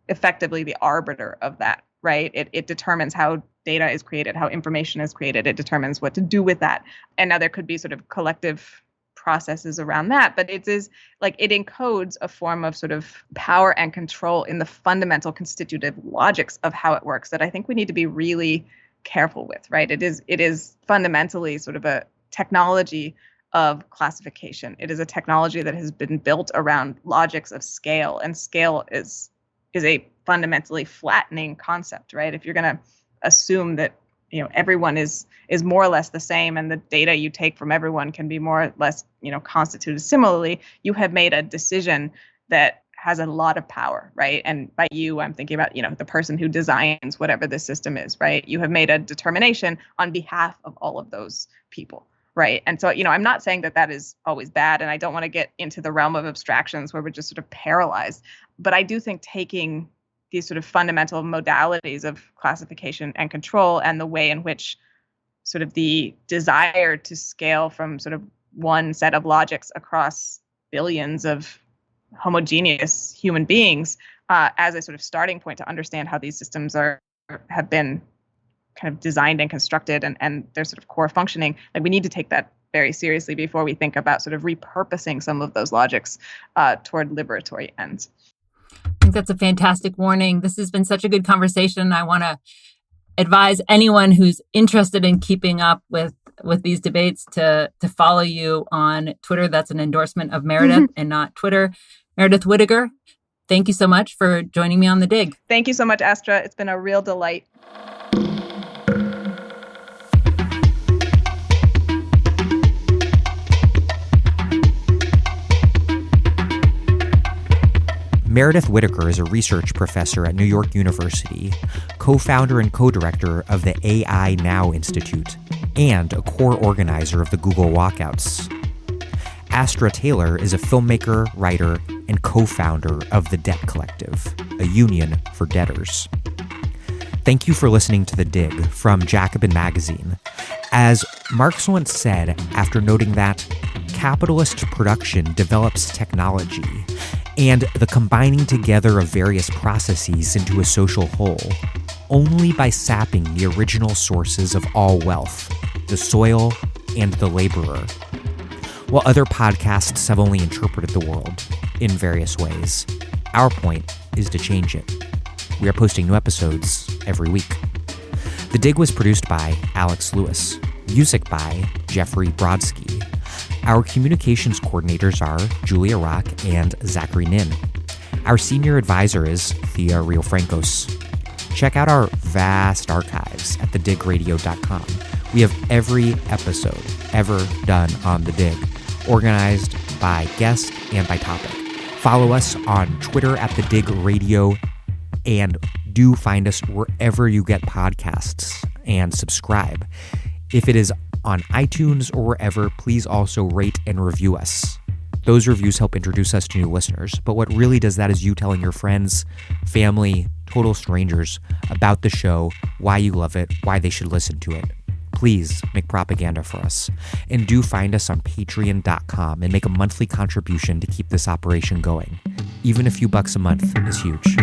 S3: effectively the arbiter of that, right? It determines how data is created, how information is created. It determines what to do with that. And now there could be sort of collective processes around that, but it is like it encodes a form of sort of power and control in the fundamental constitutive logics of how it works that I think we need to be really careful with, right? It is fundamentally sort of a technology of classification. It is a technology that has been built around logics of scale, and scale is a fundamentally flattening concept, right? If you're going to assume that everyone is more or less the same, and the data you take from everyone can be more or less, constituted similarly, you have made a decision that has a lot of power, right? And by you, I'm thinking about, the person who designs whatever the system is, right? You have made a determination on behalf of all of those people, right? And so, I'm not saying that is always bad, and I don't want to get into the realm of abstractions where we're just sort of paralyzed. But I do think taking these sort of fundamental modalities of classification and control and the way in which sort of the desire to scale from sort of one set of logics across billions of homogeneous human beings as a sort of starting point to understand how these systems have been kind of designed and constructed and their sort of core functioning. Like, we need to take that very seriously before we think about sort of repurposing some of those logics toward liberatory ends.
S2: I think that's a fantastic warning. This has been such a good conversation. I want to advise anyone who's interested in keeping up with these debates to follow you on Twitter. That's an endorsement of Meredith and not Twitter. Meredith Whittaker, thank you so much for joining me on The Dig.
S3: Thank you so much, Astra. It's been a real delight.
S1: Meredith Whittaker is a research professor at New York University, co-founder and co-director of the AI Now Institute, and a core organizer of the Google Walkouts. Astra Taylor is a filmmaker, writer, and co-founder of the Debt Collective, a union for debtors. Thank you for listening to The Dig from Jacobin Magazine. As Marx once said, after noting that capitalist production develops technology and the combining together of various processes into a social whole, only by sapping the original sources of all wealth, the soil and the laborer. While other podcasts have only interpreted the world in various ways, our point is to change it. We are posting new episodes every week. The Dig was produced by Alex Lewis, music by Jeffrey Brodsky. Our communications coordinators are Julia Rock and Zachary Nin. Our senior advisor is Thea Riofrancos. Check out our vast archives at thedigradio.com. We have every episode ever done on The Dig, organized by guest and by topic. Follow us on Twitter at The Dig Radio, and do find us wherever you get podcasts and subscribe. If it is on iTunes or wherever, please also rate and review us. Those reviews help introduce us to new listeners, but what really does that is you telling your friends, family, total strangers about the show, why you love it, why they should listen to it. Please make propaganda for us. And do find us on patreon.com and make a monthly contribution to keep this operation going. Even a few bucks a month is huge.